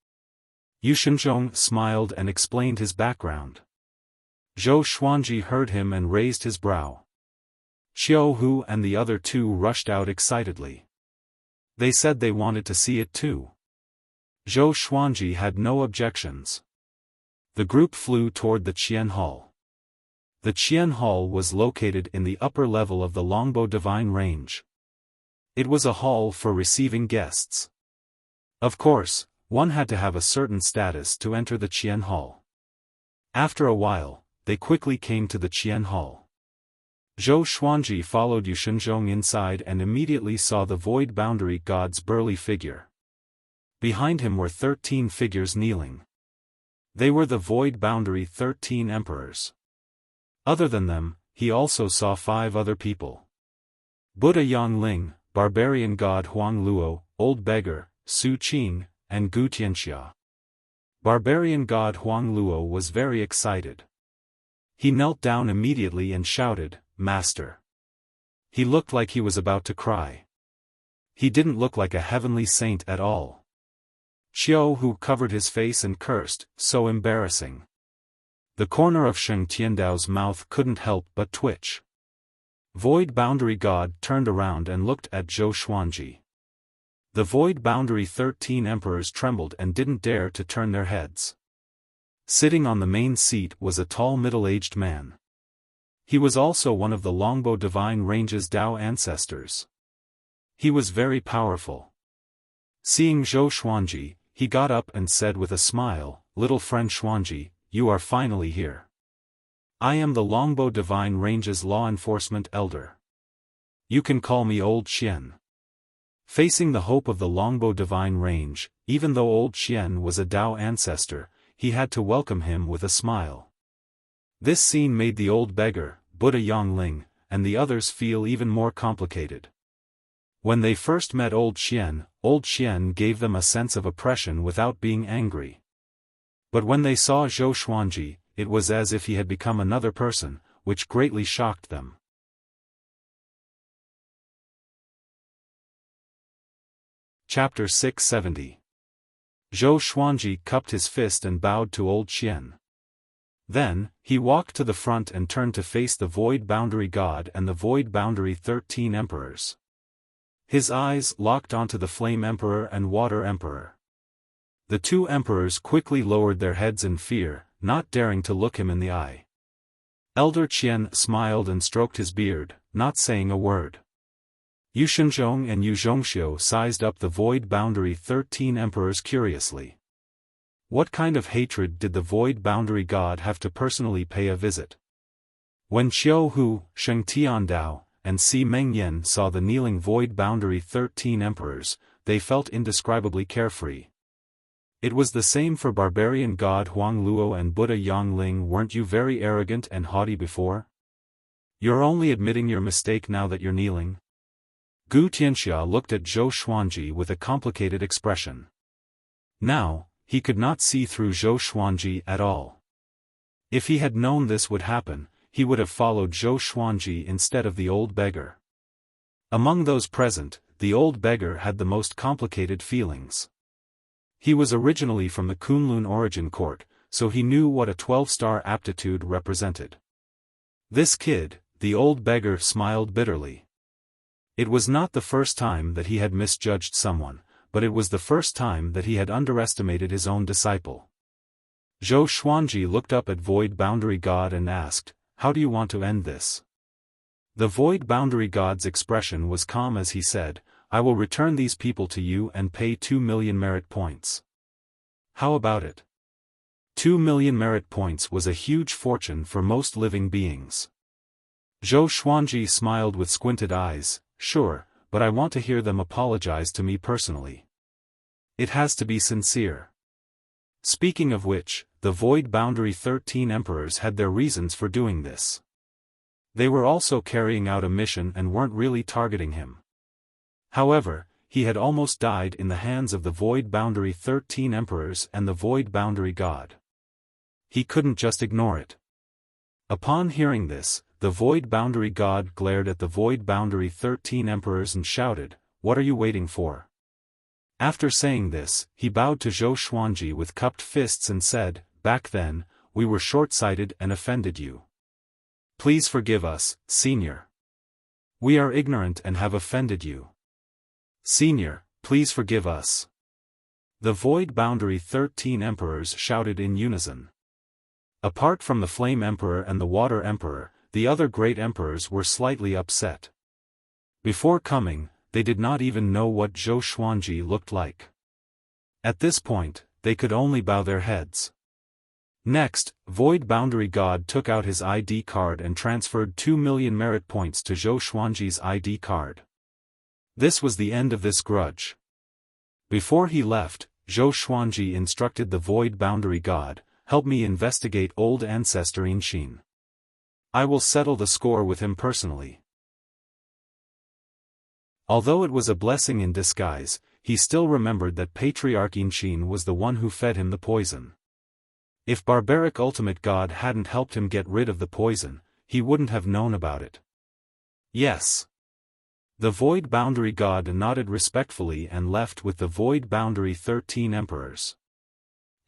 Yu Shenzhong smiled and explained his background. Zhou Xuanji heard him and raised his brow. Xiao Hu and the other two rushed out excitedly. They said they wanted to see it too. Zhou Xuanji had no objections. The group flew toward the Qian Hall. The Qian Hall was located in the upper level of the longbow divine range. It was a hall for receiving guests. Of course, one had to have a certain status to enter the Qian Hall. After a while, they quickly came to the Qian Hall. Zhou Xuanji followed Yu Shenzhong inside and immediately saw the void boundary god's burly figure. Behind him were 13 figures kneeling. They were the void boundary 13 emperors. Other than them, he also saw 5 other people. Buddha Yangling, barbarian god Huang Luo, old beggar, Su Qing, and Gu Tianxia. Barbarian god Huang Luo was very excited. He knelt down immediately and shouted, "Master." He looked like he was about to cry. He didn't look like a heavenly saint at all. Xiao Hu covered his face and cursed, "So embarrassing." The corner of Sheng Tiandao's mouth couldn't help but twitch. Void Boundary God turned around and looked at Zhou Xuanji. The Void Boundary 13 emperors trembled and didn't dare to turn their heads. Sitting on the main seat was a tall middle-aged man. He was also one of the Longbow Divine Range's Dao ancestors. He was very powerful. Seeing Zhou Xuanji, he got up and said with a smile, "Little friend Xuanji, you are finally here. I am the Longbow Divine Range's law enforcement elder. You can call me Old Xian." Facing the hope of the Longbow Divine Range, even though Old Xian was a Dao ancestor, he had to welcome him with a smile. This scene made the old beggar, Buddha Yangling, and the others feel even more complicated. When they first met Old Xian gave them a sense of oppression without being angry. But when they saw Zhou Xuanji, it was as if he had become another person, which greatly shocked them. Chapter 670. Zhou Xuanji cupped his fist and bowed to Old Xian. Then, he walked to the front and turned to face the Void Boundary God and the Void Boundary 13 emperors. His eyes locked onto the Flame Emperor and Water Emperor. The 2 emperors quickly lowered their heads in fear, not daring to look him in the eye. Elder Qian smiled and stroked his beard, not saying a word. Yu Shenzhong and Yu Zhongxiu sized up the Void Boundary 13 emperors curiously. What kind of hatred did the Void Boundary God have to personally pay a visit? When Xiao Hu, Sheng Tiandao, and Si Mengyan saw the kneeling Void Boundary 13 emperors, they felt indescribably carefree. It was the same for barbarian god Huang Luo and Buddha Yangling. Weren't you very arrogant and haughty before? You're only admitting your mistake now that you're kneeling? Gu Tianxia looked at Zhou Xuanji with a complicated expression. Now, he could not see through Zhou Xuanji at all. If he had known this would happen, he would have followed Zhou Xuanji instead of the old beggar. Among those present, the old beggar had the most complicated feelings. He was originally from the Kunlun origin court, so he knew what a 12-star aptitude represented. This kid, the old beggar smiled bitterly. It was not the first time that he had misjudged someone, but it was the first time that he had underestimated his own disciple. Zhou Xuanji looked up at Void Boundary God and asked, "How do you want to end this?" The Void Boundary God's expression was calm as he said, "I will return these people to you and pay 2 million merit points." How about it? 2 million merit points was a huge fortune for most living beings. Zhou Xuanji smiled with squinted eyes, "Sure, but I want to hear them apologize to me personally. It has to be sincere." Speaking of which, the Void Boundary 13 emperors had their reasons for doing this. They were also carrying out a mission and weren't really targeting him. However, he had almost died in the hands of the Void Boundary 13 emperors and the Void Boundary God. He couldn't just ignore it. Upon hearing this, the Void Boundary God glared at the Void Boundary 13 Emperors and shouted, "What are you waiting for?" After saying this, he bowed to Zhou Xuanji with cupped fists and said, "Back then, we were short-sighted and offended you. Please forgive us, Senior. We are ignorant and have offended you. Senior, please forgive us." The Void Boundary 13 Emperors shouted in unison. Apart from the Flame Emperor and the Water Emperor, the other great emperors were slightly upset. Before coming, they did not even know what Zhou Xuanji looked like. At this point, they could only bow their heads. Next, Void Boundary God took out his ID card and transferred 2 million merit points to Zhou Xuanji's ID card. This was the end of this grudge. Before he left, Zhou Xuanji instructed the Void Boundary God, "Help me investigate old ancestor Inxin. I will settle the score with him personally." Although it was a blessing in disguise, he still remembered that Patriarch Inxin was the one who fed him the poison. If Barbaric Ultimate God hadn't helped him get rid of the poison, he wouldn't have known about it. Yes. The Void Boundary God nodded respectfully and left with the Void Boundary 13 Emperors.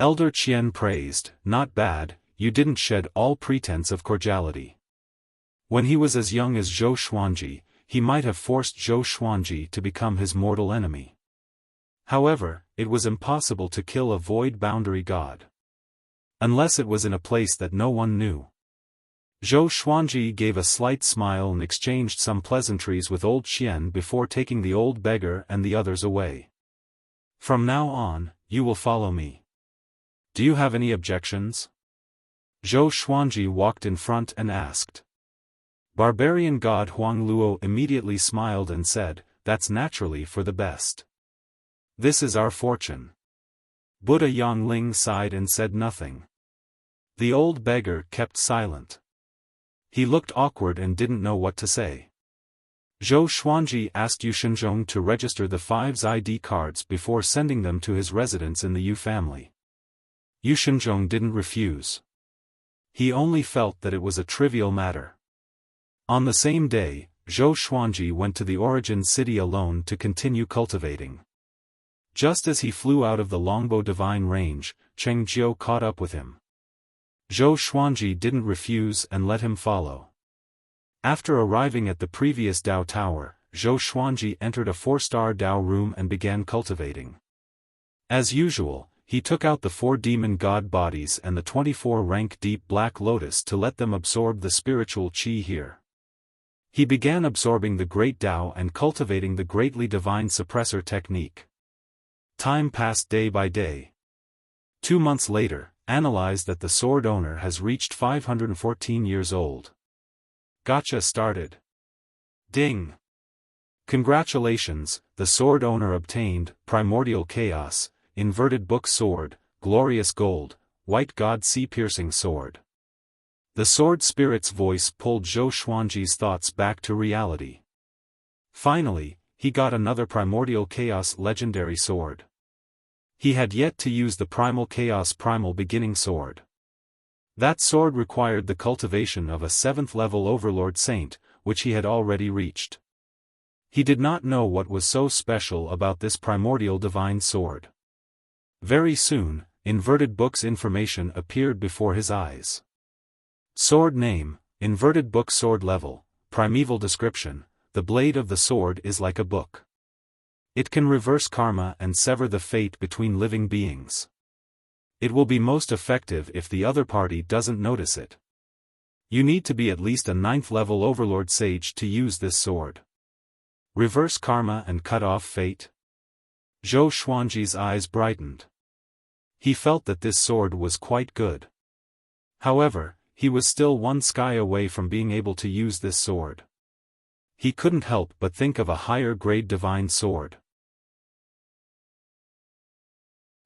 Elder Qian praised, "Not bad, you didn't shed all pretense of cordiality." When he was as young as Zhou Xuanji, he might have forced Zhou Xuanji to become his mortal enemy. However, it was impossible to kill a Void Boundary God. Unless it was in a place that no one knew. Zhou Xuanji gave a slight smile and exchanged some pleasantries with old Qian before taking the old beggar and the others away. "From now on, you will follow me. Do you have any objections?" Zhou Xuanji walked in front and asked. Barbarian God Huang Luo immediately smiled and said, "That's naturally for the best. This is our fortune." Buddha Yangling sighed and said nothing. The old beggar kept silent. He looked awkward and didn't know what to say. Zhou Xuanji asked Yu Shenzhong to register the five's ID cards before sending them to his residence in the Yu family. Yu Shenzhong didn't refuse. He only felt that it was a trivial matter. On the same day, Zhou Xuanji went to the origin city alone to continue cultivating. Just as he flew out of the Longbo Divine Range, Cheng Jiu caught up with him. Zhou Xuanji didn't refuse and let him follow. After arriving at the previous Dao Tower, Zhou Xuanji entered a 4-star Dao room and began cultivating. As usual, he took out the 4 demon god bodies and the 24-rank deep black lotus to let them absorb the spiritual qi here. He began absorbing the great Dao and cultivating the greatly divine suppressor technique. Time passed day by day. 2 months later, analyzed that the sword owner has reached 514 years old. Gacha started. Ding! Congratulations, the sword owner obtained Primordial Chaos, Inverted Book Sword, Glorious Gold, White God Sea-Piercing Sword. The sword spirit's voice pulled Zhou Xuanji's thoughts back to reality. Finally, he got another Primordial Chaos Legendary Sword. He had yet to use the Primal Chaos Primal Beginning Sword. That sword required the cultivation of a 7th-level Overlord Saint, which he had already reached. He did not know what was so special about this Primordial Divine Sword. Very soon, Inverted Book's information appeared before his eyes. Sword name, Inverted Book Sword level, Primeval description, the blade of the sword is like a book. It can reverse karma and sever the fate between living beings. It will be most effective if the other party doesn't notice it. You need to be at least a 9th-level Overlord Sage to use this sword. Reverse karma and cut off fate? Zhou Xuanji's eyes brightened. He felt that this sword was quite good. However, he was still one sky away from being able to use this sword. He couldn't help but think of a higher-grade divine sword.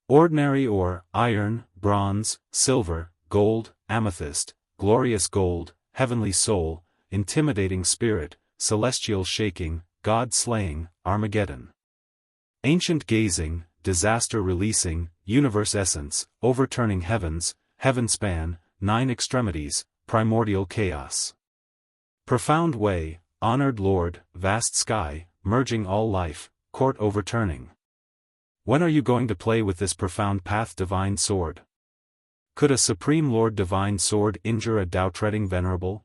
Ordinary ore, iron, bronze, silver, gold, amethyst, glorious gold, heavenly soul, intimidating spirit, celestial shaking, God slaying, Armageddon. Ancient gazing, disaster releasing, universe essence, overturning heavens, heaven span, 9 extremities, primordial chaos. Profound way, honored lord, vast sky, merging all life, court overturning. When are you going to play with this profound path divine sword? Could a supreme lord divine sword injure a Tao-treading venerable?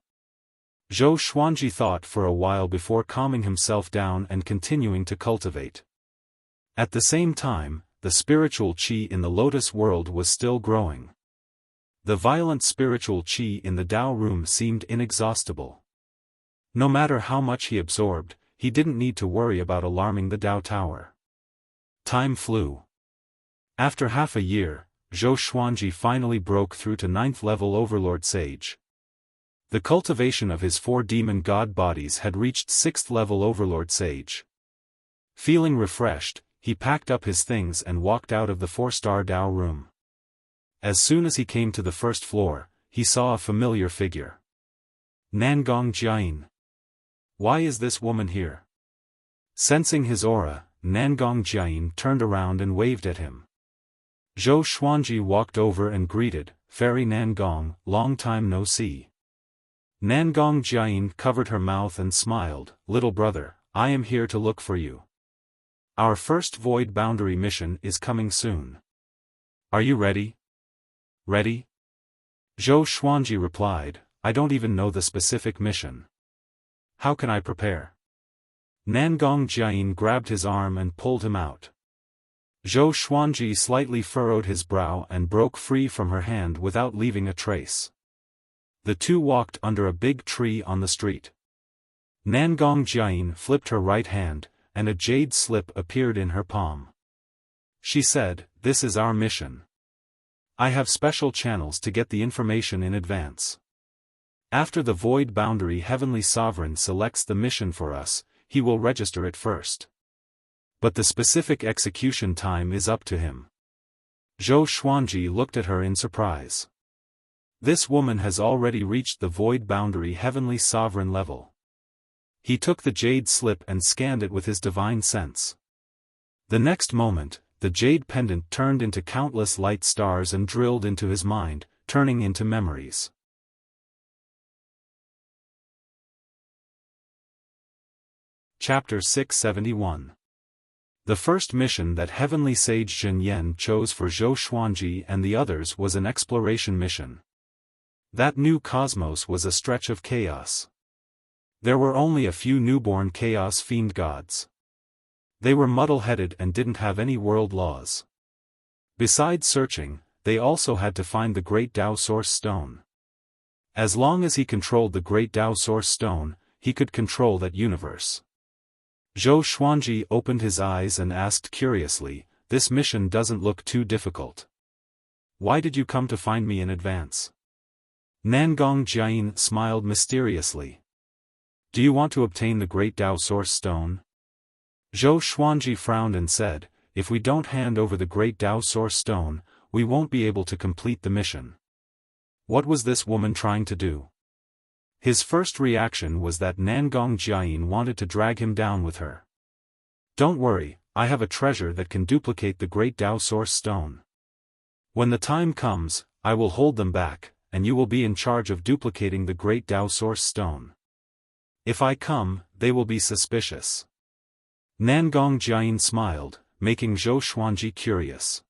Zhou Xuanji thought for a while before calming himself down and continuing to cultivate. At the same time, the spiritual qi in the lotus world was still growing. The violent spiritual qi in the Tao room seemed inexhaustible. No matter how much he absorbed, he didn't need to worry about alarming the Tao Tower. Time flew. After half a year, Zhou Xuanji finally broke through to 9th level Overlord Sage. The cultivation of his 4 demon god bodies had reached 6th level Overlord Sage. Feeling refreshed, he packed up his things and walked out of the 4-star Tao room. As soon as he came to the 1st floor, he saw a familiar figure. Nangong Jiayin. Why is this woman here? Sensing his aura, Nangong Jiayin turned around and waved at him. Zhou Xuanji walked over and greeted, Fairy Nangong, long time no see. Nangong Jiayin covered her mouth and smiled, Little brother, I am here to look for you. Our first void boundary mission is coming soon. Are you ready? Ready? Zhou Xuanji replied, I don't even know the specific mission. How can I prepare? Nangong Jiayin grabbed his arm and pulled him out. Zhou Xuanji slightly furrowed his brow and broke free from her hand without leaving a trace. The two walked under a big tree on the street. Nangong Jiayin flipped her right hand, and a jade slip appeared in her palm. She said, This is our mission. I have special channels to get the information in advance. After the void boundary Heavenly Sovereign selects the mission for us, he will register it first. But the specific execution time is up to him. Zhou Xuanji looked at her in surprise. This woman has already reached the void boundary Heavenly Sovereign level. He took the jade slip and scanned it with his divine sense. The next moment, the jade pendant turned into countless light stars and drilled into his mind, turning into memories. Chapter 671. The first mission that Heavenly Sage Zhen Yan chose for Zhou Xuanji and the others was an exploration mission. That new cosmos was a stretch of chaos. There were only a few newborn chaos fiend gods. They were muddle-headed and didn't have any world laws. Besides searching, they also had to find the Great Tao Source Stone. As long as he controlled the Great Tao Source Stone, he could control that universe. Zhou Xuanji opened his eyes and asked curiously, This mission doesn't look too difficult. Why did you come to find me in advance? Nangong Jiayin smiled mysteriously. Do you want to obtain the Great Tao Source Stone? Zhou Xuanji frowned and said, If we don't hand over the Great Tao Source Stone, we won't be able to complete the mission. What was this woman trying to do? His first reaction was that Nangong Jiayin wanted to drag him down with her. Don't worry, I have a treasure that can duplicate the Great Tao Source Stone. When the time comes, I will hold them back, and you will be in charge of duplicating the Great Tao Source Stone. If I come, they will be suspicious. Nangong Jiayin smiled, making Zhou Xuanji curious.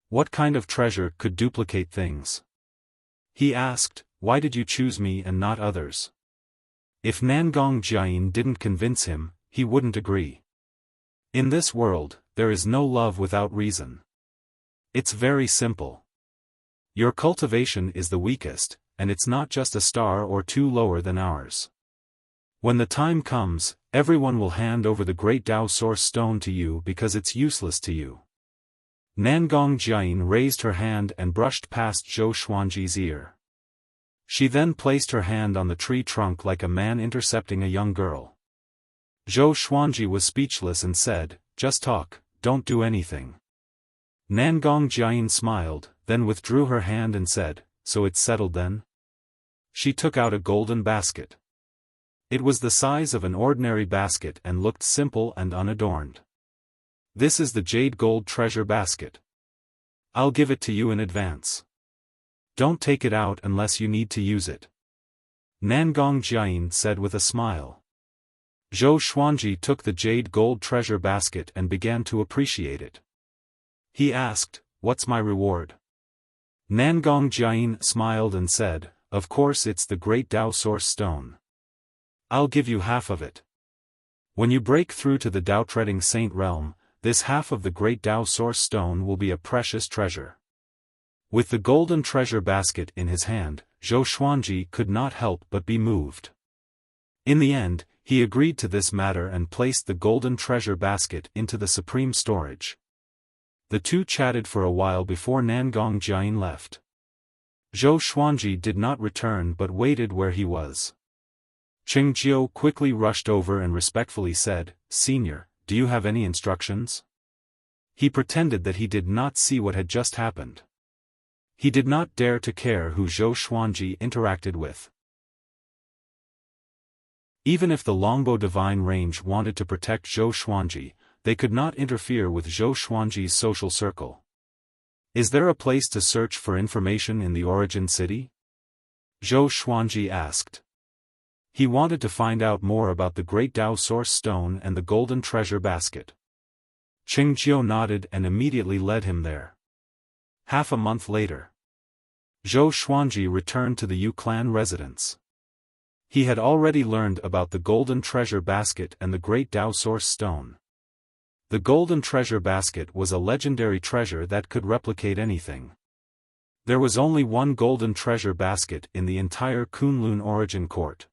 What kind of treasure could duplicate things? He asked, Why did you choose me and not others? If Nangong Jiayin didn't convince him, he wouldn't agree. In this world, there is no love without reason. It's very simple. Your cultivation is the weakest, and it's not just a star or two lower than ours. When the time comes, everyone will hand over the Great Tao Source Stone to you because it's useless to you. Nangong Jiayin raised her hand and brushed past Zhou Xuanji's ear. She then placed her hand on the tree trunk like a man intercepting a young girl. Zhou Xuanji was speechless and said, Just talk, don't do anything. Nangong Jiayin smiled, then withdrew her hand and said, So it's settled then? She took out a golden basket. It was the size of an ordinary basket and looked simple and unadorned. This is the jade gold treasure basket. I'll give it to you in advance. Don't take it out unless you need to use it. Nangong Jiayin said with a smile. Zhou Xuanji took the jade gold treasure basket and began to appreciate it. He asked, "What's my reward?" Nangong Jiayin smiled and said, "Of course it's the great Tao Source Stone. I'll give you half of it. When you break through to the Tao Treading Saint realm, this half of the great Tao Source Stone will be a precious treasure." With the golden treasure basket in his hand, Zhou Xuanji could not help but be moved. In the end, he agreed to this matter and placed the golden treasure basket into the supreme storage. The two chatted for a while before Nangong Jiayin left. Zhou Xuanji did not return but waited where he was. Cheng Jiu quickly rushed over and respectfully said, "Senior, do you have any instructions?" He pretended that he did not see what had just happened. He did not dare to care who Zhou Xuanji interacted with. Even if the Longbow Divine Range wanted to protect Zhou Xuanji, they could not interfere with Zhou Xuanji's social circle. "Is there a place to search for information in the Origin City?" Zhou Xuanji asked. He wanted to find out more about the Great Tao Source Stone and the Golden Treasure Basket. Cheng Jiu nodded and immediately led him there. Half a month later, Zhou Xuanji returned to the Yu clan residence. He had already learned about the Golden Treasure Basket and the Great Tao Source Stone. The Golden Treasure Basket was a legendary treasure that could replicate anything. There was only one Golden Treasure Basket in the entire Kunlun Origin Court.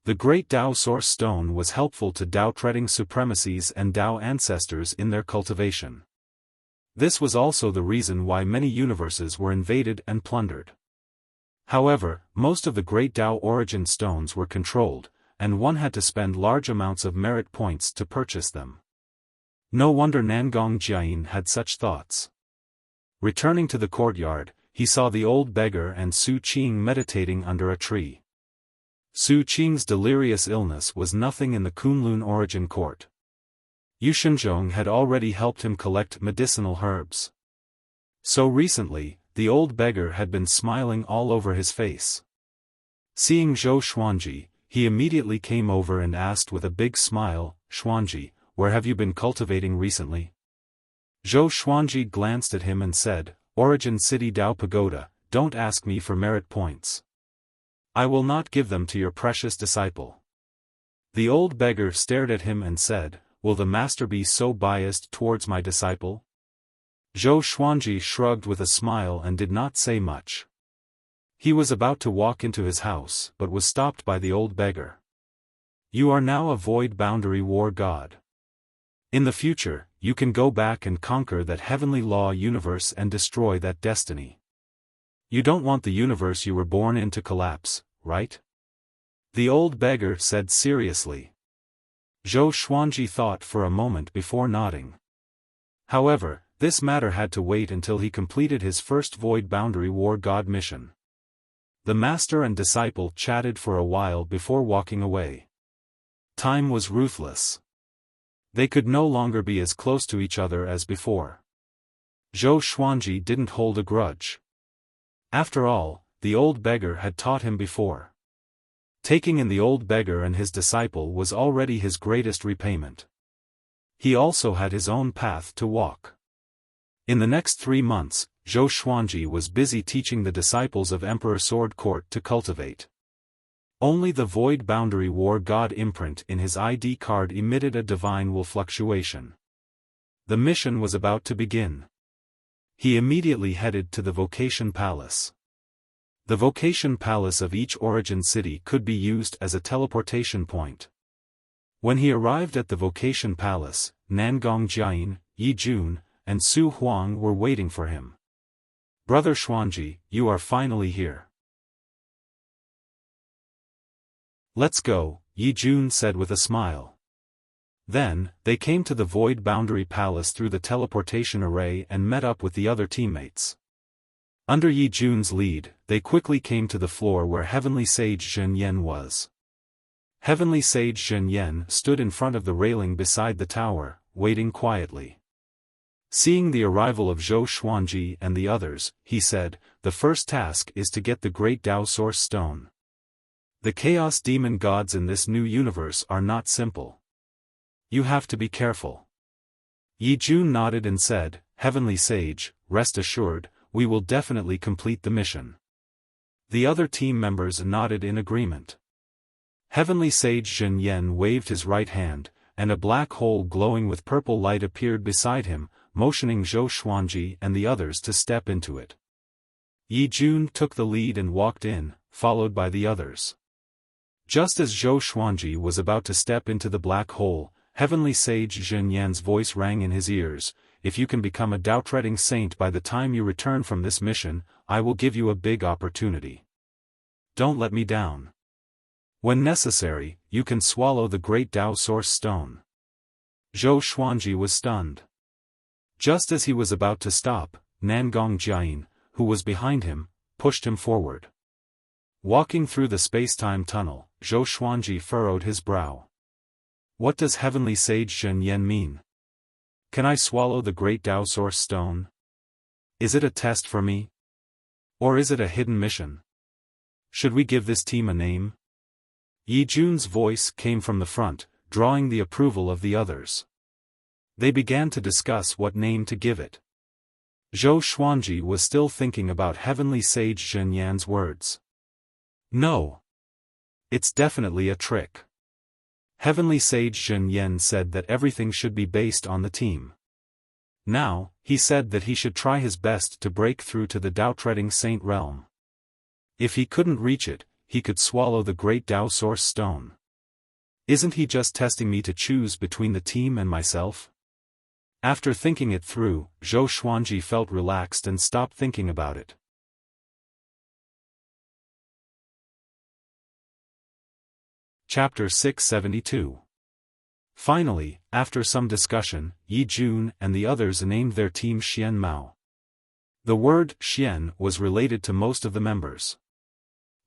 The Great Tao Source Stone was helpful to Tao Treading Supremacies and Tao Ancestors in their cultivation. This was also the reason why many universes were invaded and plundered. However, most of the Great Tao Origin Stones were controlled, and one had to spend large amounts of merit points to purchase them. No wonder Nangong Jiayin had such thoughts. Returning to the courtyard, he saw the old beggar and Su Qing meditating under a tree. Su Qing's delirious illness was nothing in the Kunlun Origin Court. Yu Shenzhong had already helped him collect medicinal herbs. So recently, the old beggar had been smiling all over his face. Seeing Zhou Xuanji, he immediately came over and asked with a big smile, "Xuanji, where have you been cultivating recently?" Zhou Xuanji glanced at him and said, "Origin City Tao Pagoda, don't ask me for merit points. I will not give them to your precious disciple." The old beggar stared at him and said, "Will the master be so biased towards my disciple?" Zhou Xuanji shrugged with a smile and did not say much. He was about to walk into his house but was stopped by the old beggar. "You are now a void boundary war god. In the future, you can go back and conquer that heavenly law universe and destroy that destiny. You don't want the universe you were born in to collapse, right?" The old beggar said seriously. Zhou Xuanji thought for a moment before nodding. However, this matter had to wait until he completed his first Void Boundary War God mission. The master and disciple chatted for a while before walking away. Time was ruthless. They could no longer be as close to each other as before. Zhou Xuanji didn't hold a grudge. After all, the old beggar had taught him before. Taking in the old beggar and his disciple was already his greatest repayment. He also had his own path to walk. In the next 3 months, Zhou Xuanji was busy teaching the disciples of Emperor Sword Court to cultivate. Only the Void Boundary War God imprint in his ID card emitted a divine will fluctuation. The mission was about to begin. He immediately headed to the Vocation Palace. The Vocation Palace of each origin city could be used as a teleportation point. When he arrived at the Vocation Palace, Nangong Jiayin, Yi Jun, and Su Huang were waiting for him. "Brother Xuanji, you are finally here." "Let's go," Yi Jun said with a smile. Then, they came to the Void Boundary Palace through the teleportation array and met up with the other teammates. Under Yi Jun's lead, they quickly came to the floor where Heavenly Sage Zhen Yen was. Heavenly Sage Zhen Yen stood in front of the railing beside the tower, waiting quietly. Seeing the arrival of Zhou Xuanji and the others, he said, "The first task is to get the Great Tao Source Stone. The Chaos Demon gods in this new universe are not simple. You have to be careful." Yi Jun nodded and said, "Heavenly Sage, rest assured, we will definitely complete the mission." The other team members nodded in agreement. Heavenly Sage Zhen Yan waved his right hand, and a black hole glowing with purple light appeared beside him, motioning Zhou Xuanji and the others to step into it. Yi Jun took the lead and walked in, followed by the others. Just as Zhou Xuanji was about to step into the black hole, Heavenly Sage Zhen Yan's voice rang in his ears, "If you can become a Tao-treading saint by the time you return from this mission, I will give you a big opportunity. Don't let me down. When necessary, you can swallow the Great Tao Source Stone." Zhou Xuanji was stunned. Just as he was about to stop, Nangong Jiayin, who was behind him, pushed him forward. Walking through the space-time tunnel, Zhou Xuanji furrowed his brow. What does Heavenly Sage Zhen Yan mean? Can I swallow the Great Tao Source Stone? Is it a test for me? Or is it a hidden mission? Should we give this team a name? Yi Jun's voice came from the front, drawing the approval of the others. They began to discuss what name to give it. Zhou Xuanji was still thinking about Heavenly Sage Zhen Yan's words. No. It's definitely a trick. Heavenly Sage Zhen Yan said that everything should be based on the team. Now, he said that he should try his best to break through to the Tao-treading saint realm. If he couldn't reach it, he could swallow the Great Tao Source Stone. Isn't he just testing me to choose between the team and myself? After thinking it through, Zhou Xuanji felt relaxed and stopped thinking about it. Chapter 672. Finally, after some discussion, Yi Jun and the others named their team Xian Mao. The word Xian was related to most of the members.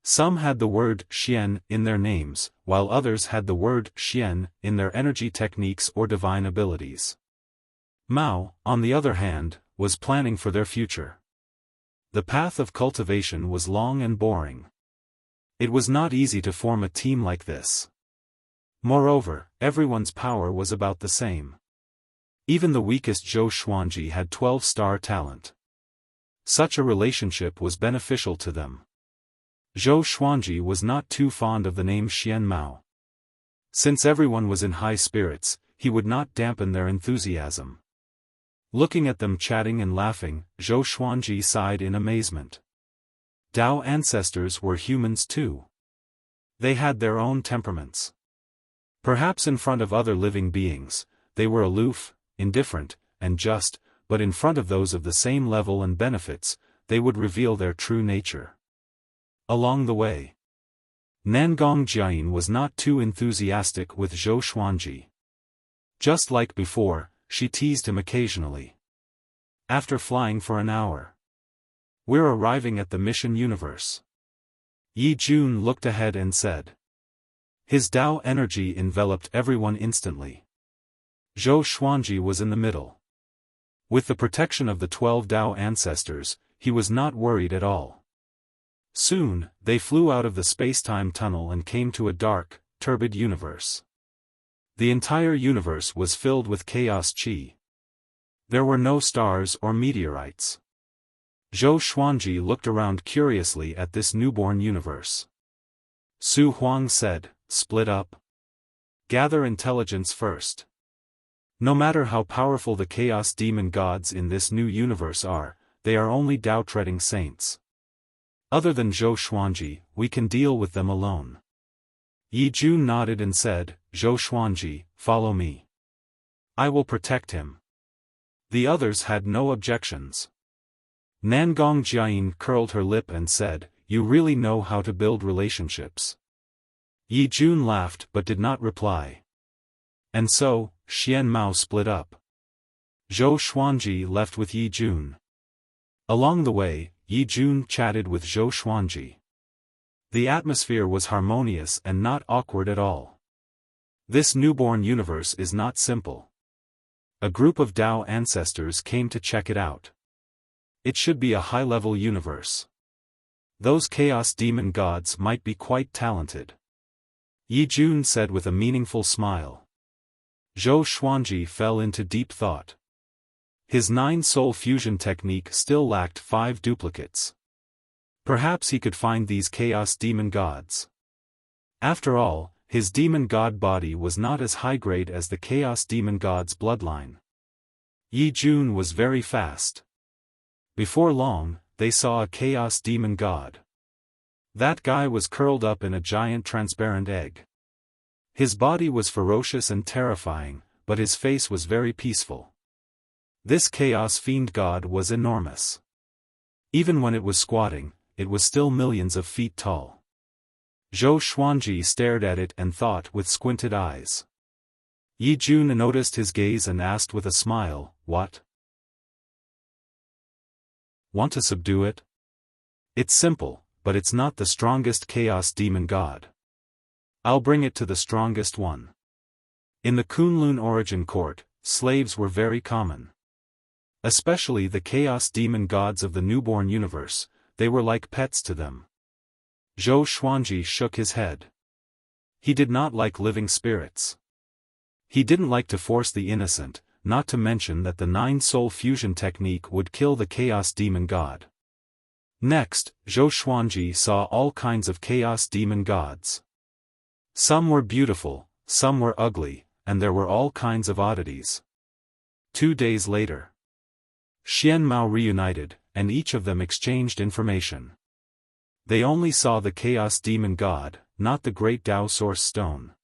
Some had the word Xian in their names, while others had the word Xian in their energy techniques or divine abilities. Mao, on the other hand, was planning for their future. The path of cultivation was long and boring. It was not easy to form a team like this. Moreover, everyone's power was about the same. Even the weakest Zhou Xuanji had 12-star talent. Such a relationship was beneficial to them. Zhou Xuanji was not too fond of the name Xian Mao. Since everyone was in high spirits, he would not dampen their enthusiasm. Looking at them chatting and laughing, Zhou Xuanji sighed in amazement. Tao ancestors were humans too. They had their own temperaments. Perhaps in front of other living beings, they were aloof, indifferent, and just, but in front of those of the same level and benefits, they would reveal their true nature. Along the way, Nangong Jiayin was not too enthusiastic with Zhou Xuanji. Just like before, she teased him occasionally. After flying for an hour, "We're arriving at the mission universe." Yi Jun looked ahead and said. His Tao energy enveloped everyone instantly. Zhou Xuanji was in the middle. With the protection of the 12 Tao ancestors, he was not worried at all. Soon, they flew out of the space-time tunnel and came to a dark, turbid universe. The entire universe was filled with chaos chi. There were no stars or meteorites. Zhou Xuanji looked around curiously at this newborn universe. Su Huang said, "Split up. Gather intelligence first. No matter how powerful the chaos demon gods in this new universe are, they are only Tao-treading saints. Other than Zhou Xuanji, we can deal with them alone." Yi Jun nodded and said, "Zhou Xuanji, follow me. I will protect him." The others had no objections. Nangong Jiayin curled her lip and said, "You really know how to build relationships." Yi Jun laughed but did not reply. And so, Xian Mao split up. Zhou Xuanji left with Yi Jun. Along the way, Yi Jun chatted with Zhou Xuanji. The atmosphere was harmonious and not awkward at all. This newborn universe is not simple. A group of Tao ancestors came to check it out. It should be a high-level universe. Those chaos demon gods might be quite talented. Yi Jun said with a meaningful smile. Zhou Xuanji fell into deep thought. His 9-soul fusion technique still lacked 5 duplicates. Perhaps he could find these chaos demon gods. After all, his demon god body was not as high-grade as the chaos demon god's bloodline. Yi Jun was very fast. Before long, they saw a chaos demon god. That guy was curled up in a giant transparent egg. His body was ferocious and terrifying, but his face was very peaceful. This chaos fiend god was enormous. Even when it was squatting, it was still millions of feet tall. Zhou Xuanji stared at it and thought with squinted eyes. Yi Jun noticed his gaze and asked with a smile, "What? Want to subdue it? It's simple, but it's not the strongest chaos demon god. I'll bring it to the strongest one." In the Kunlun origin court, slaves were very common. Especially the chaos demon gods of the newborn universe, they were like pets to them. Zhou Xuanji shook his head. He did not like living spirits. He didn't like to force the innocent, not to mention that the 9-soul fusion technique would kill the chaos demon god. Next, Zhou Xuanji saw all kinds of chaos demon gods. Some were beautiful, some were ugly, and there were all kinds of oddities. 2 days later, Xian Mao reunited, and each of them exchanged information. They only saw the chaos demon god, not the great Tao source stone.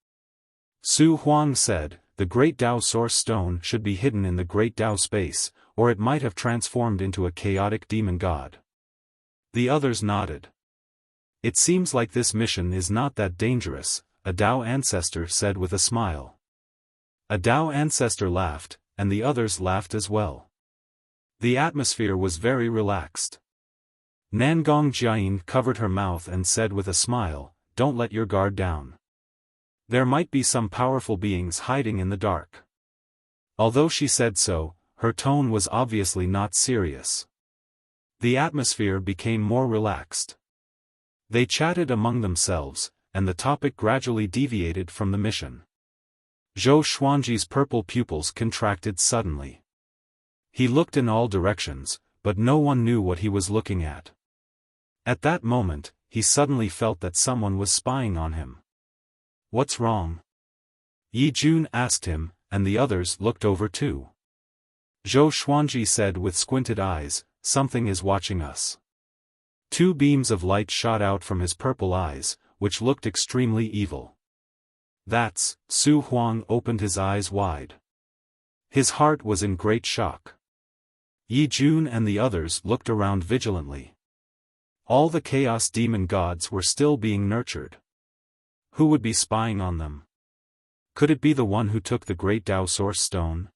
Su Huang said, "The great Tao source stone should be hidden in the great Tao space, or it might have transformed into a chaotic demon god." The others nodded. "It seems like this mission is not that dangerous," a Tao ancestor said with a smile. A Tao ancestor laughed, and the others laughed as well. The atmosphere was very relaxed. Nangong Jiayin covered her mouth and said with a smile, "Don't let your guard down. There might be some powerful beings hiding in the dark." Although she said so, her tone was obviously not serious. The atmosphere became more relaxed. They chatted among themselves, and the topic gradually deviated from the mission. Zhou Xuanji's purple pupils contracted suddenly. He looked in all directions, but no one knew what he was looking at. At that moment, he suddenly felt that someone was spying on him. "What's wrong?" Yi Jun asked him, and the others looked over too. Zhou Xuanji said with squinted eyes, "Something is watching us." 2 beams of light shot out from his purple eyes, which looked extremely evil. "That's..." Su Huang opened his eyes wide. His heart was in great shock. Yi Jun and the others looked around vigilantly. All the chaos demon gods were still being nurtured. Who would be spying on them? Could it be the one who took the great Tao source stone?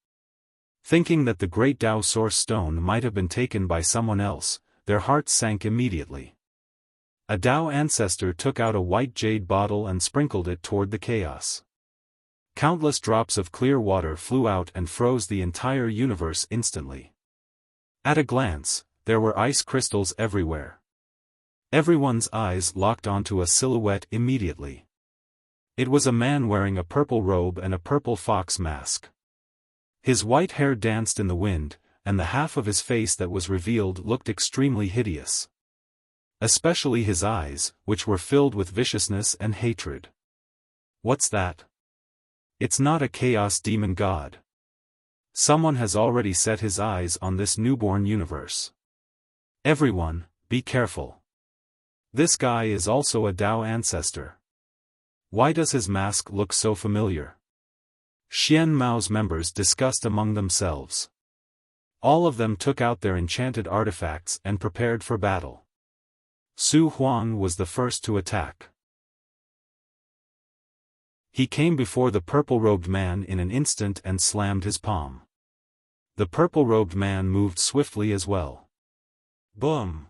Thinking that the great Tao source stone might have been taken by someone else, their hearts sank immediately. A Tao ancestor took out a white jade bottle and sprinkled it toward the chaos. Countless drops of clear water flew out and froze the entire universe instantly. At a glance, there were ice crystals everywhere. Everyone's eyes locked onto a silhouette immediately. It was a man wearing a purple robe and a purple fox mask. His white hair danced in the wind, and the half of his face that was revealed looked extremely hideous. Especially his eyes, which were filled with viciousness and hatred. "What's that? It's not a chaos demon god. Someone has already set his eyes on this newborn universe. Everyone, be careful. This guy is also a Tao ancestor. Why does his mask look so familiar?" Xian Mao's members discussed among themselves. All of them took out their enchanted artifacts and prepared for battle. Su Huang was the first to attack. He came before the purple-robed man in an instant and slammed his palm. The purple-robed man moved swiftly as well. Boom!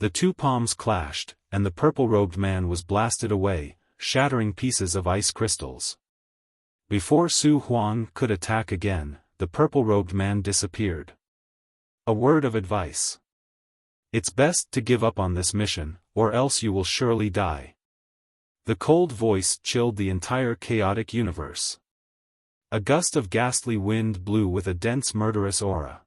The 2 palms clashed, and the purple-robed man was blasted away, shattering pieces of ice crystals. Before Su Huang could attack again, the purple-robed man disappeared. A word of advice. It's best to give up on this mission, or else you will surely die. The cold voice chilled the entire chaotic universe. A gust of ghastly wind blew with a dense murderous aura.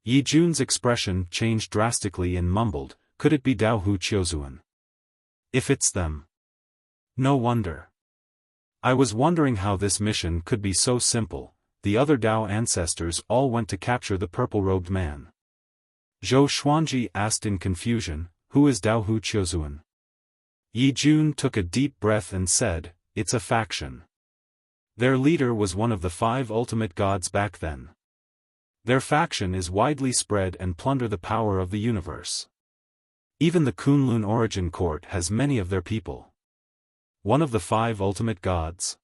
Yi Jun's expression changed drastically and mumbled, "Could it be Dao Hu Qiuzuan? If it's them. No wonder. I was wondering how this mission could be so simple." The other Dao ancestors all went to capture the purple-robed man. Zhou Xuanji asked in confusion, "Who is Dao Hu Qiuzuan?" Yi Jun took a deep breath and said, "It's a faction. Their leader was one of the 5 ultimate gods back then. Their faction is widely spread and plunder the power of the universe. Even the Kunlun Origin Court has many of their people." One of the 5 ultimate gods?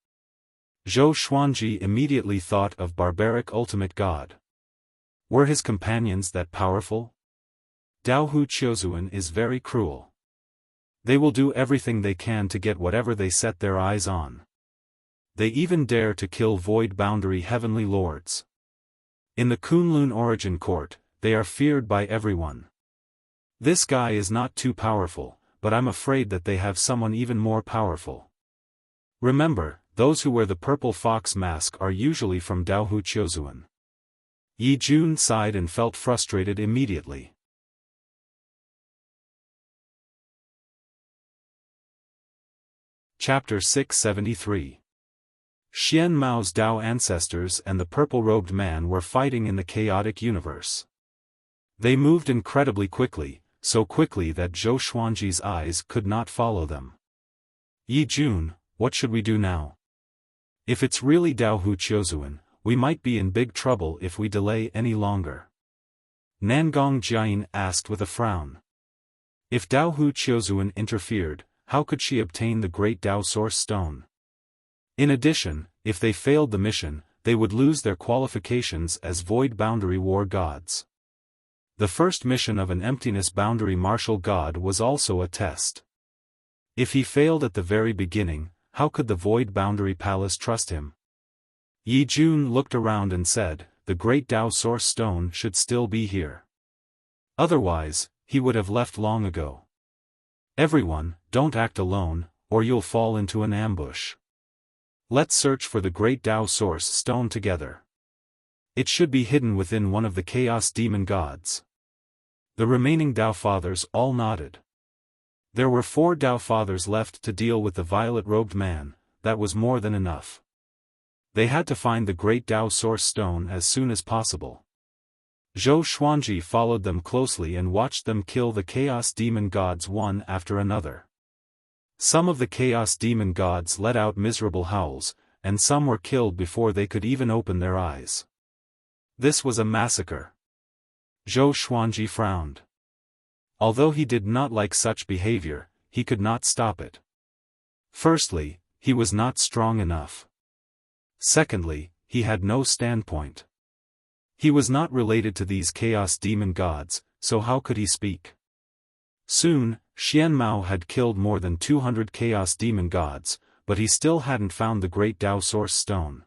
Zhou Xuanji immediately thought of barbaric ultimate god. Were his companions that powerful? Dao Hu Qiuzuan is very cruel. They will do everything they can to get whatever they set their eyes on. They even dare to kill void boundary heavenly lords. In the Kunlun Origin Court, they are feared by everyone. This guy is not too powerful, but I'm afraid that they have someone even more powerful. Remember, those who wear the purple fox mask are usually from Dao Hu Qiuzuan. Yi Jun sighed and felt frustrated immediately. Chapter 673. Xian Mao's Dao ancestors and the purple-robed man were fighting in the chaotic universe. They moved incredibly quickly, so quickly that Zhou Xuanji's eyes could not follow them. "Yi Jun, what should we do now? If it's really Dao Hu Qiuzuan, we might be in big trouble if we delay any longer." Nangong Jiayin asked with a frown. If Dao Hu Qiuzuan interfered, how could she obtain the great Dao Source Stone? In addition, if they failed the mission, they would lose their qualifications as void boundary war gods. The first mission of an emptiness boundary martial god was also a test. If he failed at the very beginning, how could the void boundary palace trust him? Yi Jun looked around and said, "The great Dao Source Stone should still be here. Otherwise, he would have left long ago. Everyone, don't act alone, or you'll fall into an ambush. Let's search for the great Dao Source Stone together. It should be hidden within one of the Chaos Demon Gods." The remaining Dao Fathers all nodded. There were 4 Dao Fathers left to deal with the violet-robed man. That was more than enough. They had to find the great Dao Source Stone as soon as possible. Zhou Xuanji followed them closely and watched them kill the Chaos Demon Gods one after another. Some of the Chaos Demon Gods let out miserable howls, and some were killed before they could even open their eyes. This was a massacre. Zhou Xuanji frowned. Although he did not like such behavior, he could not stop it. Firstly, he was not strong enough. Secondly, he had no standpoint. He was not related to these Chaos Demon Gods, so how could he speak? Soon, Xian Mao had killed more than 200 Chaos Demon Gods, but he still hadn't found the great Dao Source Stone.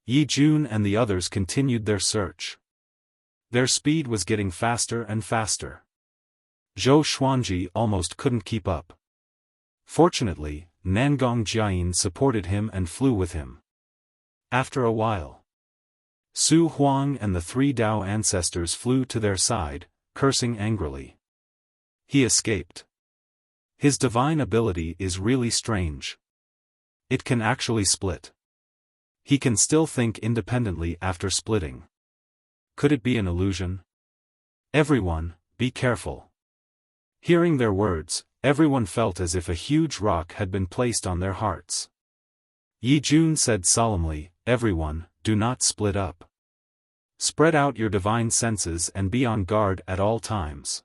Yi Jun and the others continued their search. Their speed was getting faster and faster. Zhou Xuanji almost couldn't keep up. Fortunately, Nangong Jiayin supported him and flew with him. After a while, Su Huang and the 3 Dao ancestors flew to their side, cursing angrily. He escaped. His divine ability is really strange. It can actually split. He can still think independently after splitting. Could it be an illusion? Everyone, be careful. Hearing their words, everyone felt as if a huge rock had been placed on their hearts. Yi Jun said solemnly, "Everyone, do not split up. Spread out your divine senses and be on guard at all times."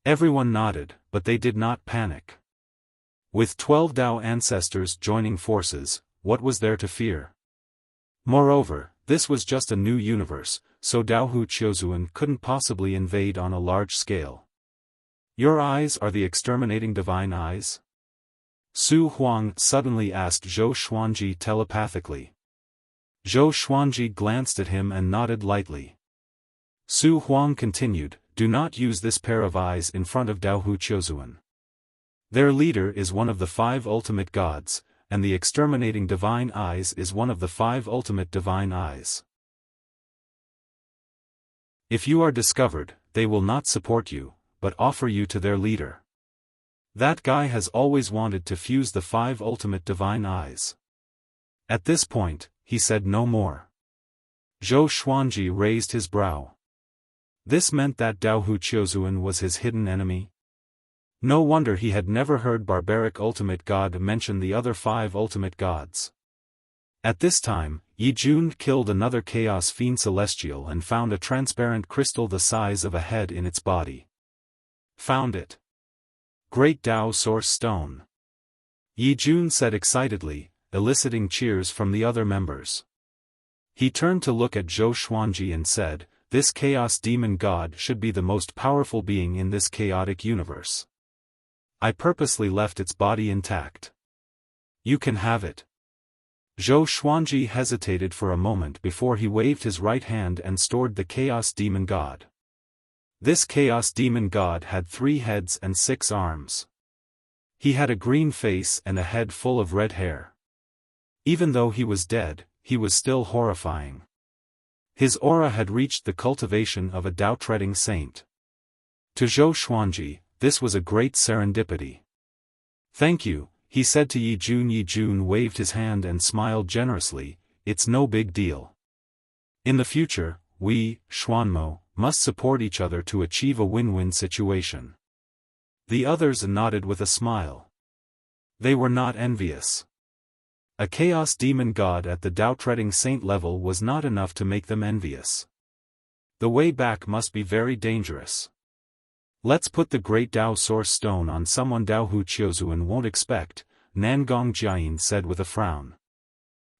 Everyone nodded, but they did not panic. With 12 Dao ancestors joining forces, what was there to fear? Moreover, this was just a new universe, so Dao Hu Qiuzuan couldn't possibly invade on a large scale. "Your eyes are the exterminating divine eyes?" Su Huang suddenly asked Zhou Xuanji telepathically. Zhou Xuanji glanced at him and nodded lightly. Su Huang continued, do not use this pair of eyes in front of Daohu Qiuzuan. Their leader is one of the 5 ultimate gods, and the exterminating divine eyes is one of the 5 ultimate divine eyes. If you are discovered, they will not support you, but offer you to their leader. That guy has always wanted to fuse the 5 ultimate divine eyes. At this point, he said no more. Zhou Xuanji raised his brow. This meant that Daohu Qiuzuan was his hidden enemy? No wonder he had never heard barbaric ultimate god mention the other 5 ultimate gods. At this time, Yi Jun killed another chaos fiend celestial and found a transparent crystal the size of a head in its body. Found it. Great Dao Source Stone. Yi Jun said excitedly, eliciting cheers from the other members. He turned to look at Zhou Xuanji and said, this chaos demon god should be the most powerful being in this chaotic universe. I purposely left its body intact. You can have it. Zhou Xuanji hesitated for a moment before he waved his right hand and stored the chaos demon god. This chaos demon god had 3 heads and 6 arms. He had a green face and a head full of red hair. Even though he was dead, he was still horrifying. His aura had reached the cultivation of a Dao-treading saint. To Zhou Xuanji, this was a great serendipity. Thank you, he said to Yi Jun. Yi Jun waved his hand and smiled generously, it's no big deal. In the future, we, Xuanmo, must support each other to achieve a win-win situation. The others nodded with a smile. They were not envious. A chaos demon god at the Dao-treading saint level was not enough to make them envious. The way back must be very dangerous. Let's put the great Dao Source Stone on someone Daohu Qiuzuan won't expect, Nangong Jiayin said with a frown.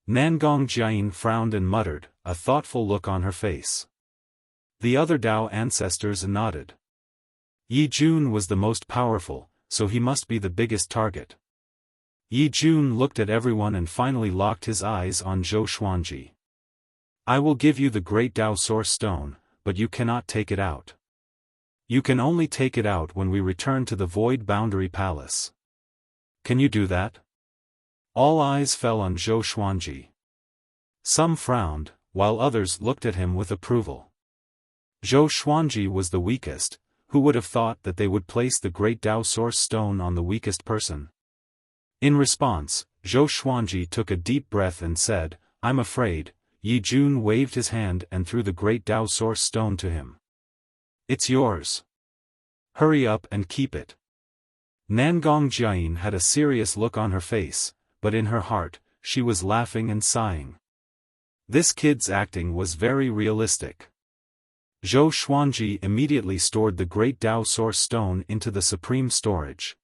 Nangong Jiayin frowned and muttered, a thoughtful look on her face. The other Dao ancestors nodded. Yi Jun was the most powerful, so he must be the biggest target. Yi Jun looked at everyone and finally locked his eyes on Zhou Xuanji. I will give you the great Dao Source Stone, but you cannot take it out. You can only take it out when we return to the Void Boundary Palace. Can you do that? All eyes fell on Zhou Xuanji. Some frowned, while others looked at him with approval. Zhou Xuanji was the weakest. Who would have thought that they would place the great Dao Source Stone on the weakest person? In response, Zhou Xuanji took a deep breath and said, I'm afraid. Yi Jun waved his hand and threw the great Dao Source Stone to him. It's yours. Hurry up and keep it. Nangong Jiayin had a serious look on her face, but in her heart, she was laughing and sighing. This kid's acting was very realistic. Zhou Xuanji immediately stored the great Dao Source Stone into the supreme storage.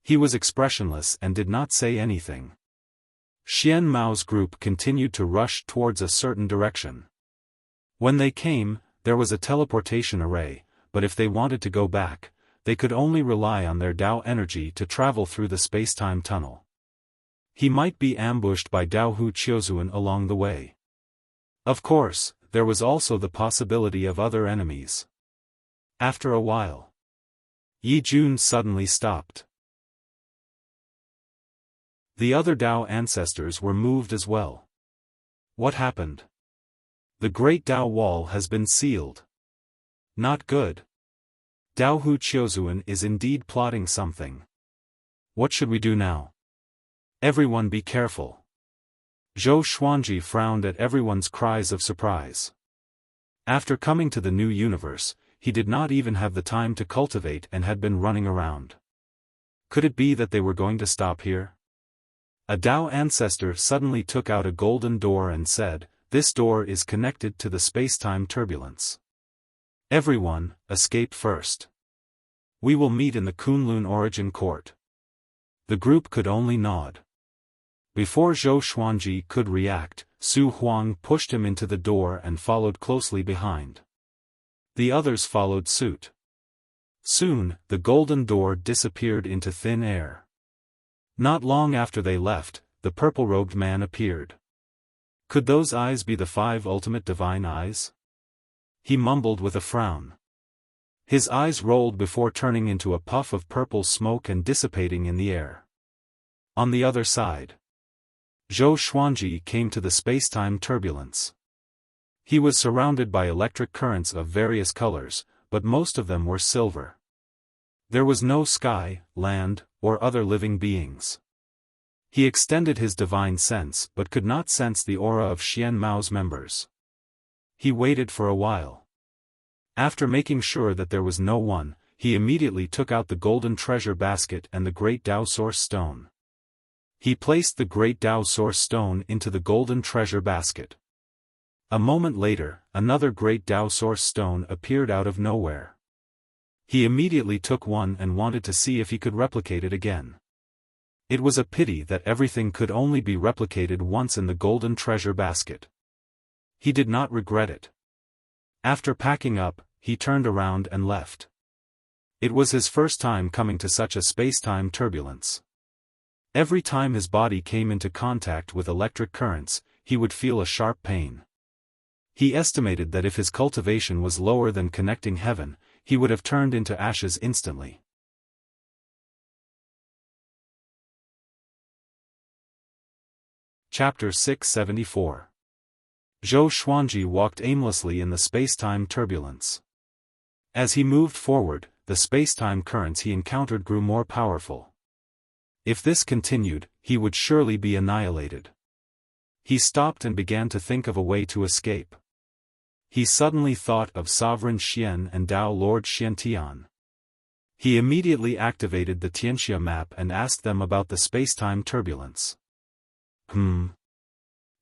He was expressionless and did not say anything. Xian Mao's group continued to rush towards a certain direction. When they came, there was a teleportation array, but if they wanted to go back, they could only rely on their Dao energy to travel through the space-time tunnel. He might be ambushed by Daohu Qiuzuan along the way. Of course, there was also the possibility of other enemies. After a while, Yi Jun suddenly stopped. The other Dao ancestors were moved as well. What happened? The great Dao wall has been sealed. Not good. Daohu Qiuzuan is indeed plotting something. What should we do now? Everyone be careful. Zhou Xuanji frowned at everyone's cries of surprise. After coming to the new universe, he did not even have the time to cultivate and had been running around. Could it be that they were going to stop here? A Dao ancestor suddenly took out a golden door and said, this door is connected to the space-time turbulence. Everyone, escape first. We will meet in the Kunlun Origin Court. The group could only nod. Before Zhou Xuanji could react, Su Huang pushed him into the door and followed closely behind. The others followed suit. Soon, the golden door disappeared into thin air. Not long after they left, the purple-robed man appeared. Could those eyes be the 5 ultimate divine eyes? He mumbled with a frown. His eyes rolled before turning into a puff of purple smoke and dissipating in the air. On the other side, Zhou Xuanji came to the space-time turbulence. He was surrounded by electric currents of various colors, but most of them were silver. There was no sky, land, or other living beings. He extended his divine sense but could not sense the aura of Xian Mao's members. He waited for a while. After making sure that there was no one, he immediately took out the golden treasure basket and the great Dao Source Stone. He placed the great Dao Source Stone into the golden treasure basket. A moment later, another great Dao Source Stone appeared out of nowhere. He immediately took one and wanted to see if he could replicate it again. It was a pity that everything could only be replicated once in the golden treasure basket. He did not regret it. After packing up, he turned around and left. It was his first time coming to such a space-time turbulence. Every time his body came into contact with electric currents, he would feel a sharp pain. He estimated that if his cultivation was lower than connecting heaven, he would have turned into ashes instantly. Chapter 674. Zhou Xuanji walked aimlessly in the space-time turbulence. As he moved forward, the space-time currents he encountered grew more powerful. If this continued, he would surely be annihilated. He stopped and began to think of a way to escape. He suddenly thought of Sovereign Xian and Tao Lord Xiantian. He immediately activated the Tianxia map and asked them about the space-time turbulence.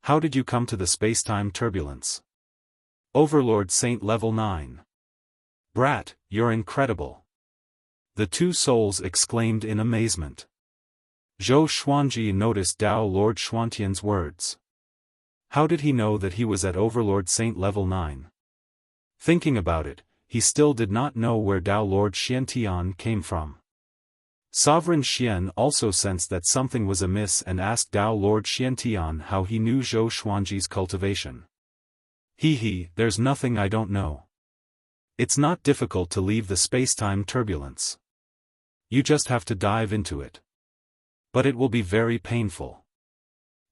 How did you come to the space-time turbulence? Overlord Saint Level 9. Brat, you're incredible. The two souls exclaimed in amazement. Zhou Xuanji noticed Dao Lord Xuantian's words. How did he know that he was at Overlord Saint Level 9? Thinking about it, he still did not know where Dao Lord Xiantian came from. Sovereign Xian also sensed that something was amiss and asked Dao Lord Xiantian how he knew Zhou Xuanji's cultivation. There's nothing I don't know. It's not difficult to leave the space-time turbulence. You just have to dive into it. But it will be very painful.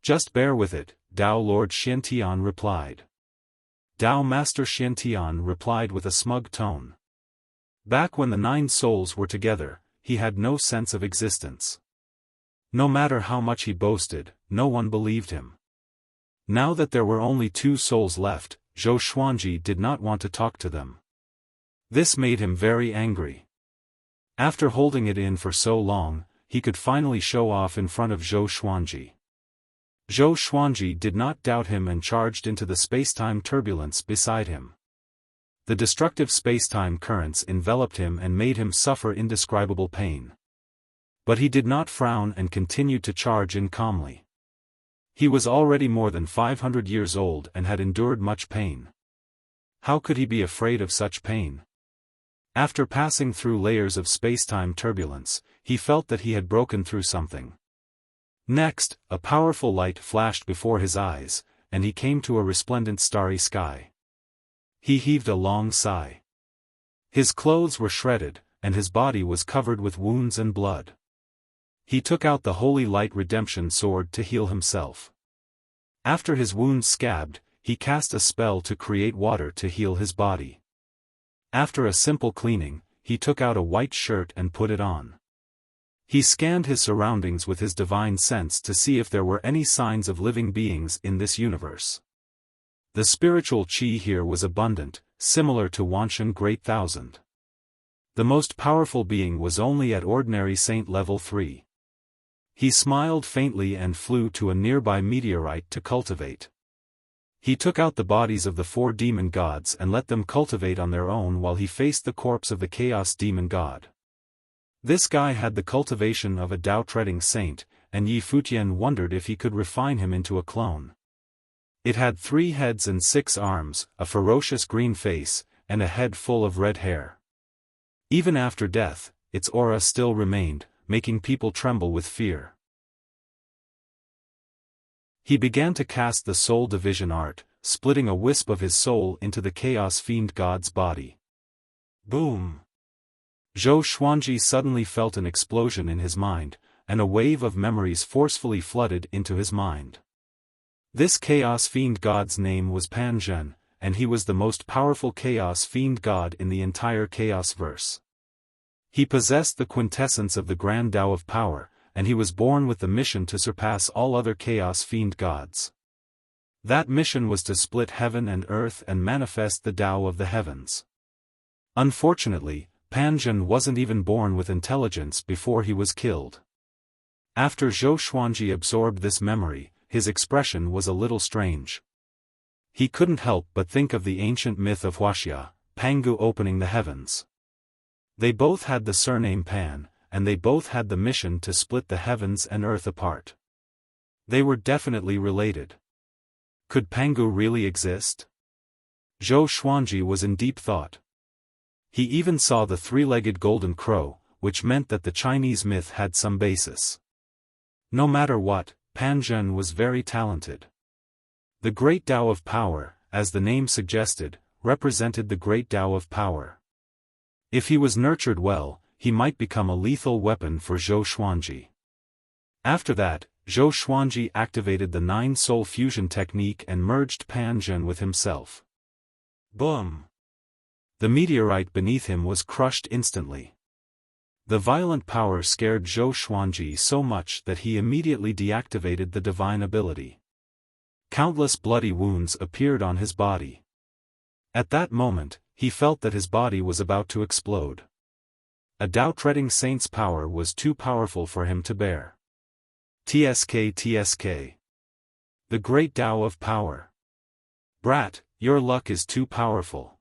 Just bear with it, Dao Lord Xiantian replied. Dao Master Xiantian replied with a smug tone. Back when the 9 souls were together, he had no sense of existence. No matter how much he boasted, no one believed him. Now that there were only 2 souls left, Zhou Xuanji did not want to talk to them. This made him very angry. After holding it in for so long, he could finally show off in front of Zhou Xuanji. Zhou Xuanji did not doubt him and charged into the space-time turbulence beside him. The destructive space-time currents enveloped him and made him suffer indescribable pain. But he did not frown and continued to charge in calmly. He was already more than 500 years old and had endured much pain. How could he be afraid of such pain? After passing through layers of space-time turbulence, he felt that he had broken through something. Next, a powerful light flashed before his eyes, and he came to a resplendent starry sky. He heaved a long sigh. His clothes were shredded, and his body was covered with wounds and blood. He took out the Holy Light Redemption Sword to heal himself. After his wounds scabbed, he cast a spell to create water to heal his body. After a simple cleaning, he took out a white shirt and put it on. He scanned his surroundings with his divine sense to see if there were any signs of living beings in this universe. The spiritual qi here was abundant, similar to Wanshan Great Thousand. The most powerful being was only at ordinary saint level 3. He smiled faintly and flew to a nearby meteorite to cultivate. He took out the bodies of the 4 demon gods and let them cultivate on their own while he faced the corpse of the chaos demon god. This guy had the cultivation of a Tao-treading saint, and Yi Futian wondered if he could refine him into a clone. It had 3 heads and 6 arms, a ferocious green face, and a head full of red hair. Even after death, its aura still remained, making people tremble with fear. He began to cast the soul division art, splitting a wisp of his soul into the chaos fiend god's body. Boom! Zhou Xuanji suddenly felt an explosion in his mind, and a wave of memories forcefully flooded into his mind. This chaos fiend god's name was Pan Zhen, and he was the most powerful chaos fiend god in the entire chaos verse. He possessed the quintessence of the grand Tao of power, and he was born with the mission to surpass all other chaos fiend gods. That mission was to split heaven and earth and manifest the Tao of the heavens. Unfortunately, Pan Zhen wasn't even born with intelligence before he was killed. After Zhou Xuanji absorbed this memory, his expression was a little strange. He couldn't help but think of the ancient myth of Wuxia, Pangu opening the heavens. They both had the surname Pan, and they both had the mission to split the heavens and earth apart. They were definitely related. Could Pangu really exist? Zhou Xuanji was in deep thought. He even saw the three-legged golden crow, which meant that the Chinese myth had some basis. No matter what, Pan Zhen was very talented. The great Tao of power, as the name suggested, represented the great Tao of power. If he was nurtured well, he might become a lethal weapon for Zhou Xuanji. After that, Zhou Xuanji activated the 9-soul fusion technique and merged Pan Zhen with himself. Boom! The meteorite beneath him was crushed instantly. The violent power scared Zhou Xuanji so much that he immediately deactivated the divine ability. Countless bloody wounds appeared on his body. At that moment, he felt that his body was about to explode. A Tao-treading saint's power was too powerful for him to bear. TSK. The great Tao of power. Brat, your luck is too powerful.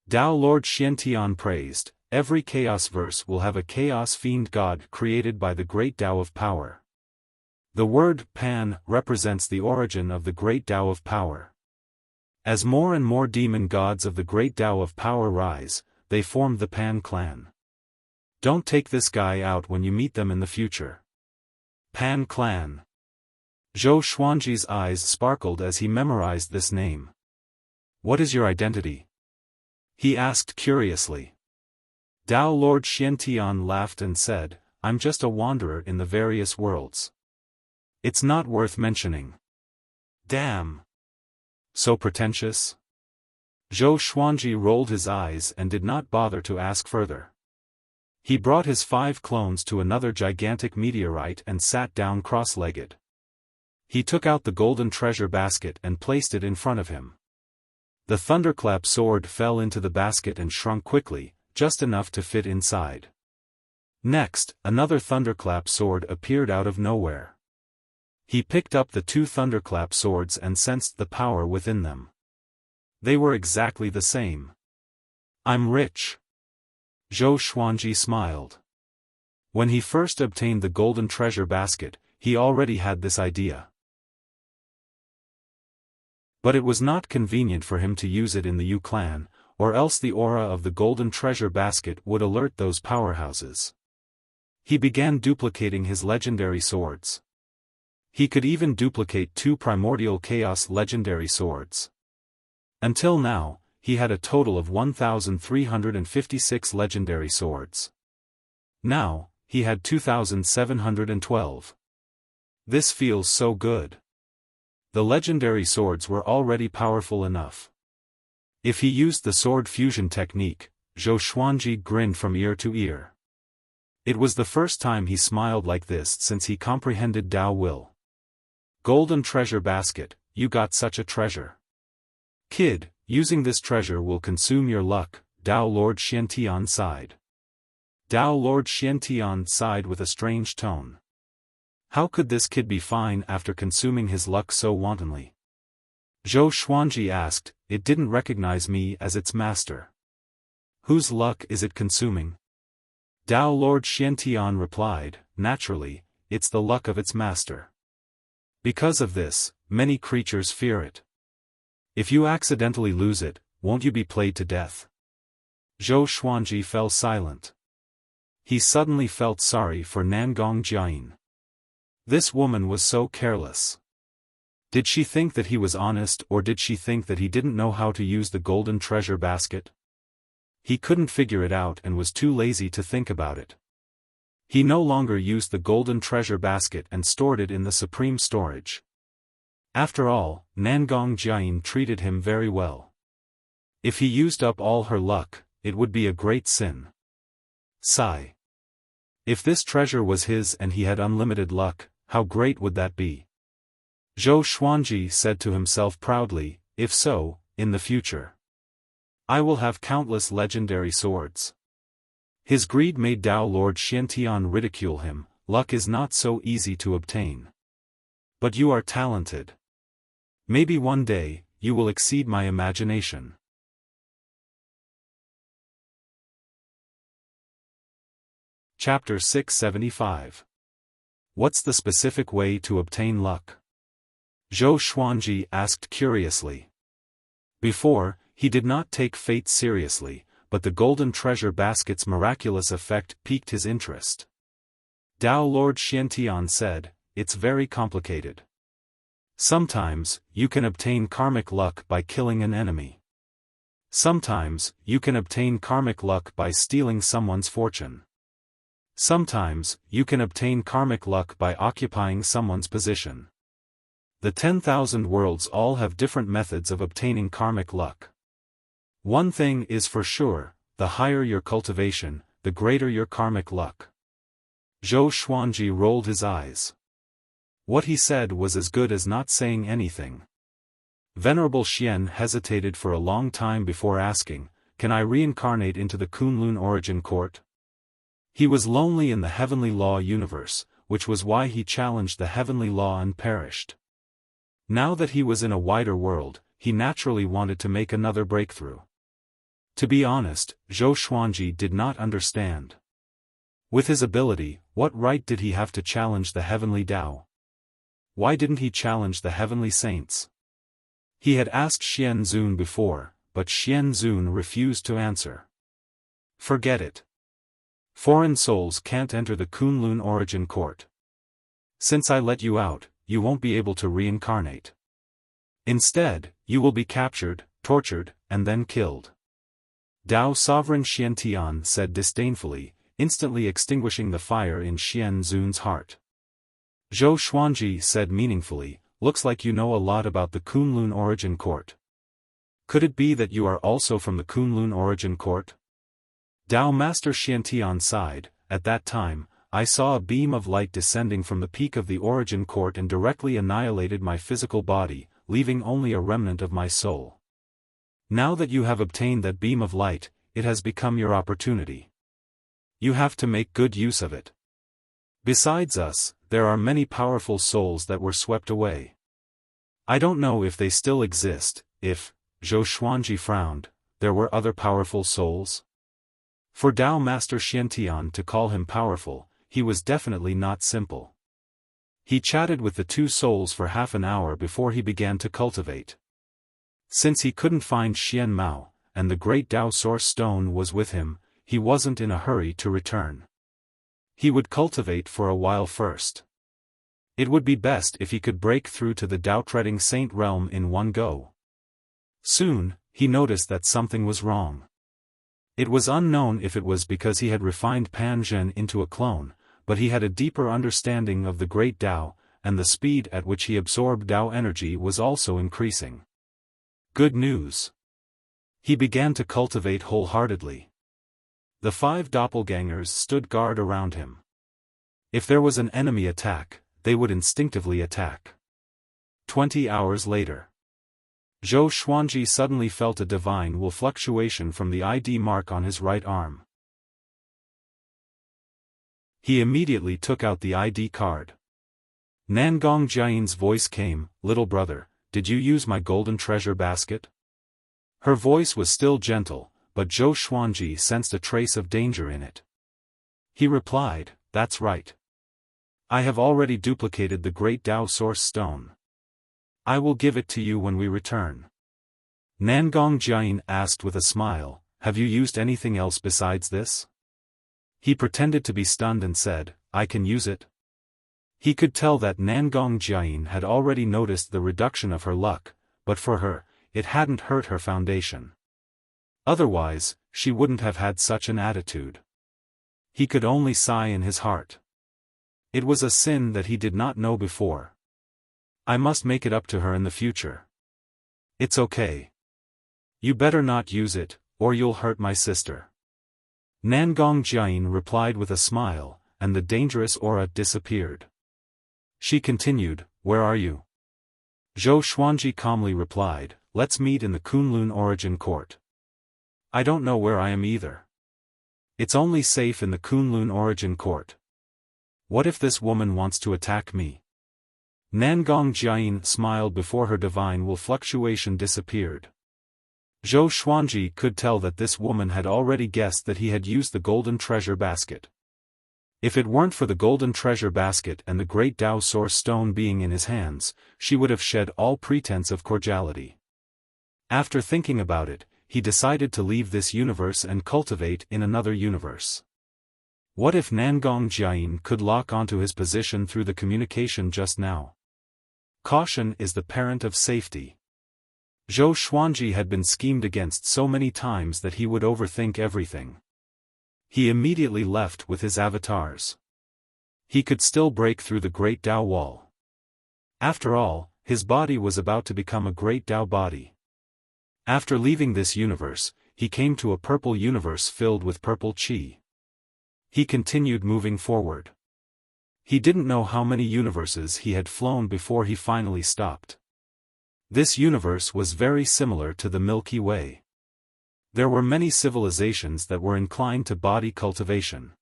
Tao Lord Xiantian praised, every chaos verse will have a chaos fiend god created by the great Tao of power. The word Pan represents the origin of the great Tao of power. As more and more demon gods of the great Tao of power rise, they form the Pan clan. Don't take this guy out when you meet them in the future. Pan clan. Zhou Xuanji's eyes sparkled as he memorized this name. What is your identity? He asked curiously. Tao Lord Xiantian laughed and said, I'm just a wanderer in the various worlds. It's not worth mentioning. Damn. So pretentious? Zhou Xuanji rolled his eyes and did not bother to ask further. He brought his 5 clones to another gigantic meteorite and sat down cross-legged. He took out the golden treasure basket and placed it in front of him. The thunderclap sword fell into the basket and shrunk quickly, just enough to fit inside. Next, another thunderclap sword appeared out of nowhere. He picked up the 2 thunderclap swords and sensed the power within them. They were exactly the same. I'm rich. Zhou Xuanji smiled. When he first obtained the golden treasure basket, he already had this idea. But it was not convenient for him to use it in the Yu clan, or else the aura of the golden treasure basket would alert those powerhouses. He began duplicating his legendary swords. He could even duplicate 2 primordial chaos legendary swords. Until now, he had a total of 1,356 legendary swords. Now, he had 2,712. This feels so good. The legendary swords were already powerful enough. If he used the sword fusion technique, Zhou Xuanji grinned from ear to ear. It was the first time he smiled like this since he comprehended Tao will. Golden treasure basket, you got such a treasure. Kid, using this treasure will consume your luck, Tao Lord Xiantian sighed. Tao Lord Xiantian sighed with a strange tone. How could this kid be fine after consuming his luck so wantonly? Zhou Xuanji asked, it didn't recognize me as its master. Whose luck is it consuming? Tao Lord Xiantian replied, naturally, it's the luck of its master. Because of this, many creatures fear it. If you accidentally lose it, won't you be played to death? Zhou Xuanji fell silent. He suddenly felt sorry for Nangong Jiayin. This woman was so careless. Did she think that he was honest, or did she think that he didn't know how to use the golden treasure basket? He couldn't figure it out and was too lazy to think about it. He no longer used the golden treasure basket and stored it in the supreme storage. After all, Nangong Jiayin treated him very well. If he used up all her luck, it would be a great sin. Sigh. If this treasure was his and he had unlimited luck, how great would that be? Zhou Xuanji said to himself proudly, if so, in the future, I will have countless legendary swords. His greed made Dao Lord Xiantian ridicule him. Luck is not so easy to obtain. But you are talented. Maybe one day, you will exceed my imagination. Chapter 675. What's the specific way to obtain luck? Zhou Xuanji asked curiously. Before, he did not take fate seriously, but the golden treasure basket's miraculous effect piqued his interest. Dao Lord Xiantian said, it's very complicated. Sometimes, you can obtain karmic luck by killing an enemy. Sometimes, you can obtain karmic luck by stealing someone's fortune. Sometimes, you can obtain karmic luck by occupying someone's position. The 10,000 worlds all have different methods of obtaining karmic luck. One thing is for sure, the higher your cultivation, the greater your karmic luck. Zhou Xuanji rolled his eyes. What he said was as good as not saying anything. Venerable Xian hesitated for a long time before asking, can I reincarnate into the Kunlun origin court? He was lonely in the heavenly law universe, which was why he challenged the heavenly law and perished. Now that he was in a wider world, he naturally wanted to make another breakthrough. To be honest, Zhou Xuanji did not understand. With his ability, what right did he have to challenge the heavenly Tao? Why didn't he challenge the heavenly saints? He had asked Xian Zun before, but Xian Zun refused to answer. Forget it. Foreign souls can't enter the Kunlun origin court. Since I let you out, you won't be able to reincarnate. Instead, you will be captured, tortured, and then killed. Dao Sovereign Xiantian said disdainfully, instantly extinguishing the fire in Xian Zun's heart. Zhou Xuanji said meaningfully, looks like you know a lot about the Kunlun origin court. Could it be that you are also from the Kunlun origin court? Dao Master Xiantian sighed. At that time, I saw a beam of light descending from the peak of the origin court and directly annihilated my physical body, leaving only a remnant of my soul. Now that you have obtained that beam of light, it has become your opportunity. You have to make good use of it. Besides us, there are many powerful souls that were swept away. I don't know if they still exist. If, Zhou Xuanji frowned, there were other powerful souls? For Dao Master Xiantian to call him powerful, he was definitely not simple. He chatted with the two souls for half an hour before he began to cultivate. Since he couldn't find Xian Mao, and the great Dao Source Stone was with him, he wasn't in a hurry to return. He would cultivate for a while first. It would be best if he could break through to the Dao-treading Saint realm in one go. Soon, he noticed that something was wrong. It was unknown if it was because he had refined Pan Zhen into a clone, but he had a deeper understanding of the great Dao, and the speed at which he absorbed Dao energy was also increasing. Good news. He began to cultivate wholeheartedly. The 5 doppelgangers stood guard around him. If there was an enemy attack, they would instinctively attack. 20 hours later. Zhou Xuanji suddenly felt a divine will fluctuation from the ID mark on his right arm. He immediately took out the ID card. Nangong Jiayin's voice came, "Little brother, did you use my golden treasure basket?" Her voice was still gentle, but Zhou Xuanji sensed a trace of danger in it. He replied, "That's right. I have already duplicated the great Dao Source Stone. I will give it to you when we return." Nangong Jiayin asked with a smile, "Have you used anything else besides this?" He pretended to be stunned and said, "I can use it." He could tell that Nangong Jiayin had already noticed the reduction of her luck, but for her, it hadn't hurt her foundation. Otherwise, she wouldn't have had such an attitude. He could only sigh in his heart. It was a sin that he did not know before. I must make it up to her in the future. It's okay. You better not use it, or you'll hurt my sister. Nangong Jiayin replied with a smile, and the dangerous aura disappeared. She continued, "Where are you?" Zhou Xuanji calmly replied, "Let's meet in the Kunlun Origin Court." "I don't know where I am either. It's only safe in the Kunlun Origin Court. What if this woman wants to attack me?" Nangong Jiayin smiled before her divine will fluctuation disappeared. Zhou Xuanji could tell that this woman had already guessed that he had used the golden treasure basket. If it weren't for the golden treasure basket and the great Tao Source Stone being in his hands, she would have shed all pretense of cordiality. After thinking about it, he decided to leave this universe and cultivate in another universe. What if Nangong Jiayin could lock onto his position through the communication just now? Caution is the parent of safety. Zhou Xuanji had been schemed against so many times that he would overthink everything. He immediately left with his avatars. He could still break through the great Tao wall. After all, his body was about to become a great Tao body. After leaving this universe, he came to a purple universe filled with purple qi. He continued moving forward. He didn't know how many universes he had flown before he finally stopped. This universe was very similar to the Milky Way. There were many civilizations that were inclined to body cultivation.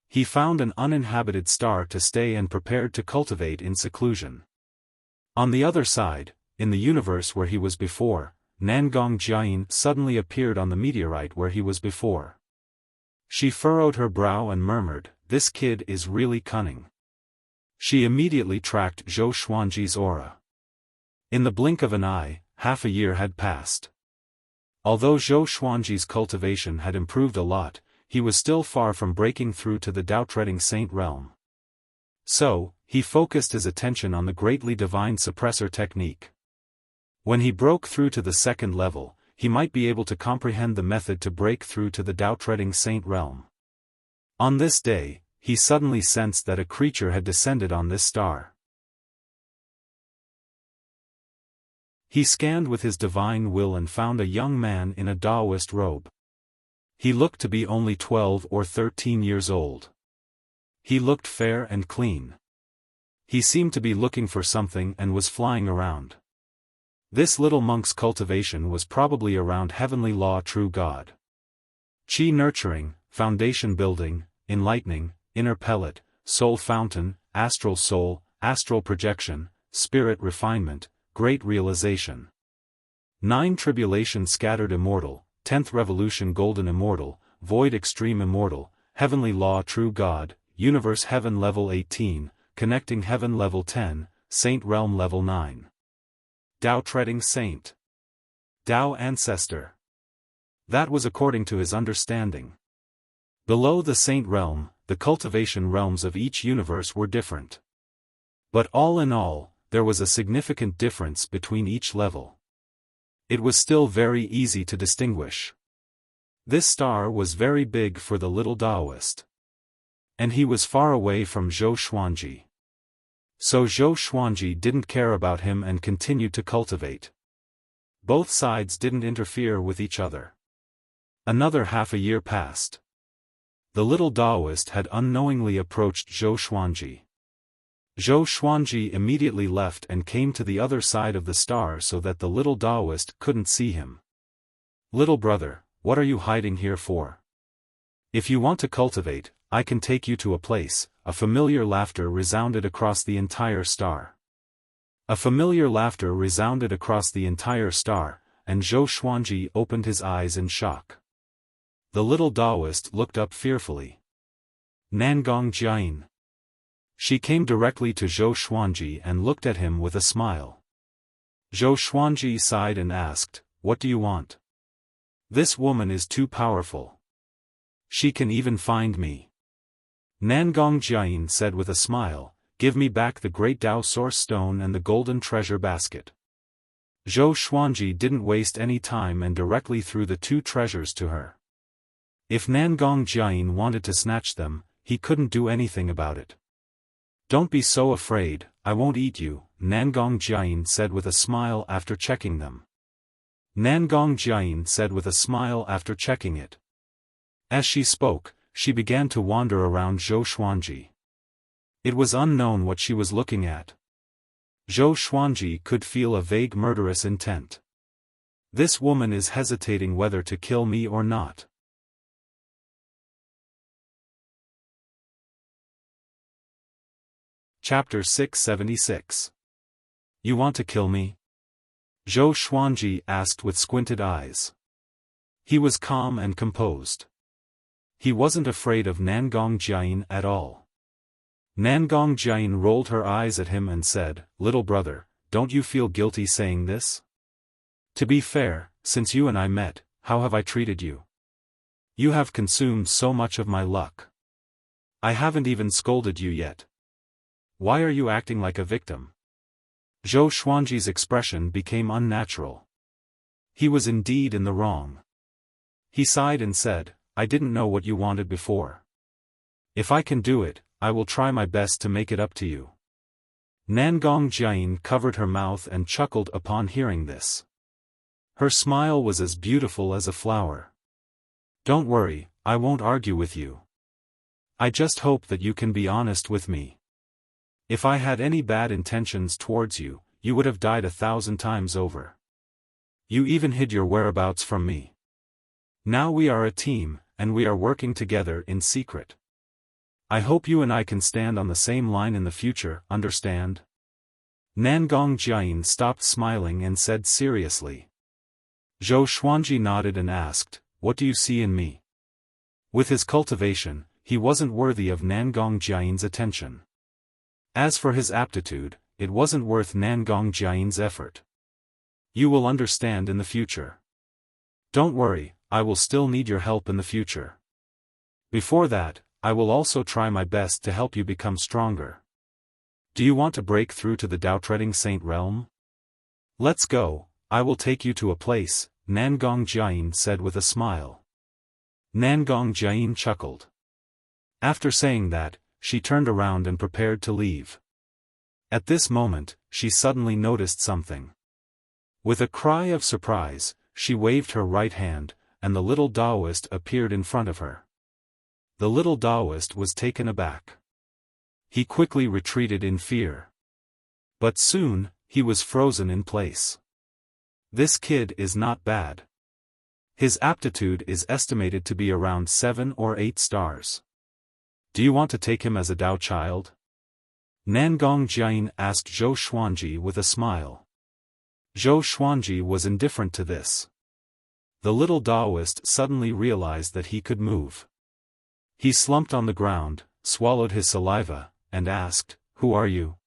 He found an uninhabited star to stay and prepared to cultivate in seclusion. On the other side, in the universe where he was before, Nangong Jiayin suddenly appeared on the meteorite where he was before. She furrowed her brow and murmured, "This kid is really cunning." She immediately tracked Zhou Xuanji's aura. In the blink of an eye, half a year had passed. Although Zhou Xuanji's cultivation had improved a lot, he was still far from breaking through to the Tao-treading saint realm. So, he focused his attention on the greatly divine suppressor technique. When he broke through to the second level, he might be able to comprehend the method to break through to the Tao-treading saint realm. On this day, he suddenly sensed that a creature had descended on this star. He scanned with his divine will and found a young man in a Taoist robe. He looked to be only 12 or 13 years old. He looked fair and clean. He seemed to be looking for something and was flying around. This little monk's cultivation was probably around heavenly law true God. Qi nurturing, foundation building, enlightening, inner pellet, soul fountain, astral soul, astral projection, spirit refinement, great realization. 9 tribulation scattered immortal, 10th revolution golden immortal, void extreme immortal, heavenly law true God, universe heaven level 18, connecting heaven level 10, saint realm level 9. Tao treading saint. Tao ancestor. That was according to his understanding. Below the saint realm, the cultivation realms of each universe were different. But all in all, there was a significant difference between each level. It was still very easy to distinguish. This star was very big for the little Taoist. And he was far away from Zhou Xuanji. So Zhou Xuanji didn't care about him and continued to cultivate. Both sides didn't interfere with each other. Another half a year passed. The little Taoist had unknowingly approached Zhou Xuanji. Zhou Xuanji immediately left and came to the other side of the star so that the little Taoist couldn't see him. "Little brother, what are you hiding here for? If you want to cultivate, I can take you to a place." A familiar laughter resounded across the entire star. A familiar laughter resounded across the entire star, and Zhou Xuanji opened his eyes in shock. The little Taoist looked up fearfully. Nangong Jiayin. She came directly to Zhou Xuanji and looked at him with a smile. Zhou Xuanji sighed and asked, "What do you want?" "This woman is too powerful. She can even find me." Nangong Jiayin said with a smile, give me back the great Dao Source Stone and the golden treasure basket. Zhou Xuanji didn't waste any time and directly threw the two treasures to her. If Nangong Jiayin wanted to snatch them, he couldn't do anything about it. Don't be so afraid, I won't eat you, Nangong Jiayin said with a smile after checking them. Nangong Jiayin said with a smile after checking it. As she spoke, she began to wander around Zhou Xuanji. It was unknown what she was looking at. Zhou Xuanji could feel a vague murderous intent. This woman is hesitating whether to kill me or not. Chapter 676. You want to kill me? Zhou Xuanji asked with squinted eyes. He was calm and composed. He wasn't afraid of Nangong Jiayin at all. Nangong Jiayin rolled her eyes at him and said, "Little brother, don't you feel guilty saying this? To be fair, since you and I met, how have I treated you? You have consumed so much of my luck. I haven't even scolded you yet. Why are you acting like a victim?" Zhou Xuanji's expression became unnatural. He was indeed in the wrong. He sighed and said, "I didn't know what you wanted before. If I can do it, I will try my best to make it up to you." Nangong Jiayin covered her mouth and chuckled upon hearing this. Her smile was as beautiful as a flower. "Don't worry, I won't argue with you. I just hope that you can be honest with me. If I had any bad intentions towards you, you would have died 1,000 times over. You even hid your whereabouts from me. Now we are a team, and we are working together in secret. I hope you and I can stand on the same line in the future, understand?" Nangong Jiayin stopped smiling and said seriously. Zhou Xuanji nodded and asked, "What do you see in me?" With his cultivation, he wasn't worthy of Nangong Jiayin's attention. As for his aptitude, it wasn't worth Nangong Jiayin's effort. "You will understand in the future. Don't worry, I will still need your help in the future. Before that, I will also try my best to help you become stronger. Do you want to break through to the Dao-treading Saint realm? Let's go, I will take you to a place," Nangong Jiayin said with a smile. Nangong Jiayin chuckled. After saying that, she turned around and prepared to leave. At this moment, she suddenly noticed something. With a cry of surprise, she waved her right hand, and the little Taoist appeared in front of her. The little Taoist was taken aback. He quickly retreated in fear. But soon, he was frozen in place. This kid is not bad. His aptitude is estimated to be around 7 or 8 stars. Do you want to take him as a Dao child? Nangong Jiayin asked Zhou Xuanji with a smile. Zhou Xuanji was indifferent to this. The little Taoist suddenly realized that he could move. He slumped on the ground, swallowed his saliva, and asked, "Who are you?"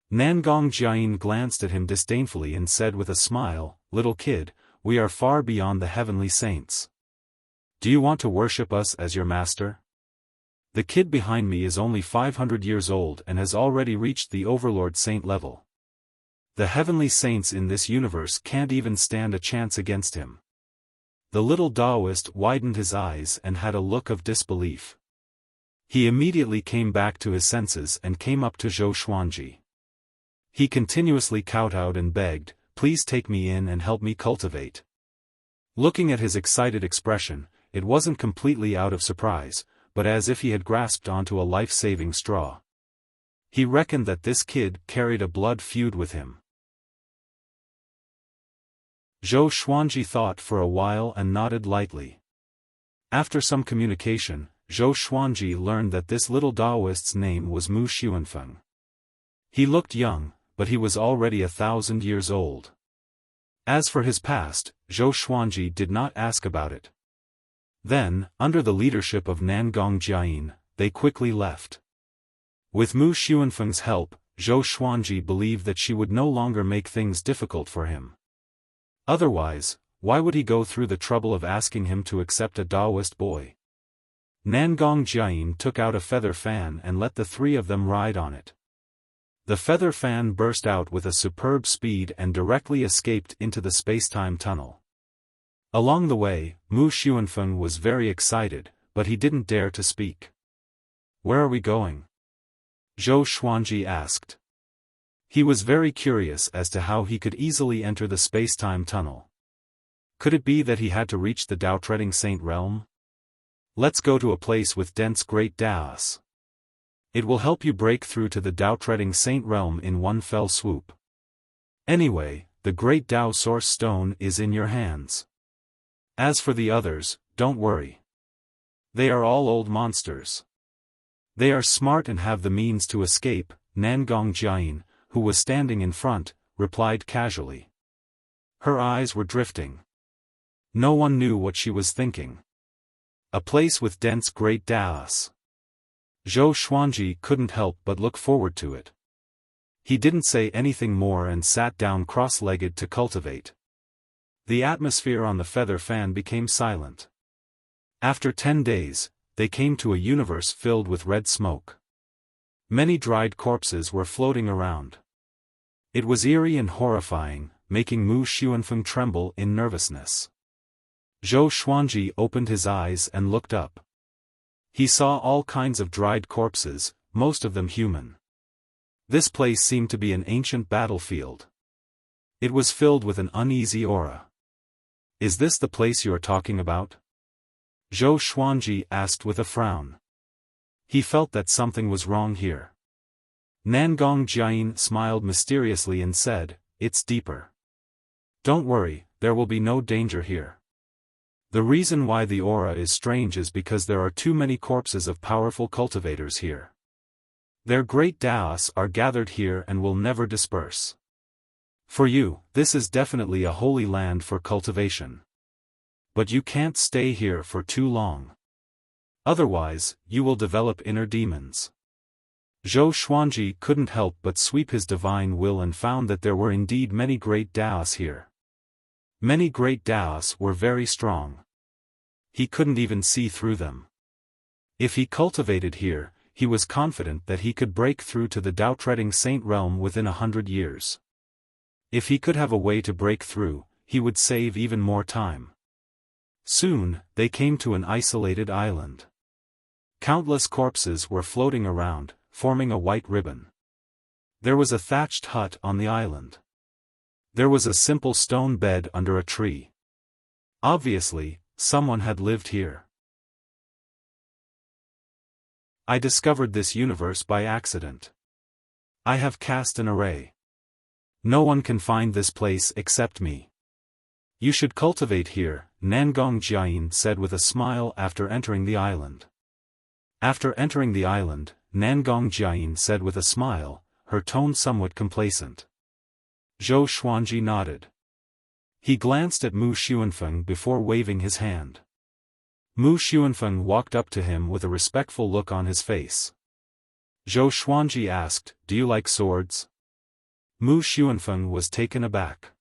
Nangong Jiayin glanced at him disdainfully and said with a smile, "Little kid, we are far beyond the heavenly saints. Do you want to worship us as your master? The kid behind me is only 500 years old and has already reached the overlord saint level. The heavenly saints in this universe can't even stand a chance against him." The little Taoist widened his eyes and had a look of disbelief. He immediately came back to his senses and came up to Zhou Xuanji. He continuously kowtowed and begged, "Please take me in and help me cultivate." Looking at his excited expression, it wasn't completely out of surprise, but as if he had grasped onto a life-saving straw. He reckoned that this kid carried a blood feud with him. Zhou Xuanji thought for a while and nodded lightly. After some communication, Zhou Xuanji learned that this little Taoist's name was Mu Xianfeng. He looked young, but he was already 1,000 years old. As for his past, Zhou Xuanji did not ask about it. Then, under the leadership of Nangong Jiayin, they quickly left. With Mu Xianfeng's help, Zhou Xuanji believed that she would no longer make things difficult for him. Otherwise, why would he go through the trouble of asking him to accept a Taoist boy? Nangong Jiayin took out a feather fan and let the three of them ride on it. The feather fan burst out with a superb speed and directly escaped into the spacetime tunnel. Along the way, Mu Xuanfeng was very excited, but he didn't dare to speak. "Where are we going?" Zhou Xuanji asked. He was very curious as to how he could easily enter the spacetime tunnel. Could it be that he had to reach the Dao-treading Saint realm? "Let's go to a place with dense great Daos. It will help you break through to the Dao-treading Saint realm in one fell swoop. Anyway, the great Dao source stone is in your hands. As for the others, don't worry. They are all old monsters. They are smart and have the means to escape," Nangong Jiayin, who was standing in front, replied casually. Her eyes were drifting. No one knew what she was thinking. A place with dense great Daos. Zhou Xuanji couldn't help but look forward to it. He didn't say anything more and sat down cross-legged to cultivate. The atmosphere on the feather fan became silent. After 10 days, they came to a universe filled with red smoke. Many dried corpses were floating around. It was eerie and horrifying, making Mu Xuanfeng tremble in nervousness. Zhou Xuanji opened his eyes and looked up. He saw all kinds of dried corpses, most of them human. This place seemed to be an ancient battlefield. It was filled with an uneasy aura. "Is this the place you are talking about?" Zhou Xuanji asked with a frown. He felt that something was wrong here. Nangong Jiayin smiled mysteriously and said, "It's deeper. Don't worry, there will be no danger here. The reason why the aura is strange is because there are too many corpses of powerful cultivators here. Their great Daos are gathered here and will never disperse. For you, this is definitely a holy land for cultivation. But you can't stay here for too long. Otherwise, you will develop inner demons." Zhou Xuanji couldn't help but sweep his divine will and found that there were indeed many great Daos here. Many great Daos were very strong. He couldn't even see through them. If he cultivated here, he was confident that he could break through to the Dao-treading Saint realm within 100 years. If he could have a way to break through, he would save even more time. Soon, they came to an isolated island. Countless corpses were floating around, forming a white ribbon. There was a thatched hut on the island. There was a simple stone bed under a tree. Obviously, someone had lived here. "I discovered this universe by accident. I have cast an array. No one can find this place except me. You should cultivate here," Nangong Jiayin said with a smile after entering the island. After entering the island, Nangong Jiayin said with a smile, her tone somewhat complacent. Zhou Xuanji nodded. He glanced at Mu Xuanfeng before waving his hand. Mu Xuanfeng walked up to him with a respectful look on his face. Zhou Xuanji asked, "Do you like swords?" Mu Xuanfeng was taken aback.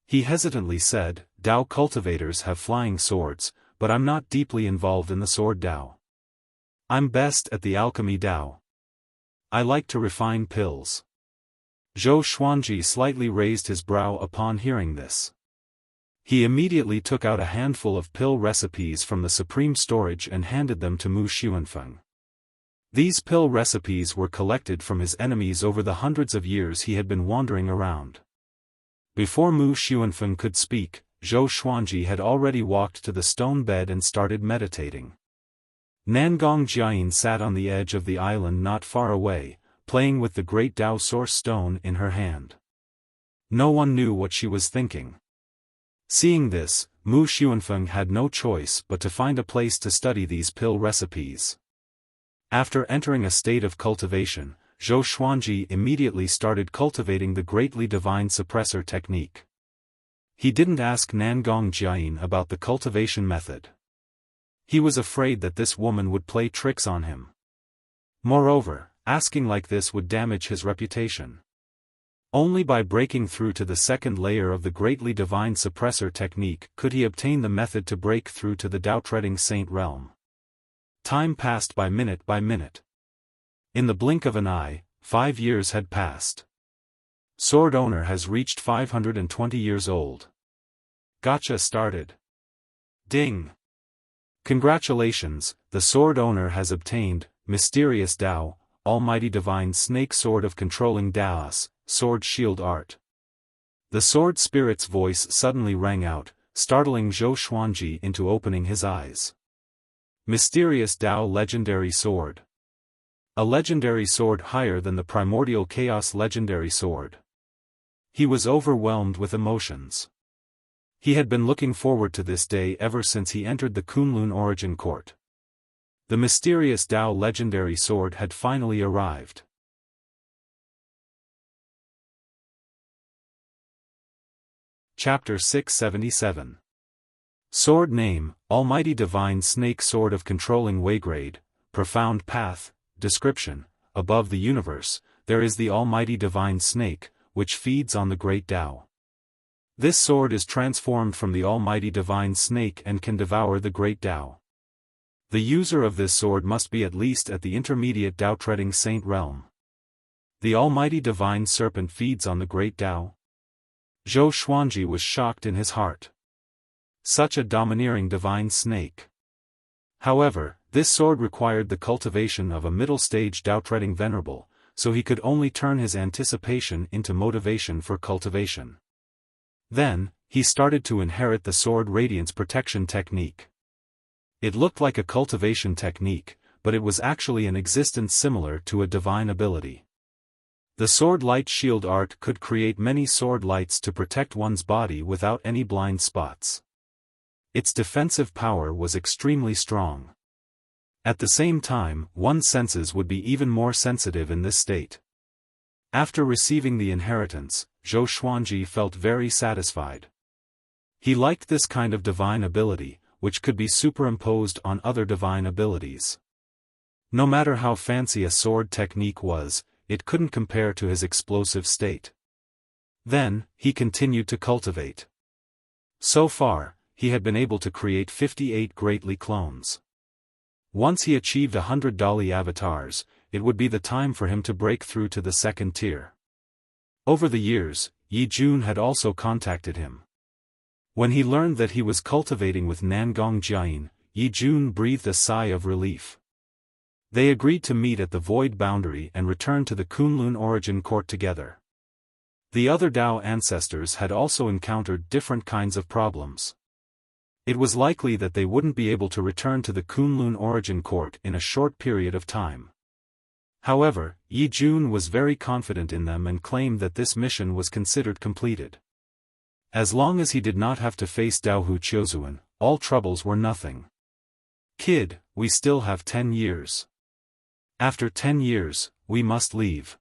He hesitantly said, "Dao cultivators have flying swords, but I'm not deeply involved in the sword Dao. I'm best at the alchemy Dao. I like to refine pills." Zhou Xuanji slightly raised his brow upon hearing this. He immediately took out a handful of pill recipes from the supreme storage and handed them to Mu Xuanfeng. These pill recipes were collected from his enemies over the hundreds of years he had been wandering around. Before Mu Xuanfeng could speak, Zhou Xuanji had already walked to the stone bed and started meditating. Nangong Jiayin sat on the edge of the island not far away, playing with the great Dao source stone in her hand. No one knew what she was thinking. Seeing this, Mu Xuanfeng had no choice but to find a place to study these pill recipes. After entering a state of cultivation, Zhou Xuanji immediately started cultivating the greatly divine suppressor technique. He didn't ask Nangong Jiayin about the cultivation method. He was afraid that this woman would play tricks on him. Moreover, asking like this would damage his reputation. Only by breaking through to the second layer of the greatly divine suppressor technique could he obtain the method to break through to the Dao-treading Saint realm. Time passed by minute by minute. In the blink of an eye, 5 years had passed. Sword owner has reached 520 years old. Gacha started. Ding! Congratulations, the sword owner has obtained, Mysterious Tao, Almighty Divine Snake Sword of Controlling Daos, Sword Shield Art. The sword spirit's voice suddenly rang out, startling Zhou Xuanji into opening his eyes. Mysterious Tao Legendary Sword. A legendary sword higher than the Primordial Chaos Legendary Sword. He was overwhelmed with emotions. He had been looking forward to this day ever since he entered the Kunlun Origin Court. The Mysterious Tao Legendary Sword had finally arrived. Chapter 677. Sword Name, Almighty Divine Snake Sword of Controlling Waygrade, Profound Path. Description: above the universe, there is the Almighty Divine Snake, which feeds on the Great Tao. This sword is transformed from the Almighty Divine Snake and can devour the Great Tao. The user of this sword must be at least at the intermediate Tao-treading Saint realm. The Almighty Divine Serpent feeds on the Great Tao? Zhou Xuanji was shocked in his heart. Such a domineering divine snake. However, this sword required the cultivation of a middle-stage Tao-treading venerable, so he could only turn his anticipation into motivation for cultivation. Then, he started to inherit the sword radiance protection technique. It looked like a cultivation technique, but it was actually an existence similar to a divine ability. The sword light shield art could create many sword lights to protect one's body without any blind spots. Its defensive power was extremely strong. At the same time, one's senses would be even more sensitive in this state. After receiving the inheritance, Zhou Xuanji felt very satisfied. He liked this kind of divine ability, which could be superimposed on other divine abilities. No matter how fancy a sword technique was, it couldn't compare to his explosive state. Then, he continued to cultivate. So far, he had been able to create 58 greatly clones. Once he achieved 100 Dali avatars, it would be the time for him to break through to the second tier. Over the years, Yi Jun had also contacted him. When he learned that he was cultivating with Nangong Jiayin, Yi Jun breathed a sigh of relief. They agreed to meet at the Void Boundary and return to the Kunlun Origin Court together. The other Dao ancestors had also encountered different kinds of problems. It was likely that they wouldn't be able to return to the Kunlun Origin Court in a short period of time. However, Yi Jun was very confident in them and claimed that this mission was considered completed. As long as he did not have to face Daohu Chiozuan, all troubles were nothing. Kid, we still have 10 years. After 10 years, we must leave.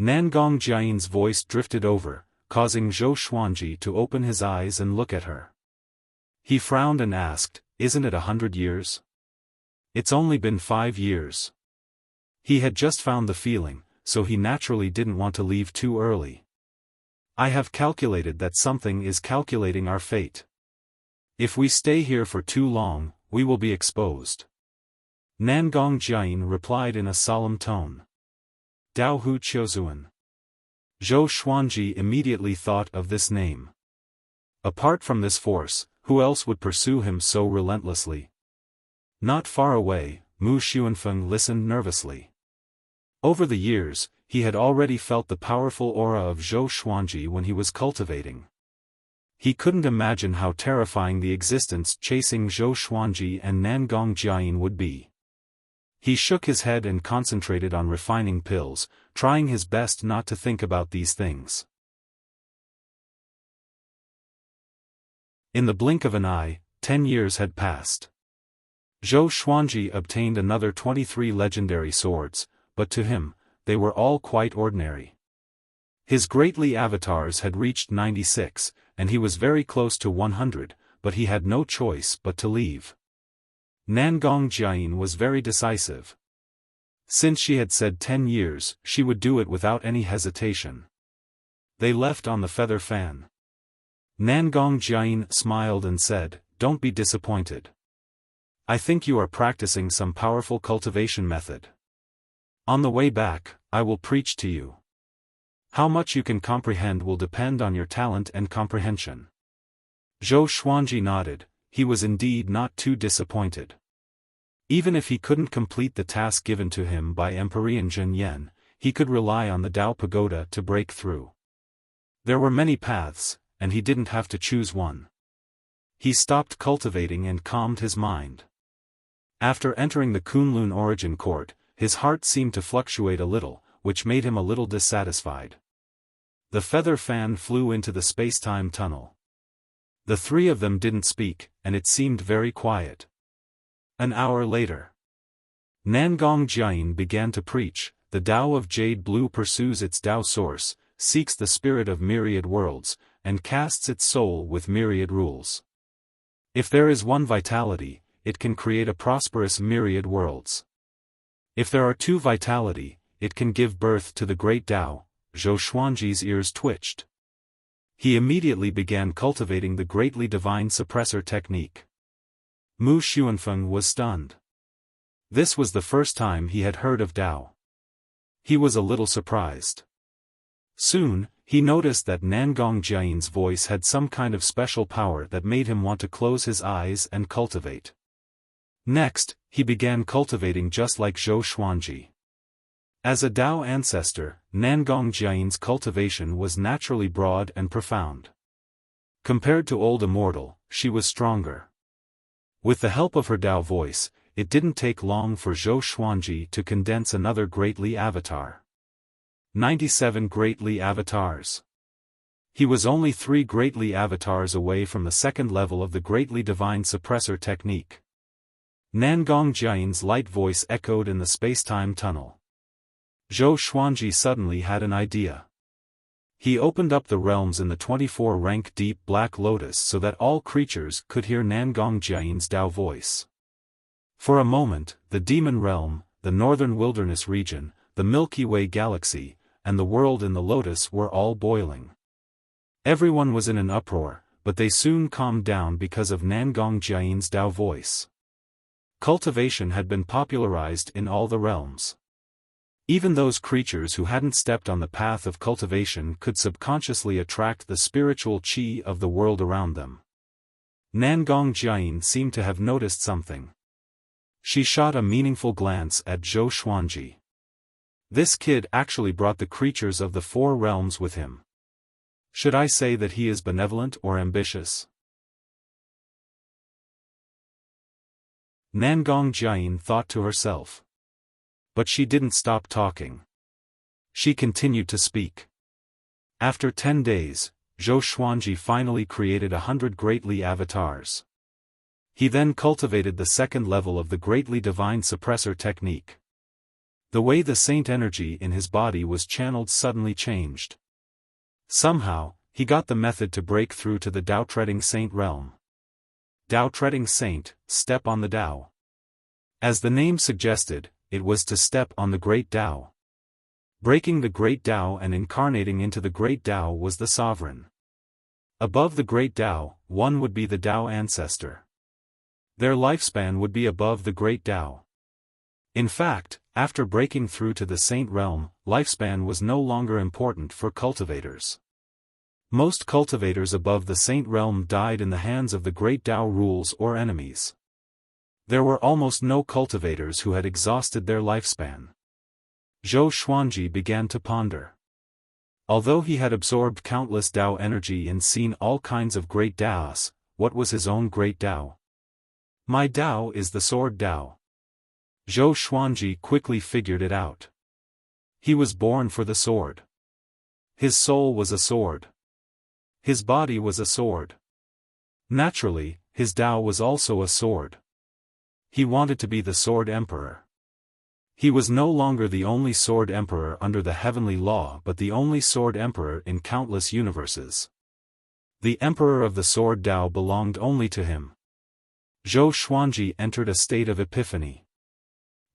Nangong Jiayin's voice drifted over, causing Zhou Xuanji to open his eyes and look at her. He frowned and asked, "Isn't it 100 years? It's only been 5 years." He had just found the feeling, so he naturally didn't want to leave too early. "I have calculated that something is calculating our fate. If we stay here for too long, we will be exposed." Nangong Jiayin replied in a solemn tone. Daohu Chiozuan. Zhou Xuanji immediately thought of this name. Apart from this force, who else would pursue him so relentlessly? Not far away, Mu Xuanfeng listened nervously. Over the years, he had already felt the powerful aura of Zhou Xuanji when he was cultivating. He couldn't imagine how terrifying the existence chasing Zhou Xuanji and Nangong Jiayin would be. He shook his head and concentrated on refining pills, trying his best not to think about these things. In the blink of an eye, 10 years had passed. Zhou Xuanji obtained another 23 legendary swords, but to him, they were all quite ordinary. His greatly avatars had reached 96, and he was very close to 100, but he had no choice but to leave. Nangong Jiayin was very decisive. Since she had said 10 years, she would do it without any hesitation. They left on the feather fan. Nangong Jiayin smiled and said, "Don't be disappointed. I think you are practicing some powerful cultivation method." On the way back, I will preach to you. How much you can comprehend will depend on your talent and comprehension. Zhou Xuanji nodded. He was indeed not too disappointed. Even if he couldn't complete the task given to him by Emperor Jin Yan, he could rely on the Tao Pagoda to break through. There were many paths, and he didn't have to choose one. He stopped cultivating and calmed his mind. After entering the Kunlun Origin Court, his heart seemed to fluctuate a little, which made him a little dissatisfied. The feather fan flew into the space-time tunnel. The three of them didn't speak, and it seemed very quiet. An hour later, Nangong Jiayin began to preach. The Tao of Jade Blue pursues its Tao source, seeks the spirit of myriad worlds, and casts its soul with myriad rules. If there is one vitality, it can create a prosperous myriad worlds. If there are two vitality, it can give birth to the great Tao. Zhou Xuanji's ears twitched. He immediately began cultivating the greatly divine suppressor technique. Mu Xuanfeng was stunned. This was the first time he had heard of Tao. He was a little surprised. Soon, he noticed that Nangong Jiayin's voice had some kind of special power that made him want to close his eyes and cultivate. Next, he began cultivating just like Zhou Xuanji. As a Tao ancestor, Nangong Jiayin's cultivation was naturally broad and profound. Compared to Old Immortal, she was stronger. With the help of her Tao voice, it didn't take long for Zhou Xuanji to condense another Greatly Avatar. 97 Greatly Avatars. He was only 3 Greatly Avatars away from the second level of the Greatly Divine Suppressor technique. Nangong Jiayin's light voice echoed in the space-time tunnel. Zhou Xuanji suddenly had an idea. He opened up the realms in the 24-rank deep black lotus so that all creatures could hear Nangong Jiayin's Tao voice. For a moment, the demon realm, the northern wilderness region, the Milky Way galaxy, and the world in the lotus were all boiling. Everyone was in an uproar, but they soon calmed down because of Nangong Jiayin's Tao voice. Cultivation had been popularized in all the realms. Even those creatures who hadn't stepped on the path of cultivation could subconsciously attract the spiritual qi of the world around them. Nangong Jiayin seemed to have noticed something. She shot a meaningful glance at Zhou Xuanji. This kid actually brought the creatures of the 4 realms with him. Should I say that he is benevolent or ambitious? Nangong Jiayin thought to herself. But she didn't stop talking. She continued to speak. After 10 days, Zhou Xuanji finally created 100 Greatly Avatars. He then cultivated the second level of the Greatly Divine Suppressor technique. The way the saint energy in his body was channeled suddenly changed. Somehow, he got the method to break through to the Tao-treading saint realm. Tao-treading saint, step on the Tao. As the name suggested, it was to step on the great Tao. Breaking the great Tao and incarnating into the great Tao was the sovereign. Above the great Tao, one would be the Tao ancestor. Their lifespan would be above the great Tao. In fact, after breaking through to the saint realm, lifespan was no longer important for cultivators. Most cultivators above the saint realm died in the hands of the great Tao rules or enemies. There were almost no cultivators who had exhausted their lifespan. Zhou Xuanji began to ponder. Although he had absorbed countless Tao energy and seen all kinds of great Taos, what was his own great Tao? My Tao is the sword Tao. Zhou Xuanji quickly figured it out. He was born for the sword. His soul was a sword. His body was a sword. Naturally, his Tao was also a sword. He wanted to be the Sword Emperor. He was no longer the only Sword Emperor under the heavenly law but the only Sword Emperor in countless universes. The Emperor of the Sword Tao belonged only to him. Zhou Xuanji entered a state of epiphany.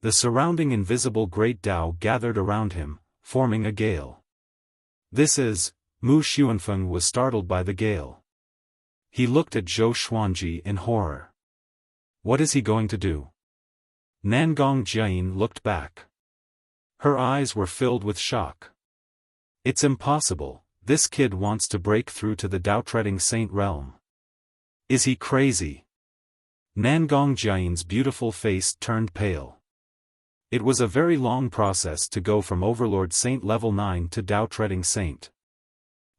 The surrounding invisible great Tao gathered around him, forming a gale. This is, Mu Xuanfeng was startled by the gale. He looked at Zhou Xuanji in horror. What is he going to do? Nangong Jiayin looked back. Her eyes were filled with shock. It's impossible, this kid wants to break through to the Dao-treading saint realm. Is he crazy? Nangong Jiayin's beautiful face turned pale. It was a very long process to go from Overlord Saint level 9 to Dao-treading saint.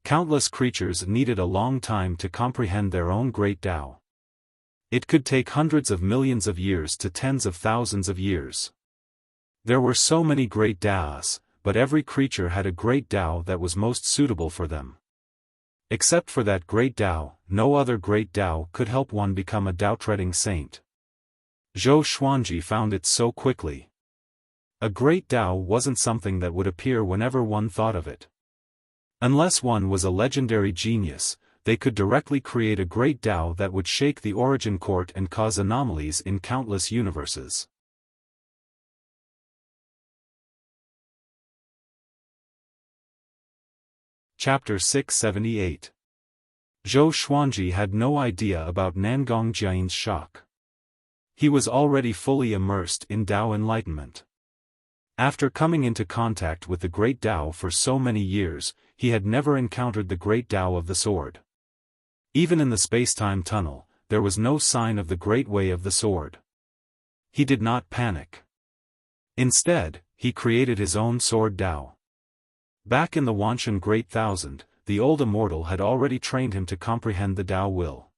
Countless creatures needed a long time to comprehend their own great Dao. It could take hundreds of millions of years to tens of thousands of years. There were so many great Daos, but every creature had a great Dao that was most suitable for them. Except for that great Dao, no other great Dao could help one become a Dao-treading saint. Zhou Xuanji found it so quickly. A great Dao wasn't something that would appear whenever one thought of it. Unless one was a legendary genius, they could directly create a great Dao that would shake the origin court and cause anomalies in countless universes. Chapter 678. Zhou Xuanji had no idea about Nangong Jiayin's shock. He was already fully immersed in Dao enlightenment. After coming into contact with the Great Dao for so many years, he had never encountered the Great Dao of the Sword. Even in the space-time tunnel, there was no sign of the Great Way of the Sword. He did not panic. Instead, he created his own Sword Dao. Back in the Wanshan Great Thousand, the old immortal had already trained him to comprehend the Dao will.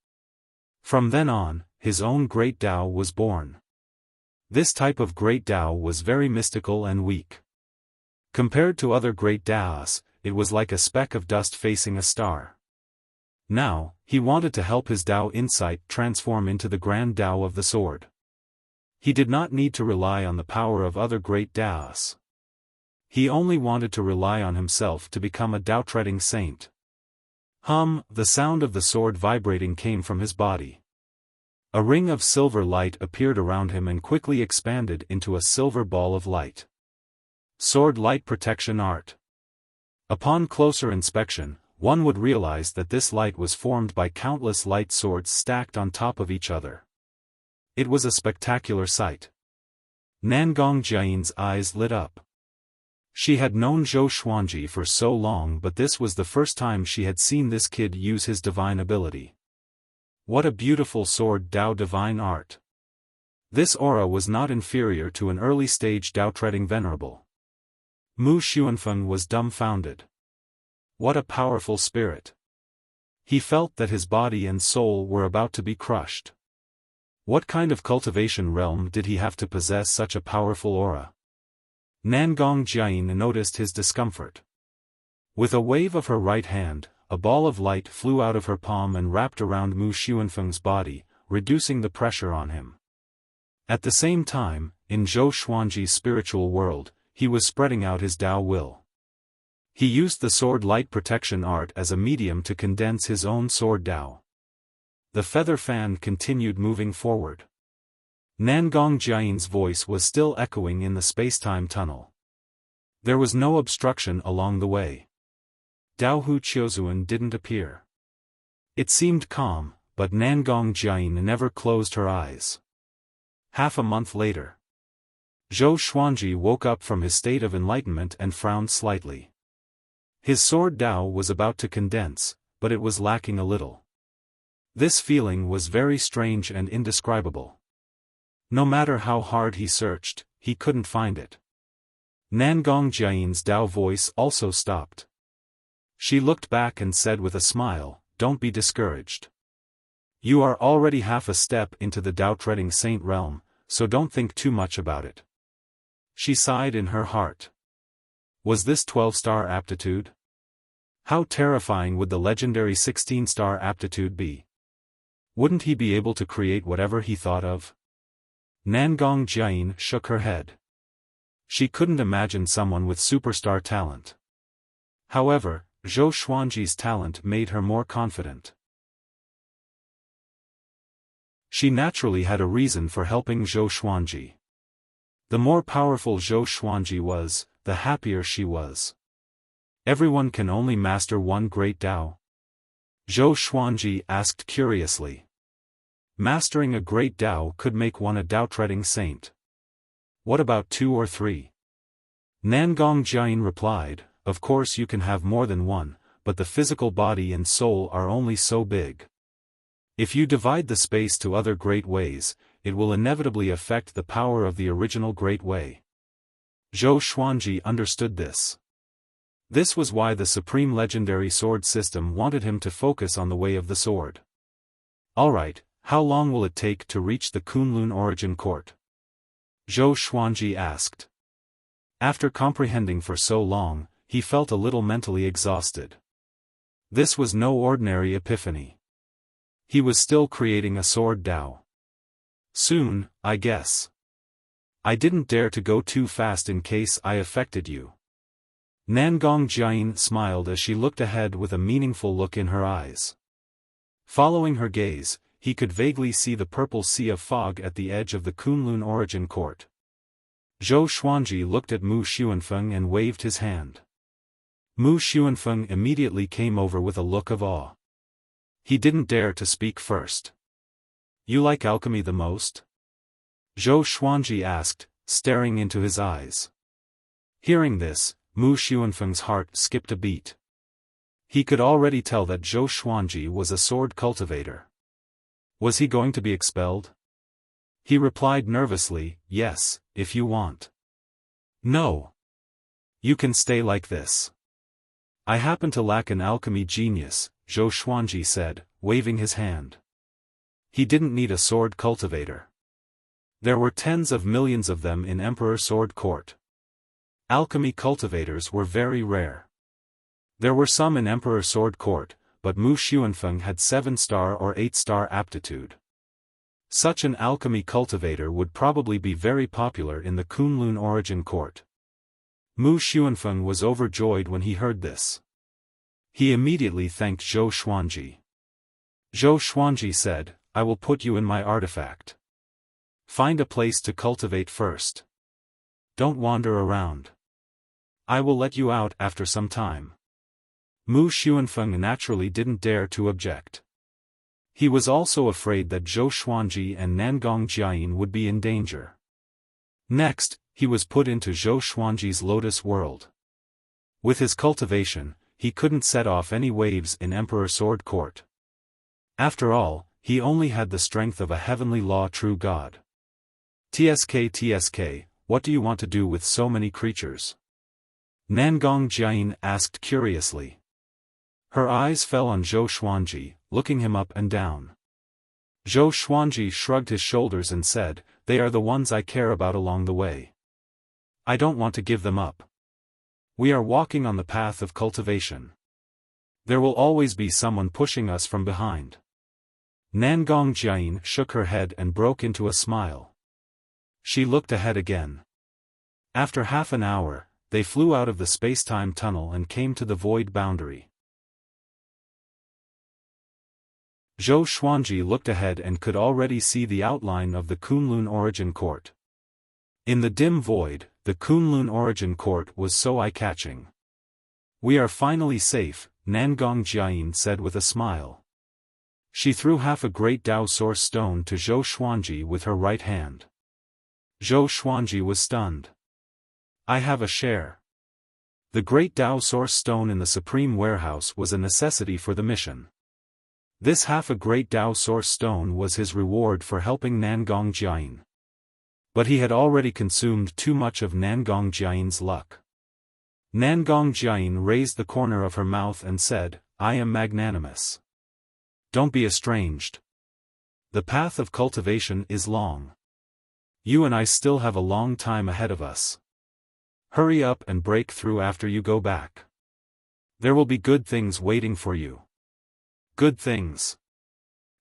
From then on, his own Great Dao was born. This type of Great Dao was very mystical and weak. Compared to other Great Daos, it was like a speck of dust facing a star. Now, he wanted to help his Dao insight transform into the Grand Dao of the Sword. He did not need to rely on the power of other Great Daos. He only wanted to rely on himself to become a Dao-treading saint. The sound of the sword vibrating came from his body. A ring of silver light appeared around him and quickly expanded into a silver ball of light. Sword Light Protection Art. Upon closer inspection, one would realize that this light was formed by countless light swords stacked on top of each other. It was a spectacular sight. Nangong Jiayin's eyes lit up. She had known Zhou Xuanji for so long, but this was the first time she had seen this kid use his divine ability. What a beautiful sword Dao divine art. This aura was not inferior to an early-stage Dao-treading venerable. Mu Xiaofan was dumbfounded. What a powerful spirit. He felt that his body and soul were about to be crushed. What kind of cultivation realm did he have to possess such a powerful aura? Nangong Jiayin noticed his discomfort. With a wave of her right hand, a ball of light flew out of her palm and wrapped around Mu Xiaofeng's body, reducing the pressure on him. At the same time, in Zhou Xuanji's spiritual world, he was spreading out his Dao will. He used the sword light protection art as a medium to condense his own sword Dao. The feather fan continued moving forward. Nangong Jiayin's voice was still echoing in the space-time tunnel. There was no obstruction along the way. Dao Hu Qiuzuan didn't appear. It seemed calm, but Nangong Jiayin never closed her eyes. Half a month later, Zhou Xuanji woke up from his state of enlightenment and frowned slightly. His sword Dao was about to condense, but it was lacking a little. This feeling was very strange and indescribable. No matter how hard he searched, he couldn't find it. Nangong Jiayin's Dao voice also stopped. She looked back and said with a smile, "Don't be discouraged. You are already half a step into the Dao-treading saint realm, so don't think too much about it." She sighed in her heart. Was this 12-star aptitude? How terrifying would the legendary 16-star aptitude be? Wouldn't he be able to create whatever he thought of? Nangong Jiayin shook her head. She couldn't imagine someone with superstar talent. However, Zhou Xuanji's talent made her more confident. She naturally had a reason for helping Zhou Xuanji. The more powerful Zhou Xuanji was, the happier she was. Everyone can only master one great Dao? Zhou Xuanji asked curiously. Mastering a great Dao could make one a Dao-treading saint. What about 2 or 3? Nangong Jiayin replied, of course you can have more than one, but the physical body and soul are only so big. If you divide the space to other great ways, it will inevitably affect the power of the original great way. Zhou Xuanji understood this. This was why the Supreme Legendary Sword System wanted him to focus on the way of the sword. Alright, how long will it take to reach the Kunlun Origin Court? Zhou Xuanji asked. After comprehending for so long, he felt a little mentally exhausted. This was no ordinary epiphany. He was still creating a sword Dao. Soon, I guess. I didn't dare to go too fast in case I affected you. Nangong Jiayin smiled as she looked ahead with a meaningful look in her eyes. Following her gaze, he could vaguely see the purple sea of fog at the edge of the Kunlun Origin Court. Zhou Xuanji looked at Mu Xuanfeng and waved his hand. Mu Xuanfeng immediately came over with a look of awe. He didn't dare to speak first. You like alchemy the most? Zhou Xuanji asked, staring into his eyes. Hearing this, Mu Xuanfeng's heart skipped a beat. He could already tell that Zhou Xuanji was a sword cultivator. Was he going to be expelled? He replied nervously, yes, if you want. No. You can stay like this. I happen to lack an alchemy genius, Zhou Xuanji said, waving his hand. He didn't need a sword cultivator. There were tens of millions of them in Emperor Sword Court. Alchemy cultivators were very rare. There were some in Emperor Sword Court, but Mu Xuanfeng had 7-star or 8-star aptitude. Such an alchemy cultivator would probably be very popular in the Kunlun Origin Court. Mu Xuanfeng was overjoyed when he heard this. He immediately thanked Zhou Xuanji. Zhou Xuanji said, I will put you in my artifact. Find a place to cultivate first. Don't wander around. I will let you out after some time. Mu Xuanfeng naturally didn't dare to object. He was also afraid that Zhou Xuanji and Nangong Jiayin would be in danger. Next, he was put into Zhou Xuanji's Lotus World. With his cultivation, he couldn't set off any waves in Emperor Sword Court. After all, he only had the strength of a heavenly law true god. TSK, what do you want to do with so many creatures? Nangong Jiayin asked curiously. Her eyes fell on Zhou Xuanji, looking him up and down. Zhou Xuanji shrugged his shoulders and said, they are the ones I care about along the way. I don't want to give them up. We are walking on the path of cultivation. There will always be someone pushing us from behind. Nangong Jiayin shook her head and broke into a smile. She looked ahead again. After half an hour, they flew out of the space-time tunnel and came to the void boundary. Zhou Xuanji looked ahead and could already see the outline of the Kunlun Origin Court. In the dim void, the Kunlun Origin Court was so eye-catching. We are finally safe, Nangong Jiayin said with a smile. She threw half a great Dao Source Stone to Zhou Xuanji with her right hand. Zhou Xuanji was stunned. I have a share. The great Dao Source Stone in the Supreme Warehouse was a necessity for the mission. This half a great Dao Source Stone was his reward for helping Nangong Jiayin. But he had already consumed too much of Nangong Jiayin's luck. Nangong Jiayin raised the corner of her mouth and said, I am magnanimous. Don't be estranged. The path of cultivation is long. You and I still have a long time ahead of us. Hurry up and break through after you go back. There will be good things waiting for you. Good things.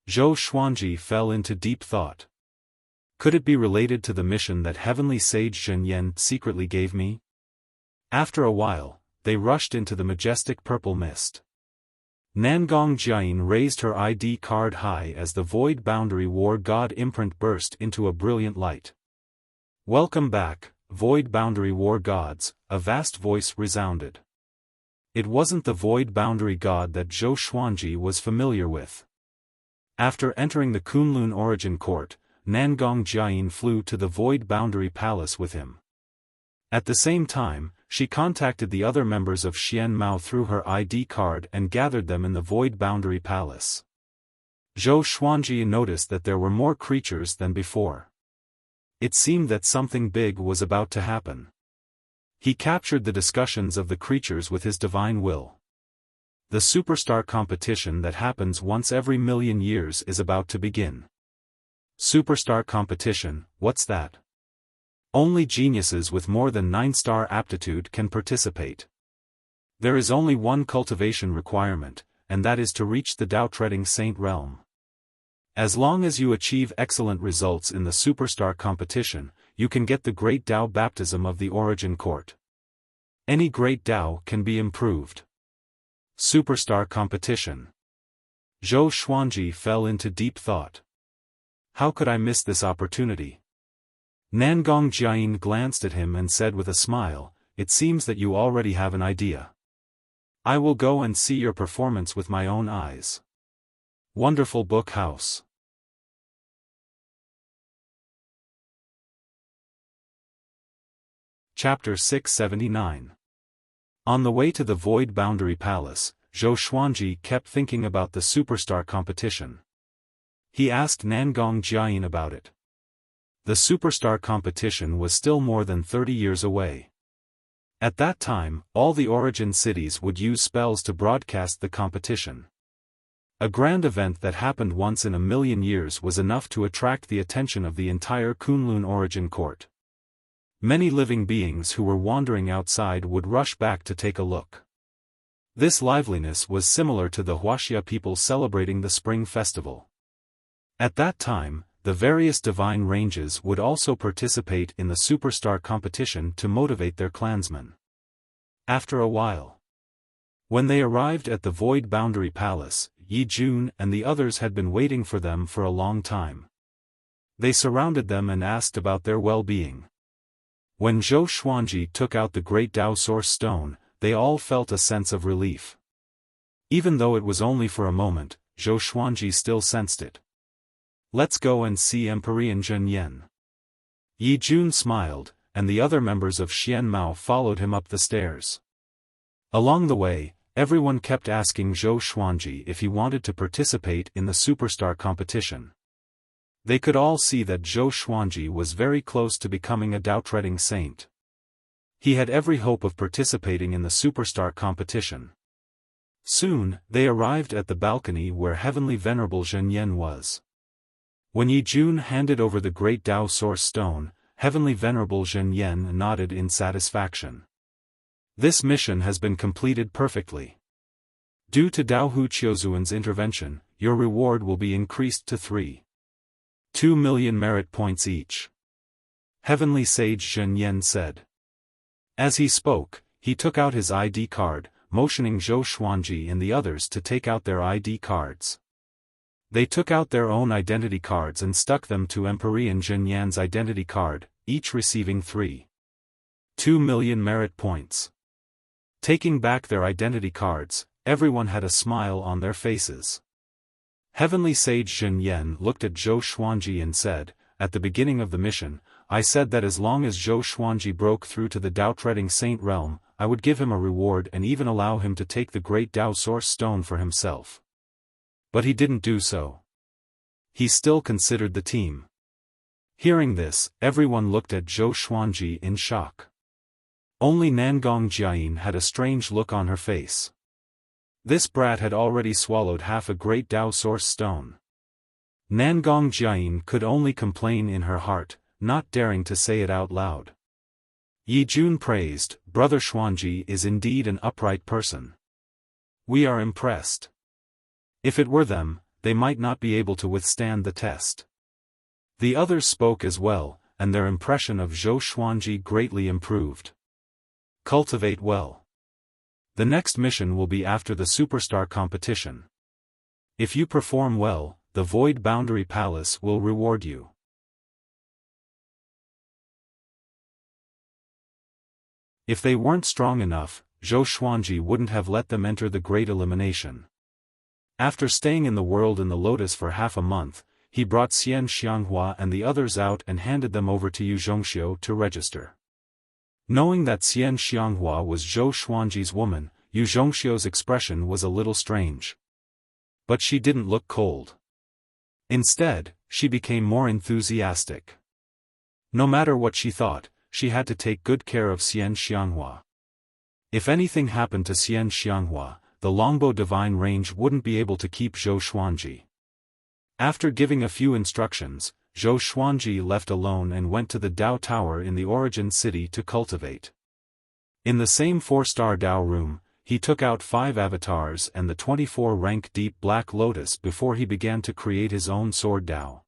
Zhou Xuanji fell into deep thought. Could it be related to the mission that heavenly sage Zhen Yan secretly gave me? After a while, they rushed into the majestic purple mist. Nangong Jiayin raised her ID card high as the void boundary war god imprint burst into a brilliant light. Welcome back, void boundary war gods, a vast voice resounded. It wasn't the void boundary god that Zhou Xuanji was familiar with. After entering the Kunlun Origin Court, Nangong Jiayin flew to the void boundary palace with him. At the same time, she contacted the other members of Xian Mao through her ID card and gathered them in the Void Boundary Palace. Zhou Xuanji noticed that there were more creatures than before. It seemed that something big was about to happen. He captured the discussions of the creatures with his divine will. The superstar competition that happens once every million years is about to begin. Superstar competition, what's that? Only geniuses with more than 9-star aptitude can participate. There is only one cultivation requirement, and that is to reach the Tao-treading Saint realm. As long as you achieve excellent results in the superstar competition, you can get the Great Tao baptism of the Origin Court. Any Great Tao can be improved. Superstar competition. Zhou Xuanji fell into deep thought. How could I miss this opportunity? Nangong Jiayin glanced at him and said with a smile, "It seems that you already have an idea. I will go and see your performance with my own eyes." Wonderful Book House. Chapter 679. On the way to the Void Boundary Palace, Zhou Xuanji kept thinking about the superstar competition. He asked Nangong Jiayin about it. The superstar competition was still more than 30 years away. At that time, all the origin cities would use spells to broadcast the competition. A grand event that happened once in a million years was enough to attract the attention of the entire Kunlun origin court. Many living beings who were wandering outside would rush back to take a look. This liveliness was similar to the Wuxia people celebrating the Spring Festival. At that time, the various divine ranges would also participate in the superstar competition to motivate their clansmen. After a while, when they arrived at the Void Boundary Palace, Yi Jun and the others had been waiting for them for a long time. They surrounded them and asked about their well-being. When Zhou Xuanji took out the Great Tao Source Stone, they all felt a sense of relief. Even though it was only for a moment, Zhou Xuanji still sensed it. "Let's go and see Emperor Zhen Yan." Yi Jun smiled, and the other members of Xian Mao followed him up the stairs. Along the way, everyone kept asking Zhou Xuanji if he wanted to participate in the superstar competition. They could all see that Zhou Xuanji was very close to becoming a Tao-treading saint. He had every hope of participating in the superstar competition. Soon, they arrived at the balcony where Heavenly Venerable Zhen Yan was. When Yi Jun handed over the Great Tao Source Stone, Heavenly Venerable Zhen Yan nodded in satisfaction. "This mission has been completed perfectly. Due to Dao Hu Qiuzuan's intervention, your reward will be increased to 2 million merit points each," Heavenly Sage Zhen Yan said. As he spoke, he took out his ID card, motioning Zhou Xuanji and the others to take out their ID cards. They took out their own identity cards and stuck them to Emperor Zhen Yan's identity card, each receiving 2 million merit points. Taking back their identity cards, everyone had a smile on their faces. Heavenly Sage Zhen Yan looked at Zhou Xuanji and said, "At the beginning of the mission, I said that as long as Zhou Xuanji broke through to the Tao-treading Saint realm, I would give him a reward and even allow him to take the Great Tao Source Stone for himself. But he didn't do so. He still considered the team." Hearing this, everyone looked at Zhou Xuanji in shock. Only Nangong Jiayin had a strange look on her face. This brat had already swallowed half a Great Tao Source Stone. Nangong Jiayin could only complain in her heart, not daring to say it out loud. Yi Jun praised, "Brother Xuanji is indeed an upright person. We are impressed. If it were them, they might not be able to withstand the test." The others spoke as well, and their impression of Zhou Xuanji greatly improved. Cultivate well. The next mission will be after the superstar competition. If you perform well, the Void Boundary Palace will reward you. If they weren't strong enough, Zhou Xuanji wouldn't have let them enter the Great Elimination. After staying in the world in the Lotus for half a month, he brought Xian Xianghua and the others out and handed them over to Yu Zhongxiu to register. Knowing that Xian Xianghua was Zhou Xuanji's woman, Yu Zhongxiu's expression was a little strange. But she didn't look cold. Instead, she became more enthusiastic. No matter what she thought, she had to take good care of Xian Xianghua. If anything happened to Xian Xianghua, the longbow divine range wouldn't be able to keep Zhou Xuanji. After giving a few instructions, Zhou Xuanji left alone and went to the Dao Tower in the Origin City to cultivate. In the same 4-star Dao room, he took out 5 avatars and the 24-rank deep black lotus before he began to create his own sword Dao.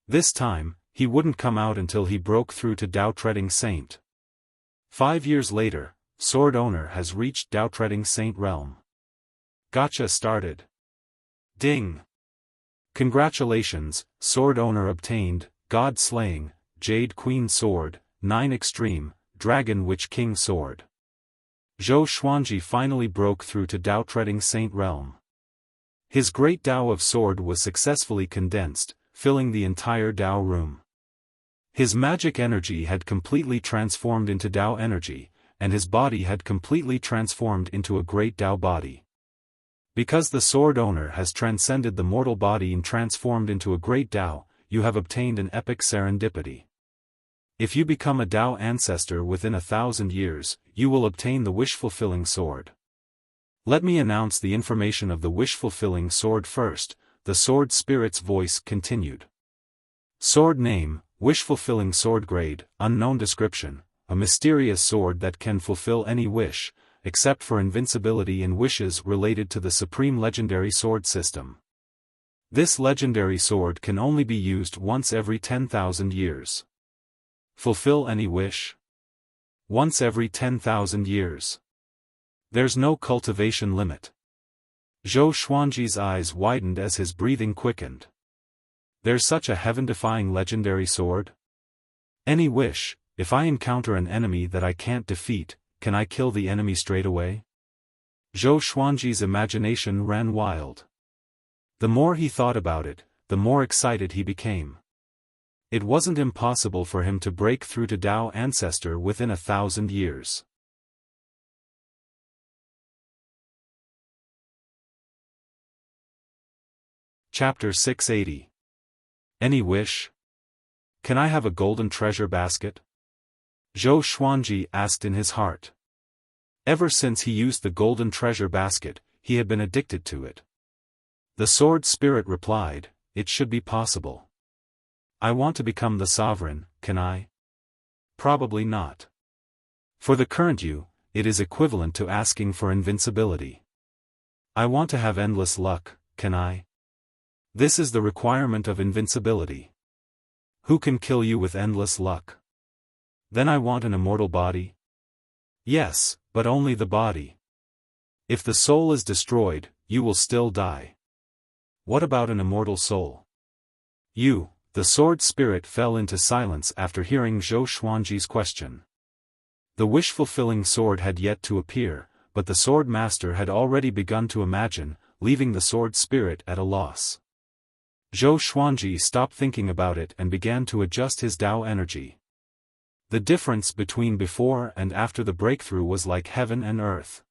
This time, he wouldn't come out until he broke through to Dao Treading Saint. 5 years later, Sword Owner has reached Dao Treading Saint realm. Gacha started. Ding! Congratulations, Sword Owner obtained, God Slaying, Jade Queen Sword, 9 Extreme, Dragon Witch King Sword. Zhou Xuanji finally broke through to Dao Treading Saint realm. His great Dao of Sword was successfully condensed, filling the entire Dao room. His magic energy had completely transformed into Dao energy, and his body had completely transformed into a great Dao body. Because the Sword Owner has transcended the mortal body and transformed into a great Dao, you have obtained an epic serendipity. If you become a Dao ancestor within 1,000 years, you will obtain the wish-fulfilling sword. Let me announce the information of the wish-fulfilling sword first, the sword spirit's voice continued. Sword name, wish-fulfilling sword grade, unknown description, a mysterious sword that can fulfill any wish, except for invincibility and wishes related to the supreme legendary sword system. This legendary sword can only be used once every 10,000 years. Fulfill any wish? Once every 10,000 years. There's no cultivation limit. Zhou Xuanji's eyes widened as his breathing quickened. There's such a heaven-defying legendary sword? Any wish, if I encounter an enemy that I can't defeat, can I kill the enemy straight away? Zhou Xuanji's imagination ran wild. The more he thought about it, the more excited he became. It wasn't impossible for him to break through to Dao Ancestor within 1,000 years. Chapter 680. Any wish? Can I have a golden treasure basket? Zhou Xuanji asked in his heart. Ever since he used the golden treasure basket, he had been addicted to it. The sword spirit replied, it should be possible. I want to become the sovereign, can I? Probably not. For the current you, it is equivalent to asking for invincibility. I want to have endless luck, can I? This is the requirement of invincibility. Who can kill you with endless luck? Then I want an immortal body? Yes, but only the body. If the soul is destroyed, you will still die. What about an immortal soul? The sword spirit fell into silence after hearing Zhou Xuanji's question. The wish-fulfilling sword had yet to appear, but the sword master had already begun to imagine, leaving the sword spirit at a loss. Zhou Xuanji stopped thinking about it and began to adjust his Dao energy. The difference between before and after the breakthrough was like heaven and earth.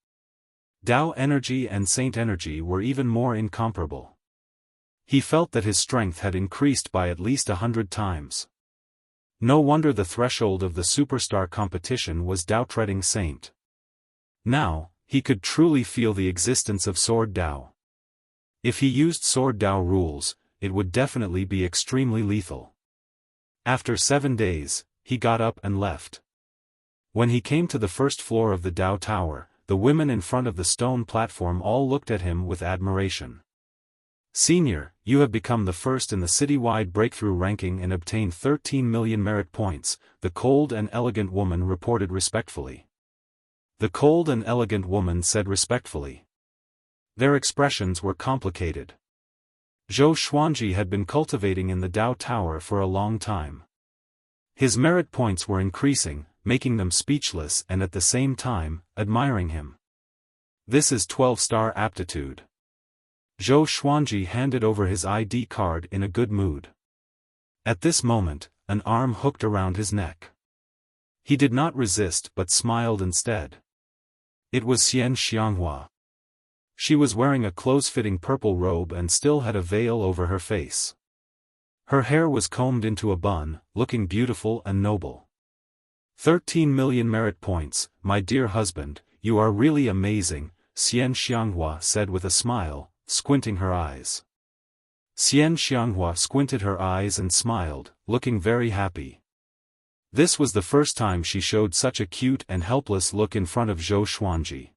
Dao energy and saint energy were even more incomparable. He felt that his strength had increased by at least 100 times. No wonder the threshold of the superstar competition was Dao Treading Saint. Now, he could truly feel the existence of Sword Dao. If he used Sword Dao rules, it would definitely be extremely lethal. After 7 days, he got up and left. When he came to the first floor of the Dao Tower, the women in front of the stone platform all looked at him with admiration. Senior, you have become the first in the citywide breakthrough ranking and obtained 13 million merit points, the cold and elegant woman reported respectfully. The cold and elegant woman said respectfully. Their expressions were complicated. Zhou Xuanji had been cultivating in the Dao Tower for a long time. His merit points were increasing, making them speechless and at the same time, admiring him. This is 12-star aptitude. Zhou Xuanji handed over his ID card in a good mood. At this moment, an arm hooked around his neck. He did not resist but smiled instead. It was Xian Xianghua. She was wearing a close-fitting purple robe and still had a veil over her face. Her hair was combed into a bun, looking beautiful and noble. 13 million merit points, my dear husband, you are really amazing, Xian Xianghua said with a smile, squinting her eyes. Xian Xianghua squinted her eyes and smiled, looking very happy. This was the first time she showed such a cute and helpless look in front of Zhou Xuanji.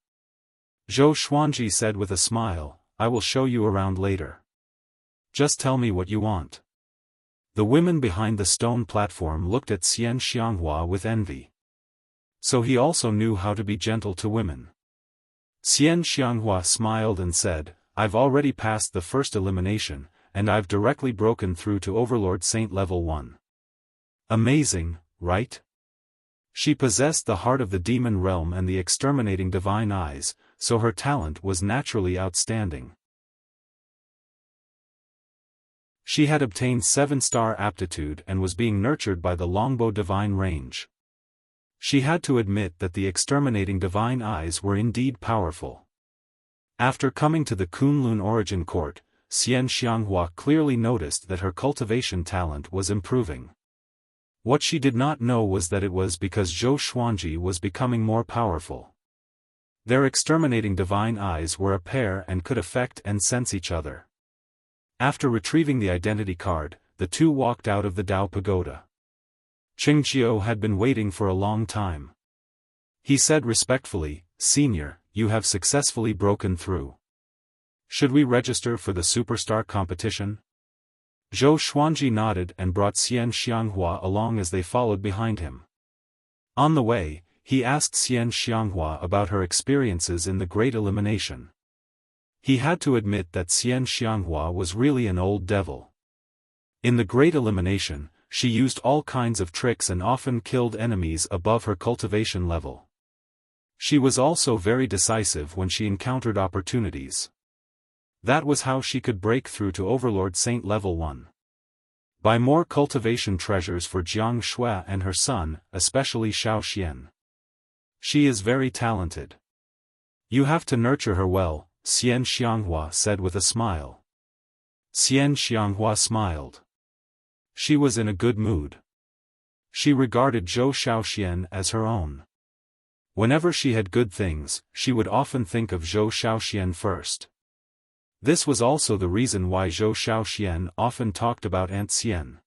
Zhou Xuanji said with a smile, I will show you around later. Just tell me what you want. The women behind the stone platform looked at Xian Xianghua with envy. So he also knew how to be gentle to women. Xian Xianghua smiled and said, I've already passed the first elimination, and I've directly broken through to Overlord Saint level 1. Amazing, right? She possessed the heart of the demon realm and the exterminating divine eyes, so her talent was naturally outstanding. She had obtained 7-star aptitude and was being nurtured by the longbow divine range. She had to admit that the exterminating divine eyes were indeed powerful. After coming to the Kunlun origin court, Xian Xianghua clearly noticed that her cultivation talent was improving. What she did not know was that it was because Zhou Xuanji was becoming more powerful. Their exterminating divine eyes were a pair and could affect and sense each other. After retrieving the identity card, the two walked out of the Dao Pagoda. Qingqiu had been waiting for a long time. He said respectfully, Senior, you have successfully broken through. Should we register for the superstar competition? Zhou Xuanji nodded and brought Xian Xianghua along as they followed behind him. On the way, he asked Xian Xianghua about her experiences in the Great Elimination. He had to admit that Xian Xianghua was really an old devil. In the Great Elimination, she used all kinds of tricks and often killed enemies above her cultivation level. She was also very decisive when she encountered opportunities. That was how she could break through to Overlord Saint level 1. Buy more cultivation treasures for Jiang Shui and her son, especially Xiao Xian. She is very talented. You have to nurture her well, Xian Xianghua said with a smile. Xian Xianghua smiled. She was in a good mood. She regarded Zhou Xiaoxian as her own. Whenever she had good things, she would often think of Zhou Xiaoxian first. This was also the reason why Zhou Xiaoxian often talked about Aunt Xian.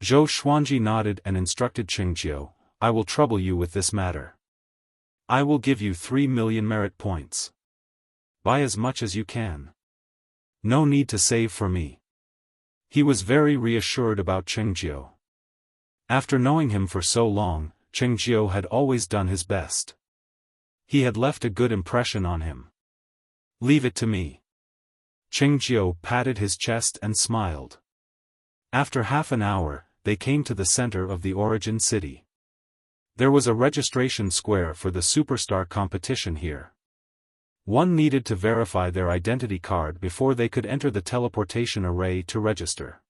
Zhou Xuanji nodded and instructed Qingqiu, I will trouble you with this matter. I will give you 3 million merit points. Buy as much as you can. No need to save for me. He was very reassured about Qingqiu. After knowing him for so long, Qingqiu had always done his best. He had left a good impression on him. Leave it to me. Qingqiu patted his chest and smiled. After half an hour, they came to the center of the origin city. There was a registration square for the superstar competition here. One needed to verify their identity card before they could enter the teleportation array to register.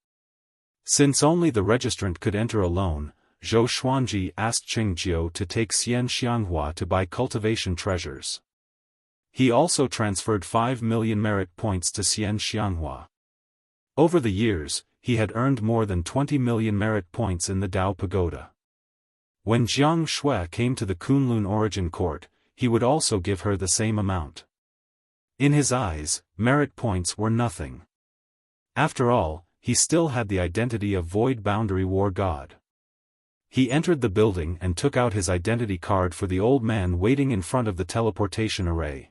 Since only the registrant could enter alone, Zhou Xuanji asked Qingqiu to take Xian Xianghua to buy cultivation treasures. He also transferred 5 million merit points to Xian Xianghua. Over the years, he had earned more than 20 million merit points in the Dao Pagoda. When Jiang Shui came to the Kunlun origin court, he would also give her the same amount. In his eyes, merit points were nothing. After all, he still had the identity of Void Boundary War God. He entered the building and took out his identity card for the old man waiting in front of the teleportation array.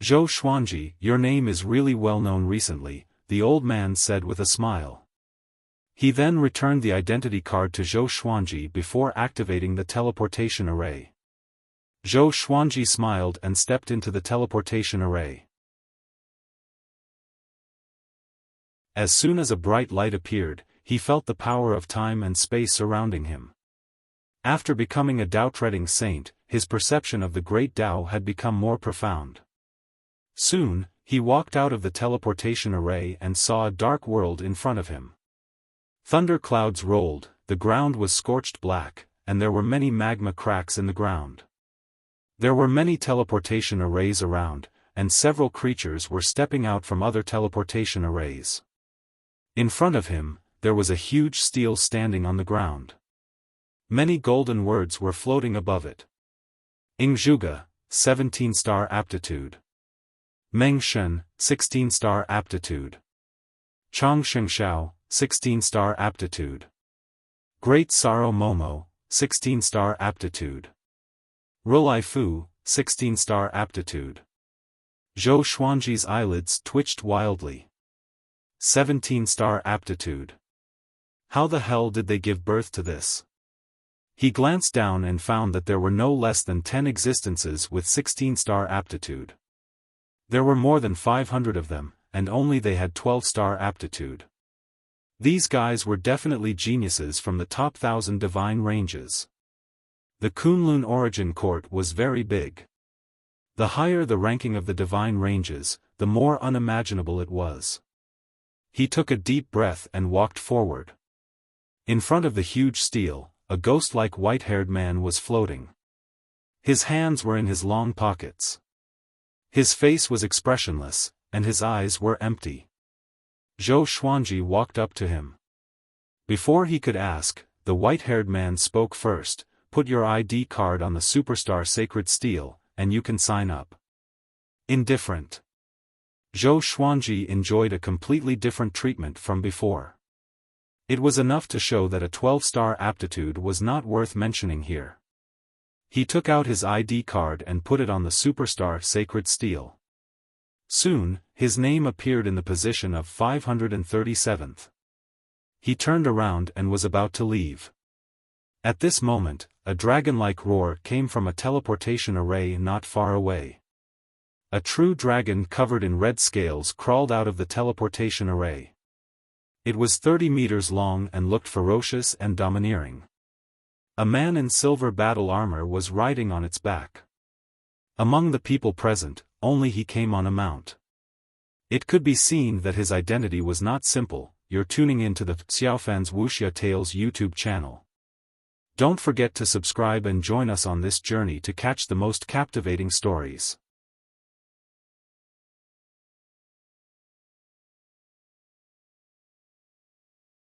Zhou Xuanji, your name is really well known recently, the old man said with a smile. He then returned the identity card to Zhou Xuanji before activating the teleportation array. Zhou Xuanji smiled and stepped into the teleportation array. As soon as a bright light appeared, he felt the power of time and space surrounding him. After becoming a Dao-treading saint, his perception of the great Dao had become more profound. Soon, he walked out of the teleportation array and saw a dark world in front of him. Thunder clouds rolled, the ground was scorched black, and there were many magma cracks in the ground. There were many teleportation arrays around, and several creatures were stepping out from other teleportation arrays. In front of him, there was a huge steel standing on the ground. Many golden words were floating above it. Ingzhuge, 17-star aptitude. Meng Shen, 16-star aptitude. Chang Shengshao, 16-star aptitude. Great Sorrow Momo, 16-star aptitude. Rulai Fu, 16-star aptitude. Zhou Xuanji's eyelids twitched wildly. 17-star aptitude. How the hell did they give birth to this? He glanced down and found that there were no less than 10 existences with 16-star aptitude. There were more than 500 of them, and only they had 12-star aptitude. These guys were definitely geniuses from the top 1,000 divine ranges. The Kunlun origin court was very big. The higher the ranking of the divine ranges, the more unimaginable it was. He took a deep breath and walked forward. In front of the huge steel, a ghost-like white-haired man was floating. His hands were in his long pockets. His face was expressionless, and his eyes were empty. Zhou Xuanji walked up to him. Before he could ask, the white-haired man spoke first. Put your ID card on the Superstar Sacred Steel, and you can sign up. Indifferent. Zhou Xuanji enjoyed a completely different treatment from before. It was enough to show that a 12-star aptitude was not worth mentioning here. He took out his ID card and put it on the Superstar Sacred Steel. Soon, his name appeared in the position of 537th. He turned around and was about to leave. At this moment, a dragon-like roar came from a teleportation array not far away. A true dragon covered in red scales crawled out of the teleportation array. It was 30 meters long and looked ferocious and domineering. A man in silver battle armor was riding on its back. Among the people present, only he came on a mount. It could be seen that his identity was not simple. You're tuning into the Xiaofan's Wuxia Tales YouTube channel. Don't forget to subscribe and join us on this journey to catch the most captivating stories.